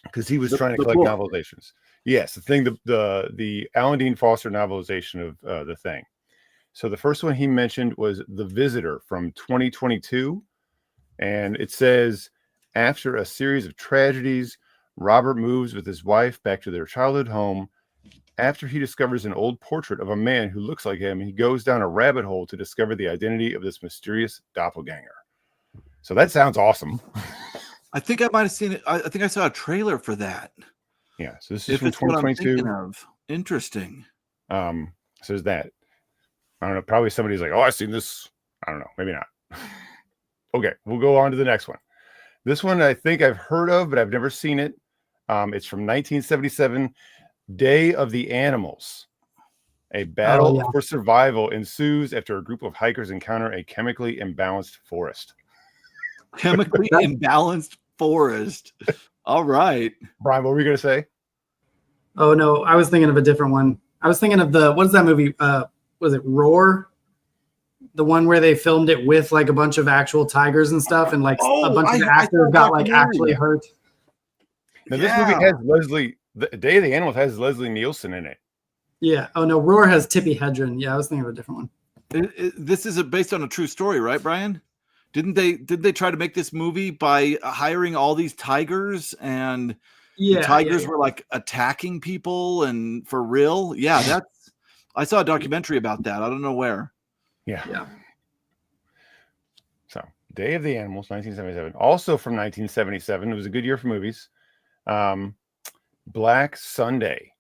Because he was trying to collect novelizations. Yes, The Thing, the Alan Dean Foster novelization of The Thing. So the first one he mentioned was The Visitor from 2022. And it says, after a series of tragedies, Robert moves with his wife back to their childhood home. After he discovers an old portrait of a man who looks like him, he goes down a rabbit hole to discover the identity of this mysterious doppelganger. So that sounds awesome. I think I might have seen it. I think I saw a trailer for that. Yeah, so this is from 2022. Interesting. So there's that. I don't know. Probably somebody's like, "Oh, I've seen this." I don't know. Maybe not. Okay, we'll go on to the next one. This one I think I've heard of, but I've never seen it. It's from 1977. Day of the Animals. A battle for survival ensues after a group of hikers encounter a chemically imbalanced forest. Chemically imbalanced forest. All right. Brian, what were you going to say? Oh, no. I was thinking of a different one. I was thinking of what is that movie? Was it Roar? The one where they filmed it with like a bunch of actual tigers and stuff, and like a bunch of the actors got like actually hurt. Now this movie has The Day of the Animals has Leslie Nielsen in it. Yeah. Oh no, Roar has Tippi Hedren. Yeah, I was thinking of a different one. This is based on a true story, right, Brian? Did they try to make this movie by hiring all these tigers, and the tigers were like attacking people and for real? Yeah, I saw a documentary about that. I don't know where. Yeah. So, Day of the Animals, 1977. Also from 1977. It was a good year for movies. Black Sunday.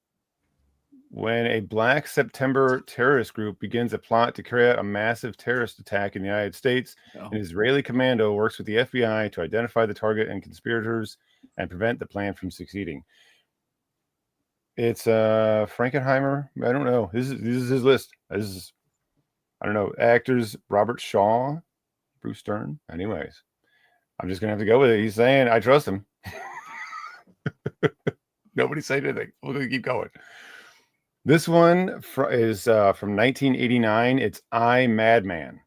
When a Black September terrorist group begins a plot to carry out a massive terrorist attack in the United States, an Israeli commando works with the FBI to identify the target and conspirators and prevent the plan from succeeding. It's Frankenheimer. I don't know. This is his list. I don't know. Actors Robert Shaw, Bruce Stern. Anyways, I'm just gonna have to go with it. He's saying I trust him. Nobody say anything. We're gonna keep going. This one is from 1989. It's I, Madman.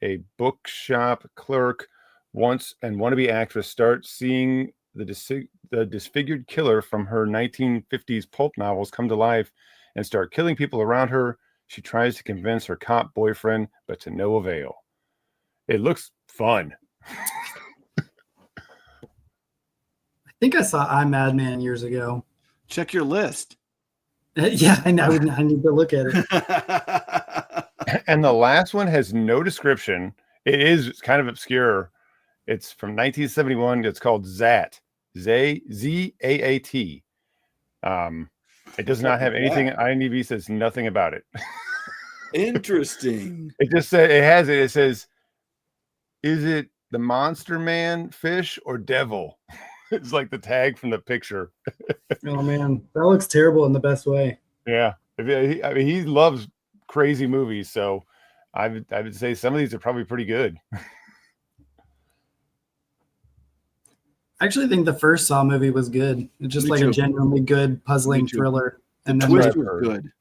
A bookshop clerk wannabe actress starts seeing the disfigured killer from her 1950s pulp novels come to life and start killing people around her. She tries to convince her cop boyfriend, but to no avail. It looks fun. I think I saw I, Madman years ago. Check your list. Yeah, I need to look at it. And the last one has no description. It's kind of obscure. It's from 1971. It's called Zat. Z-A-A-T. It does not have anything. IMDb says nothing about it. Interesting. It just says it says, is it the Monster Man, fish, or devil? It's like the tag from the picture. Oh man, that looks terrible in the best way. Yeah, I mean, he loves crazy movies, so I would say some of these are probably pretty good. I actually think the first Saw movie was good. It's just like a genuinely good puzzling thriller. And the twist was good.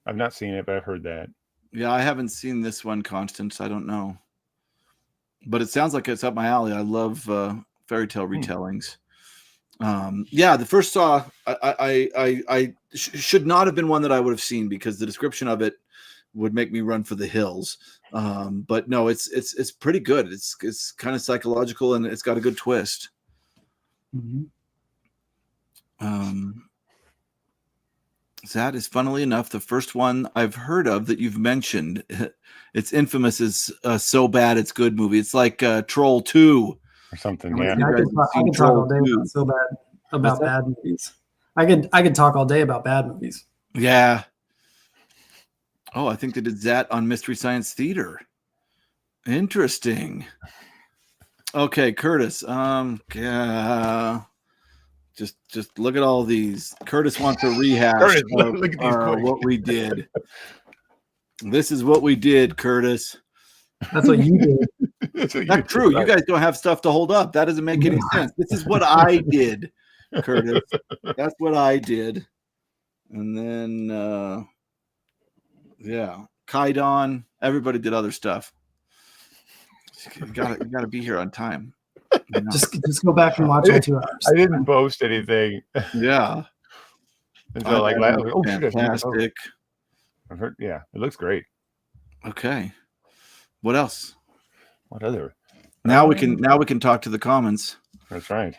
I've not seen it, but I've heard that. Yeah, I haven't seen this one, Constance. I don't know, but it sounds like it's up my alley. I love fairy tale retellings. Yeah, the first Saw, I should not have been one that I would have seen because the description of it would make me run for the hills. But no, it's pretty good. It's kind of psychological and it's got a good twist. Mm-hmm. That is, funnily enough, the first one I've heard of that you've mentioned. It's infamous as So Bad It's Good movie. It's like Troll 2 or something. Yeah, I could talk all day about bad movies. I could talk all day about bad movies. Yeah. Oh, I think they did that on Mystery Science Theater. Interesting. Okay, Curtis. Just look at all these. Curtis wants a rehash of what we did. This is what we did, Curtis. That's what you did. That's true. You guys don't have stuff to hold up. That doesn't make any sense. This is what I did, Curtis. That's what I did. And then, Kaidon. Everybody did other stuff. You gotta be here on time. You know? Just go back and watch all 2 hours. I didn't boast anything. Yeah. Until fantastic. I've heard, yeah, it looks great. Okay. What else? What other? Now we can talk to the comments. That's right.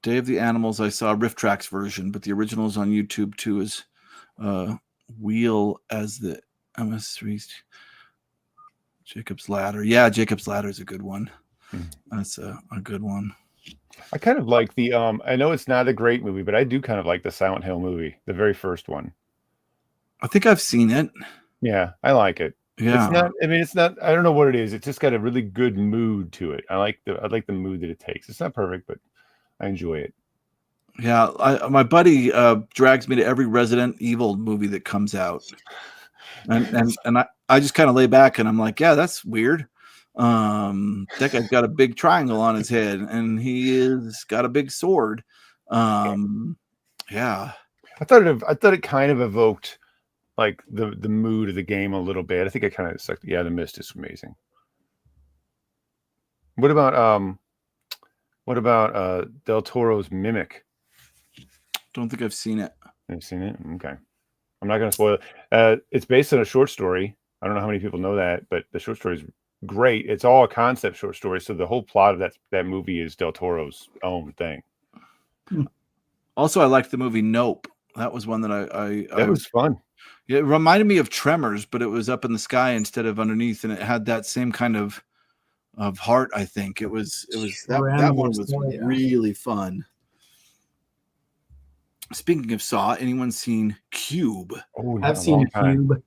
Day of the Animals. I saw Riff Tracks version, but the original is on YouTube too. Is Wheel as the MS3's Jacob's Ladder. Yeah, Jacob's Ladder is a good one. That's a good one. I kind of like the I know it's not a great movie, but I do kind of like the Silent Hill movie, the very first one. I think I've seen it. Yeah, I like it. Yeah. It's not I don't know what it is. It's just got a really good mood to it. I like the mood that it takes. It's not perfect, but I enjoy it. Yeah, my buddy drags me to every Resident Evil movie that comes out. And I just kind of lay back and I'm like, yeah, that's weird. That guy's got a big triangle on his head and he is got a big sword. Yeah. I thought it kind of evoked like the mood of the game a little bit. I think it kind of sucked. Yeah, The Mist is amazing. What about Del Toro's Mimic? Don't think I've seen it. Have you seen it? Okay. I'm not going to spoil it. It's based on a short story. I don't know how many people know that, but the short story is great. It's all a concept short story. So the whole plot of that movie is Del Toro's own thing. Also, I liked the movie Nope. That was one that That was fun. Yeah, it reminded me of Tremors, but it was up in the sky instead of underneath, and it had that same kind of heart. I think it was that one was really fun. Speaking of Saw, anyone seen Cube? Oh, I've seen Cube.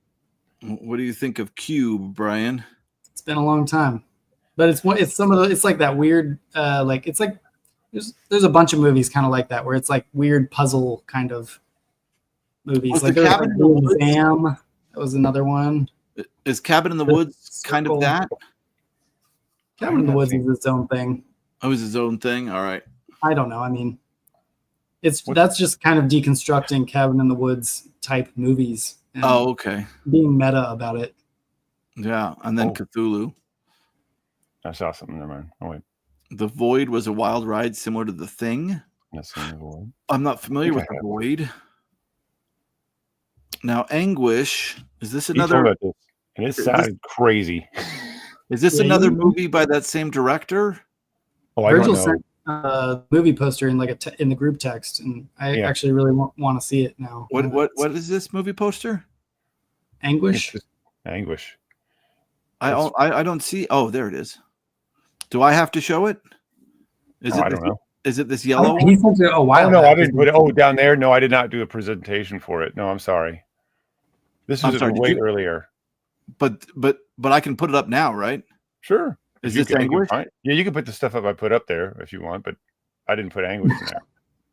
What do you think of Cube, Brian? It's been a long time, but it's some of the, it's like that weird like it's like there's a bunch of movies kind of like that where it's like weird puzzle kind of movies. Was like the Cabin in the Woods? That was another one. Is Cabin in the Woods kind of that? Cabin in the Woods is its own thing. Oh, it's its own thing. All right. I don't know. I mean, that's just kind of deconstructing Cabin in the Woods type movies. And okay. Being meta about it. Yeah, and then Cthulhu. I saw something. Never mind. Oh wait. The Void was a wild ride similar to The Thing. I'm not familiar with The Void. Now, Anguish. Is this another? About this, and it sounded crazy. Is this another movie by that same director? Oh, I Virgil don't know. sent a movie poster in like in the group text, and I actually really want to see it now. What is this movie poster? Anguish. Anguish. I don't see. Oh, there it is. Do I have to show it? I don't know. Is it this yellow? He sent it a while. No, I didn't put it. Oh, down there. No, I did not do a presentation for it. No, I'm sorry. This was way earlier. But I can put it up now, right? Sure. Is this Anguish? Yeah, you can put the stuff up I put up there if you want, but I didn't put Anguish in there.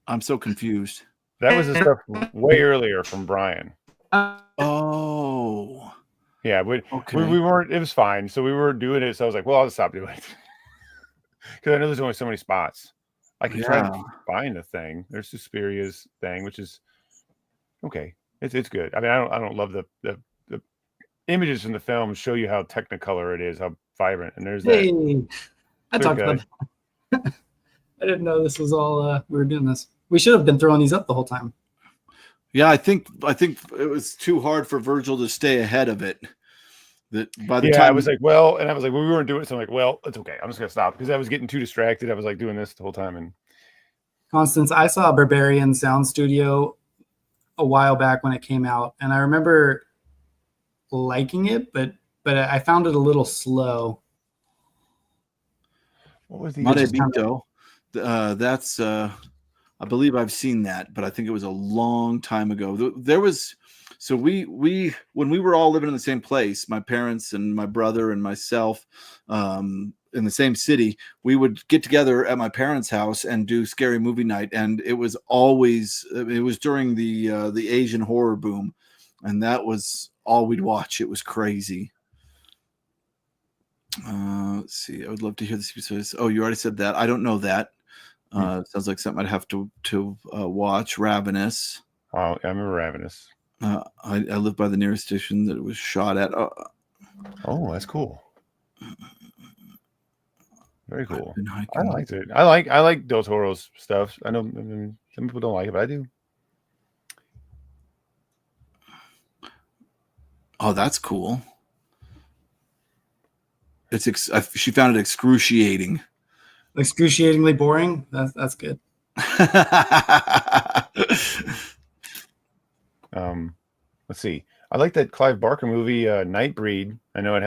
I'm so confused. That was the stuff way earlier from Bryan. Oh. Yeah, we weren't. It was fine. So we were doing it. So I was like, well, I'll just stop doing it because I know there's only so many spots. I can try to find a thing. There's Suspiria's thing, which is okay. It's good. I mean, I don't love the images from the film show you how Technicolor it is, how vibrant, and there's that. I talked about that. I didn't know this was all we were doing this. We should have been throwing these up the whole time. Yeah, I think it was too hard for Virgil to stay ahead of it. That by the time I was like, well, we weren't doing it, so I'm like, well, it's okay. I'm just gonna stop because I was getting too distracted. I was like doing this the whole time. And Constance, I saw Barbarian Sound Studio a while back when it came out, and I remember liking it, but I found it a little slow. What was the Marebito? That's I believe I've seen that, but I think it was a long time ago. There was we when we were all living in the same place, my parents and my brother and myself, in the same city, we would get together at my parents' house and do scary movie night, and it was during the Asian horror boom, and that was all we'd watch. It was crazy. Let's see. I would love to hear this. Oh, you already said that. I don't know that. Sounds like something I'd have to watch. Ravenous. Oh, I remember Ravenous. I live by the nearest station that it was shot at. Oh, that's cool. Very cool. I liked it. I like Del Toro's stuff. I know some people don't like it, but I do. Oh, that's cool. She found it excruciating. Excruciatingly boring. That's good. Let's see. I like that Clive Barker movie, Nightbreed. I know it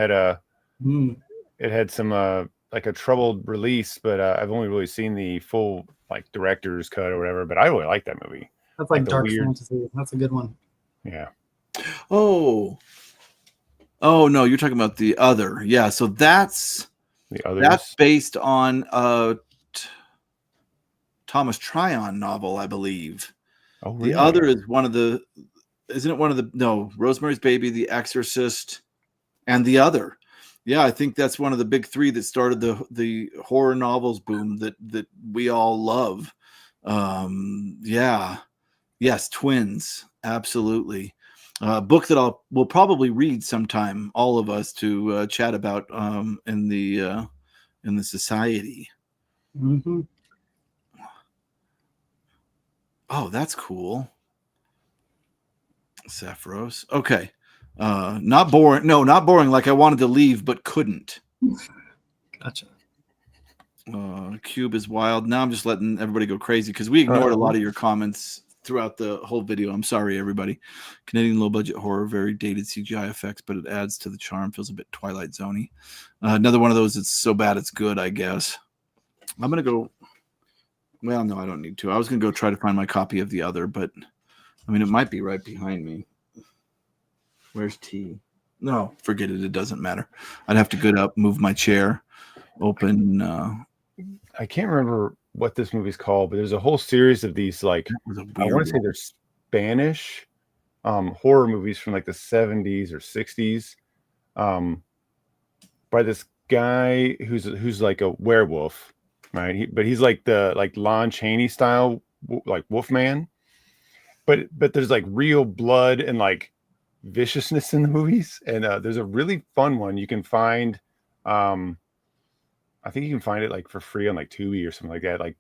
had some like a troubled release, but I've only really seen the full like director's cut or whatever. But I really like that movie. That's like dark fantasy. That's a good one. Yeah. Oh no, you're talking about The Other. Yeah, so that's based on a Thomas Tryon novel, I believe. Oh, really? The Other is Rosemary's Baby, The Exorcist, and The Other. Yeah, I think that's one of the big three that started the horror novels boom that we all love. Yeah. Yes, twins. Absolutely. Book that we'll probably read sometime, all of us, to chat about in the society. Mm-hmm. Oh, that's cool. Sephiros. Okay. Not boring. No, not boring. Like I wanted to leave but couldn't. Gotcha. Cube is wild. Now I'm just letting everybody go crazy because we ignored a lot of your comments throughout the whole video. I'm sorry, everybody. Canadian low budget horror, very dated CGI effects, but it adds to the charm. Feels a bit Twilight Zone-y. Another one of those. It's so bad it's good, I guess. I'm gonna go. Well, no, I don't need to. I was gonna go try to find my copy of The Other, but I mean, it might be right behind me. Where's T? No, forget it. It doesn't matter. I'd have to get up, move my chair, open. I can't remember what this movie's called, but there's a whole series of these, like, I want to say they're Spanish horror movies from like the 70s or 60s by this guy who's like a werewolf, right? But he's like the Lon Chaney style, like Wolfman. But there's like real blood and like viciousness in the movies, and there's a really fun one you can find. I think you can find it like for free on like Tubi or something like that, like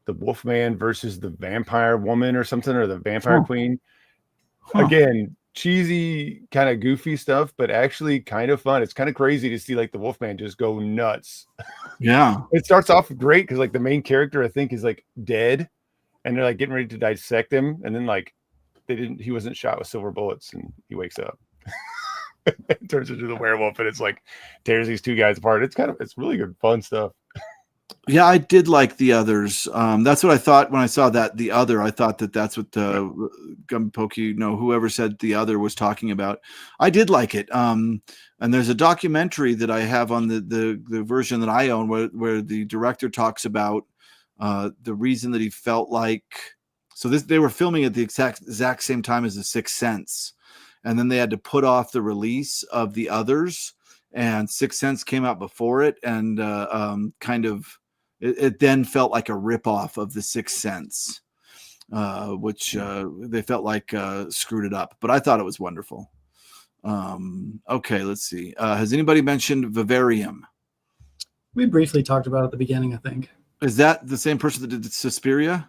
the Wolfman versus the Vampire Woman or something, or the Vampire Queen. Again, cheesy, kind of goofy stuff, but actually kind of fun. It's kind of crazy to see like the Wolfman just go nuts. Yeah, it starts off great because like the main character I think is like dead, and they're like getting ready to dissect him, and then like he wasn't shot with silver bullets, and he wakes up. It turns into the werewolf, and it's like tears these two guys apart. It's really good, fun stuff. Yeah, I did like The Others. That's what I thought when I saw that The Other. I thought that's what Gumpokey, whoever said The Other was talking about. I did like it. And there's a documentary that I have on the version that I own where the director talks about the reason that he felt like. So they were filming at the exact same time as The Sixth Sense. And then they had to put off the release of The Others, and Sixth Sense came out before it, and it then felt like a ripoff of The Sixth Sense, which they felt like screwed it up. But I thought it was wonderful. Okay, let's see. Has anybody mentioned Vivarium? We briefly talked about it at the beginning, I think. Is that the same person that did Suspiria?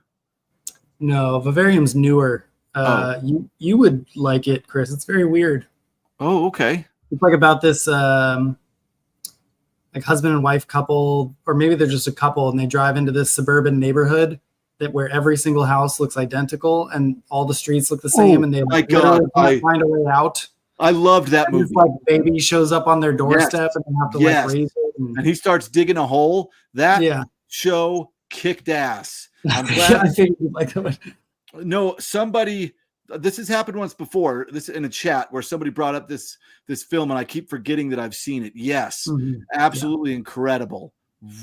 No, Vivarium's newer. You would like it, Chris. It's very weird. Oh, okay. It's like about this like husband and wife couple, or maybe they're just a couple, and they drive into this suburban neighborhood where every single house looks identical and all the streets look the same, and they can't find a way out. I loved that movie. Like baby shows up on their doorstep, and they have to like raise it. And he starts digging a hole. That show kicked ass. I'm glad. I figured you'd like that one. No, somebody. This has happened once before. This in a chat where somebody brought up this film, and I keep forgetting that I've seen it. Yes, absolutely incredible.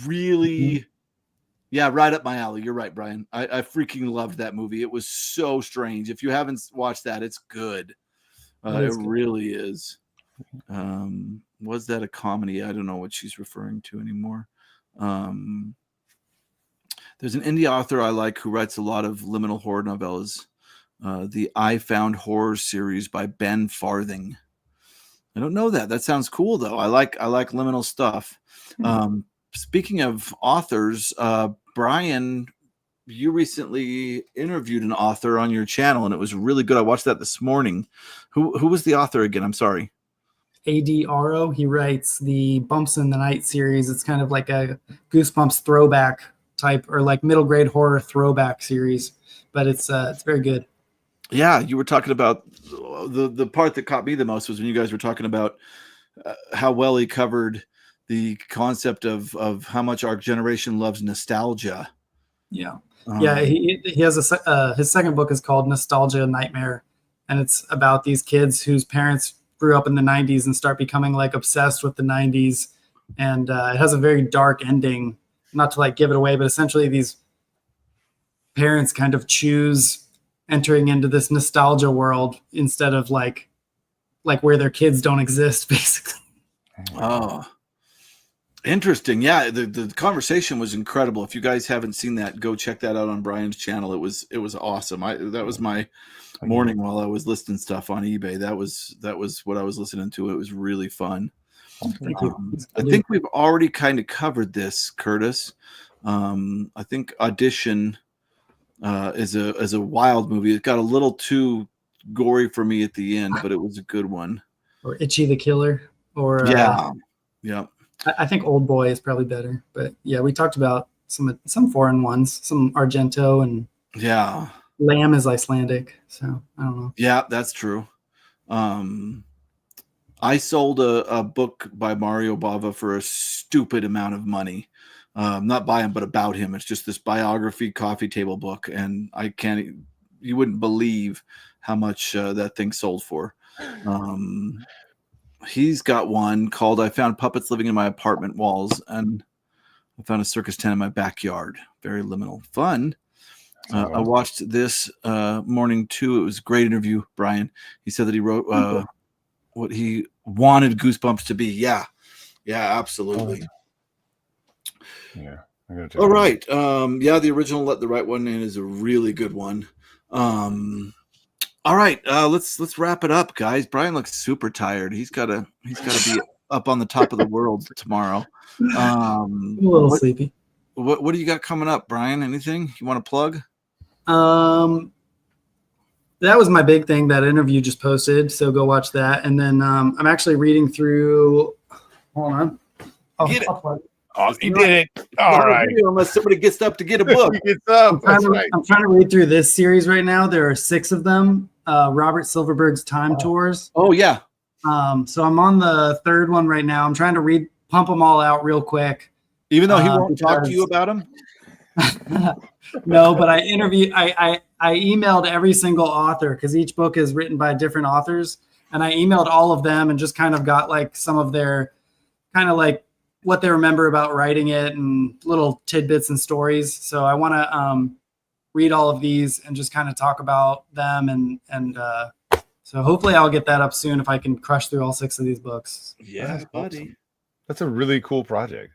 Really, right up my alley. You're right, Brian. I freaking loved that movie. It was so strange. If you haven't watched that, it's good. It really is. Was that a comedy? I don't know what she's referring to anymore. There's an indie author I like who writes a lot of liminal horror novellas. The I Found Horror series by Ben Farthing. I don't know that. That sounds cool though. I like liminal stuff. Speaking of authors, Bryan, you recently interviewed an author on your channel, and it was really good. I watched that this morning. Who was the author again? I'm sorry. A.D. Aro. He writes the Bumps in the Night series. It's kind of like a Goosebumps throwback type, or like middle grade horror throwback series, but it's very good. Yeah, you were talking about the part that caught me the most was when you guys were talking about how well he covered the concept of how much our generation loves nostalgia. Yeah. He has his second book is called Nostalgia Nightmare, and it's about these kids whose parents grew up in the 90s and start becoming like obsessed with the 90s, and it has a very dark ending. Not to like give it away, but essentially these parents kind of choose entering into this nostalgia world instead of like where their kids don't exist, basically. Oh, Interesting. Yeah, the conversation was incredible. If you guys haven't seen that, go check that out on Bryan's channel. It was awesome. That was my morning while I was listing stuff on eBay. That was what I was listening to. It was really fun. Thank you. I think we've already kind of covered this, Curtis. I think Audition is a wild movie. It got a little too gory for me at the end, but it was a good one. Or Itchy the Killer, or yeah. I think Old Boy is probably better. But yeah, we talked about some foreign ones, some Argento, and Lamb is Icelandic. So I don't know. Yeah, that's true. I sold a book by Mario Bava for a stupid amount of money. Not by him, but about him. It's just this biography coffee table book, and you wouldn't believe how much that thing sold for. He's got one called "I Found Puppets Living in My Apartment Walls," and I found a circus tent in my backyard. Very liminal fun. I watched this morning too. It was a great interview, Bryan. He said that he wrote what he wanted Goosebumps to be. Yeah, absolutely. Yeah. All right. The original "Let the Right One In" is a really good one. All right, let's wrap it up, guys. Bryan looks super tired. He's gotta be up on the top of the world tomorrow. I'm a little sleepy. What do you got coming up, Bryan? Anything you want to plug? That was my big thing. That interview just posted, so go watch that. And then I'm actually reading through. Hold on. Get it. Oh, he did it. All right. Unless somebody gets up to get a book. I'm trying to read through this series right now. There are 6 of them. Robert Silverberg's Time Tours. Oh, yeah. So I'm on the 3rd one right now. I'm trying to pump them all out real quick. Even though he won't talk to you about them? No, but I emailed every single author because each book is written by different authors. And I emailed all of them and just kind of got like some of their kind of like what they remember about writing it and little tidbits and stories. So I want to read all of these and just kind of talk about them. And so hopefully I'll get that up soon if I can crush through all 6 of these books. Yeah, buddy. Awesome. That's a really cool project.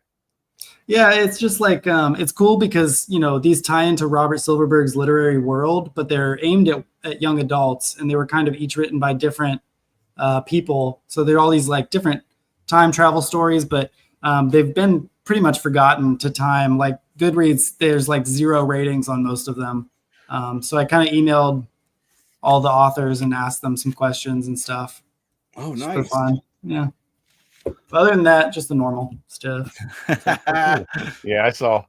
Yeah, it's just like it's cool because these tie into Robert Silverberg's literary world, but they're aimed at young adults, and they were kind of each written by different people. So they're all these like different time travel stories, but they've been pretty much forgotten to time. Like Goodreads, there's like 0 ratings on most of them. So I kind of emailed all the authors and asked them some questions and stuff. Oh, just nice. for fun. Yeah. But other than that, just the normal stuff. Yeah, I saw.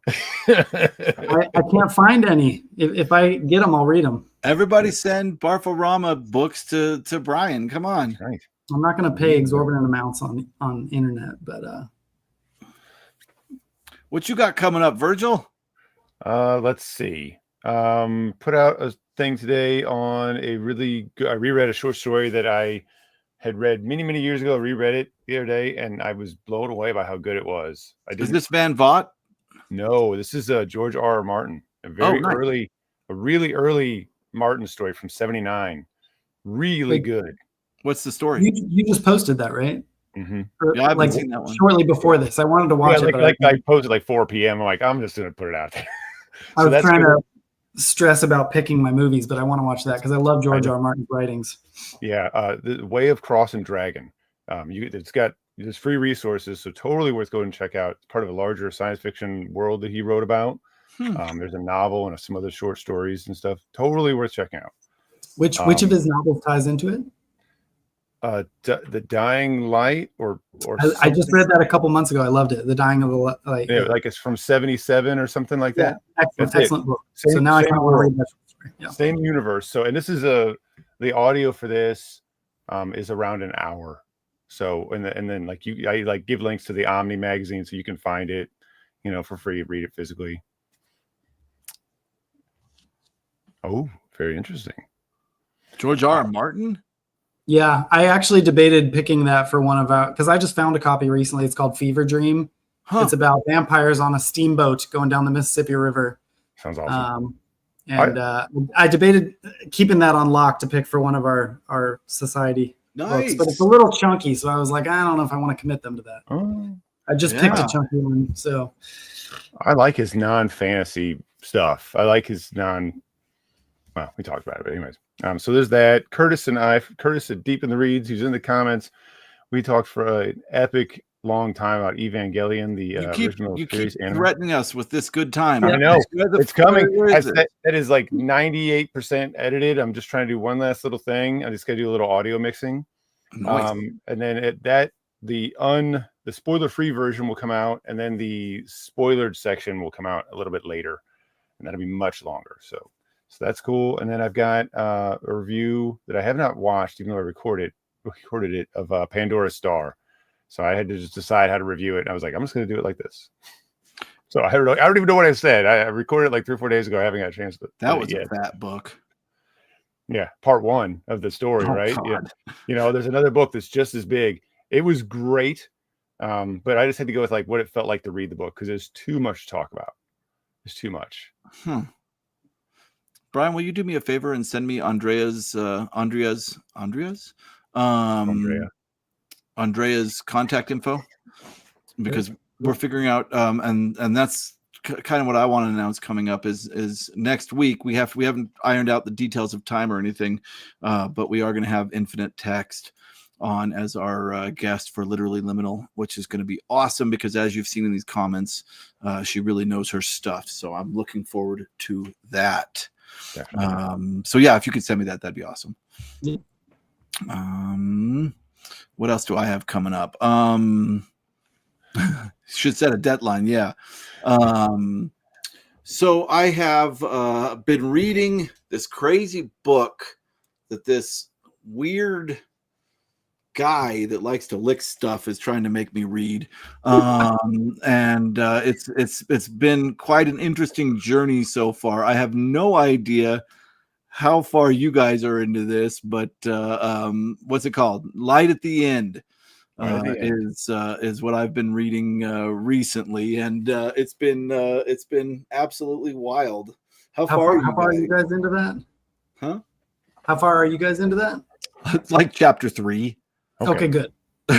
I can't find any. If I get them, I'll read them. Everybody send Barforama books to Bryan. Come on. Right. I'm not going to pay exorbitant amounts on internet, but what you got coming up, Virgil? Let's see. Put out a thing today on a really good. I reread a short story that I had read many years ago. I reread it the other day, and I was blown away by how good it was. Is this Van Vogt? No, this is George R. Martin. A really early Martin story from '79. Really good. What's the story? You just posted that, right? Mm-hmm. Yeah, I haven't seen that one. Shortly before this, I wanted to watch it. But I posted like 4 p.m. I'm like, I'm just going to put it out there. I was trying to stress about picking my movies, but I want to watch that because I love George R. Martin's writings. Yeah, The Way of Cross and Dragon. There's free resources, so totally worth going to check out. It's part of a larger science fiction world that he wrote about. There's a novel and some other short stories and stuff. Totally worth checking out. Which of his novels ties into it? The Dying Light, or I just read that a couple months ago. I loved it. The Dying of the Light. Yeah, like it's from '77 or something like that. Excellent book. So now I kind of want to read that story. Yeah. Same universe. So, and this is the audio for this is around an hour. So, and then like I give links to the Omni magazine so you can find it, for free. Read it physically. Oh, very interesting. George R. Martin? Yeah, I actually debated picking that for one of our, because I just found a copy recently. It's called Fever Dream. It's about vampires on a steamboat going down the Mississippi River. Sounds awesome. I debated keeping that on lock to pick for one of our society books, Nice. but it's a little chunky, so I was like, I don't know if I want to commit them to that. Oh, I just picked Yeah. a chunky one. So I like his non-fantasy stuff. I like his well, we talked about it, but anyways. So there's that. Curtis at Deep in the Reads, he's in the comments. We talked for an epic long time about Evangelion, the original you series keep anime. threatening us with this good time. I know. It's coming. Where is it? That is like 98% edited. I'm just trying to do one last little thing. I just got to do a little audio mixing. Nice. And then the spoiler-free version will come out, and then the spoilered section will come out a little bit later, and that'll be much longer. So that's cool. And then I've got a review that I have not watched, even though I recorded it, of Pandora's Star. So I had to just decide how to review it. And I was like, I'm just going to do it like this. So I don't even know what I said. I recorded it like 3 or 4 days ago. I haven't got a chance to. That was a fat book. Yeah, part 1 of the story, right? God. Yeah. There's another book that's just as big. It was great, but I just had to go with like what it felt like to read the book because there's too much to talk about. There's too much. Bryan, will you do me a favor and send me Andrea's contact info? Because we're figuring out, and that's kind of what I want to announce coming up is next week. We haven't ironed out the details of time or anything, but we are going to have Infinite Text on as our guest for Literally Liminal, which is going to be awesome because as you've seen in these comments, she really knows her stuff. So I'm looking forward to that. So yeah, if you could send me that, that'd be awesome. Yeah. What else do I have coming up? Should set a deadline. Yeah. So I have been reading this crazy book that this weird guy that likes to lick stuff is trying to make me read. And it's been quite an interesting journey so far. I have no idea how far you guys are into this, but what's it called? Light at the End. Is what I've been reading recently, and it's been absolutely wild. How far are you guys into that? Huh? How far are you guys into that? It's like chapter 3. Okay, good. So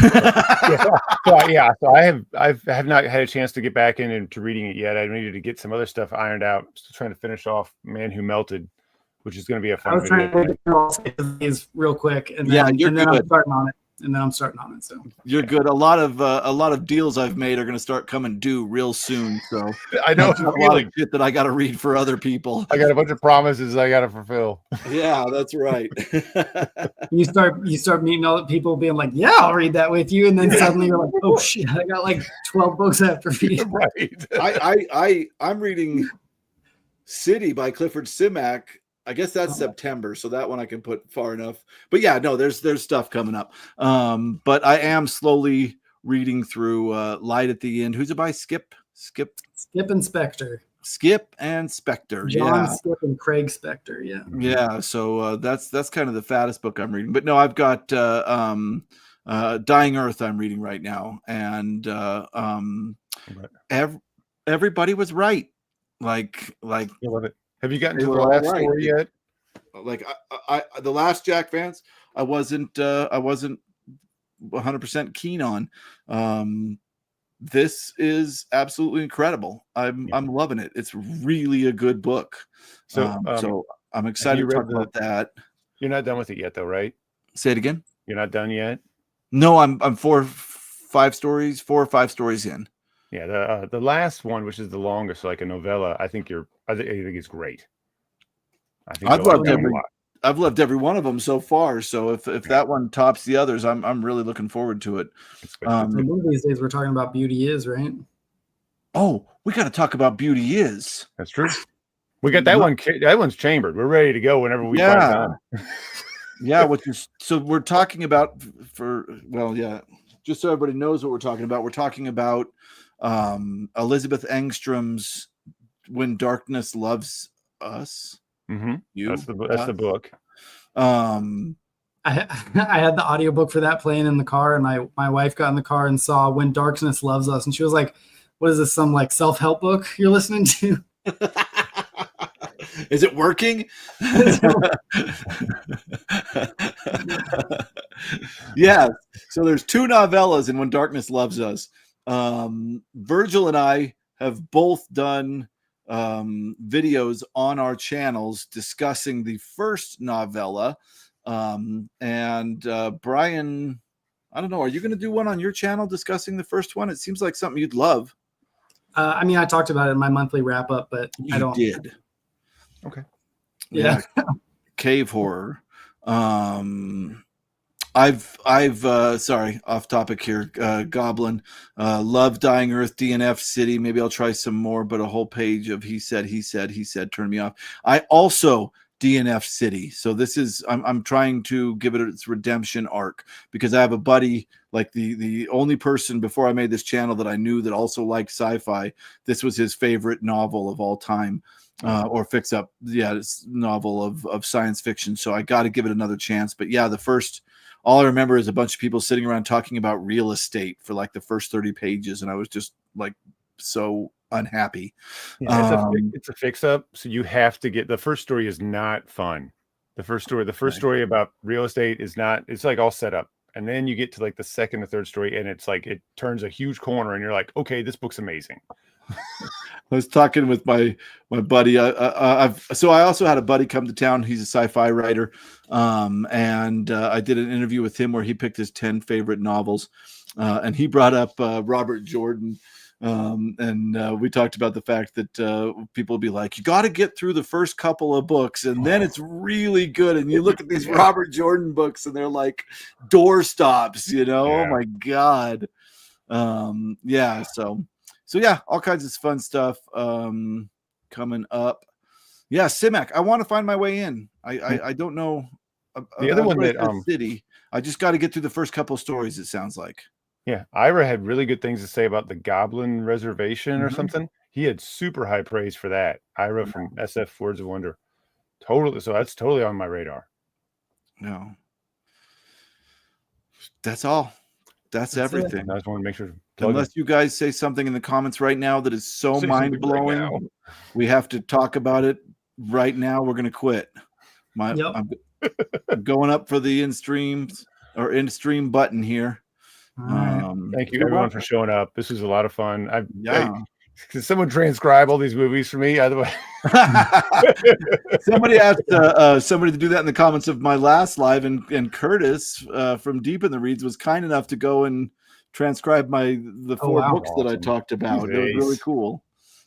I have not had a chance to get back into reading it yet. I needed to get some other stuff ironed out. I'm still trying to finish off Man Who Melted, which is going to be a fun video. I was trying to do these real quick, and then, you're good. I'm starting on it. So you're good. A lot of deals I've made are going to start coming due real soon. So I know a lot of shit that I got to read for other people. I got a bunch of promises I got to fulfill. Yeah, that's right. you start meeting all the people being like, "Yeah, I'll read that with you," and then suddenly you're like, "Oh shit, I got like 12 books after read." Right. I'm reading City by Clifford Simak. I guess that's September, so that one I can put far enough. But yeah, no, there's stuff coming up. But I am slowly reading through Light at the End. Who's it by? Skip and Spectre. Skip and Spectre. John Skip and Craig Spectre. Yeah. Yeah. So that's kind of the fattest book I'm reading. But no, I've got Dying Earth I'm reading right now, and everybody was right. Like I love it. Have you gotten to the last story yet? Like I the last Jack Vance, I wasn't 100% keen on. This is absolutely incredible. I'm loving it. It's really a good book. So I'm excited to talk about that. You're not done with it yet, though, right? Say it again. You're not done yet? No, I'm 4 or 5 stories in. Yeah, the last one, which is the longest, like a novella, I think it's great. I've loved every one of them so far. So if that one tops the others, I'm really looking forward to it. One of these days we're talking about Beauty Is, right? Oh, we got to talk about Beauty Is. That's true. We got that one. That one's chambered. We're ready to go whenever we find time. Yeah, so we're talking about just so everybody knows what we're talking about. We're talking about Elizabeth Engstrom's When Darkness Loves Us. Mm-hmm. That's the book. I had the audiobook for that playing in the car, and my wife got in the car and saw When Darkness Loves Us, and she was like, "What is this? Some like self-help book you're listening to?" Is it working? Yeah. So there's 2 novellas in When Darkness Loves Us. Virgil and I have both done videos on our channels discussing the first novella. And Bryan, I don't know, are you going to do one on your channel discussing the first one? It seems like something you'd love. I mean, I talked about it in my monthly wrap up, but I don't. Did. Okay. Yeah. Cave horror. I've sorry, off topic here. Goblin, love Dying Earth, DNF City. Maybe I'll try some more, but a whole page of he said turned me off. I also DNF City. So this is I'm trying to give it its redemption arc, because I have a buddy, like the only person before I made this channel that I knew that also liked sci-fi. This was his favorite novel of all time. Or fix up, this novel of science fiction. So I got to give it another chance. But yeah, the first, all I remember is a bunch of people sitting around talking about real estate for like the first 30 pages, and I was just like so unhappy. Yeah, it's a fix up. So you have to get, the first story is not fun. The first story about real estate is not. It's like all set up, and then you get to like the second or third story, and it's like it turns a huge corner, and you're like, okay, this book's amazing. I was talking with my buddy. So I also had a buddy come to town. He's a sci-fi writer, and I did an interview with him where he picked his 10 favorite novels, and he brought up Robert Jordan, and we talked about the fact that people will be like, you got to get through the first couple of books, and then it's really good. And you look at these Robert Jordan books, and they're like doorstops, you know? Yeah. Oh my God. Yeah. So yeah, all kinds of fun stuff coming up. Yeah, Simac. I want to find my way in. I don't know. The other one that City. I just got to get through the first couple stories. It sounds like. Yeah, Ira had really good things to say about the Goblin Reservation or something. He had super high praise for that. Ira from SF Words of Wonder. Totally. So that's totally on my radar. No. That's all. That's everything. I just want to make sure. Unless you guys say something in the comments right now that is so mind-blowing, right, we have to talk about it right now. We're going to quit. I'm going up for the in-stream button here. Thank you, everyone, for showing up. This was a lot of fun. Can someone transcribe all these movies for me? Otherwise, somebody asked somebody to do that in the comments of my last live, and Curtis from Deep in the Reads was kind enough to go and transcribe the 4 books that I talked about. It was really cool.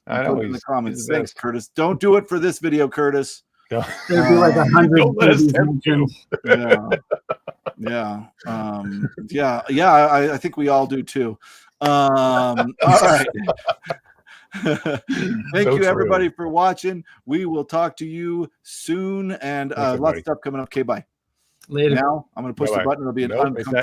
I know in the comments. Thanks, Curtis. Don't do it for this video, Curtis. There'd be like 100 movies mentioned. I think we all do too. All right. Thank you, everybody, for watching. We will talk to you soon, and lots of stuff coming up. Okay, bye. Later. Now I'm going to push the button. It'll be an uncomfortable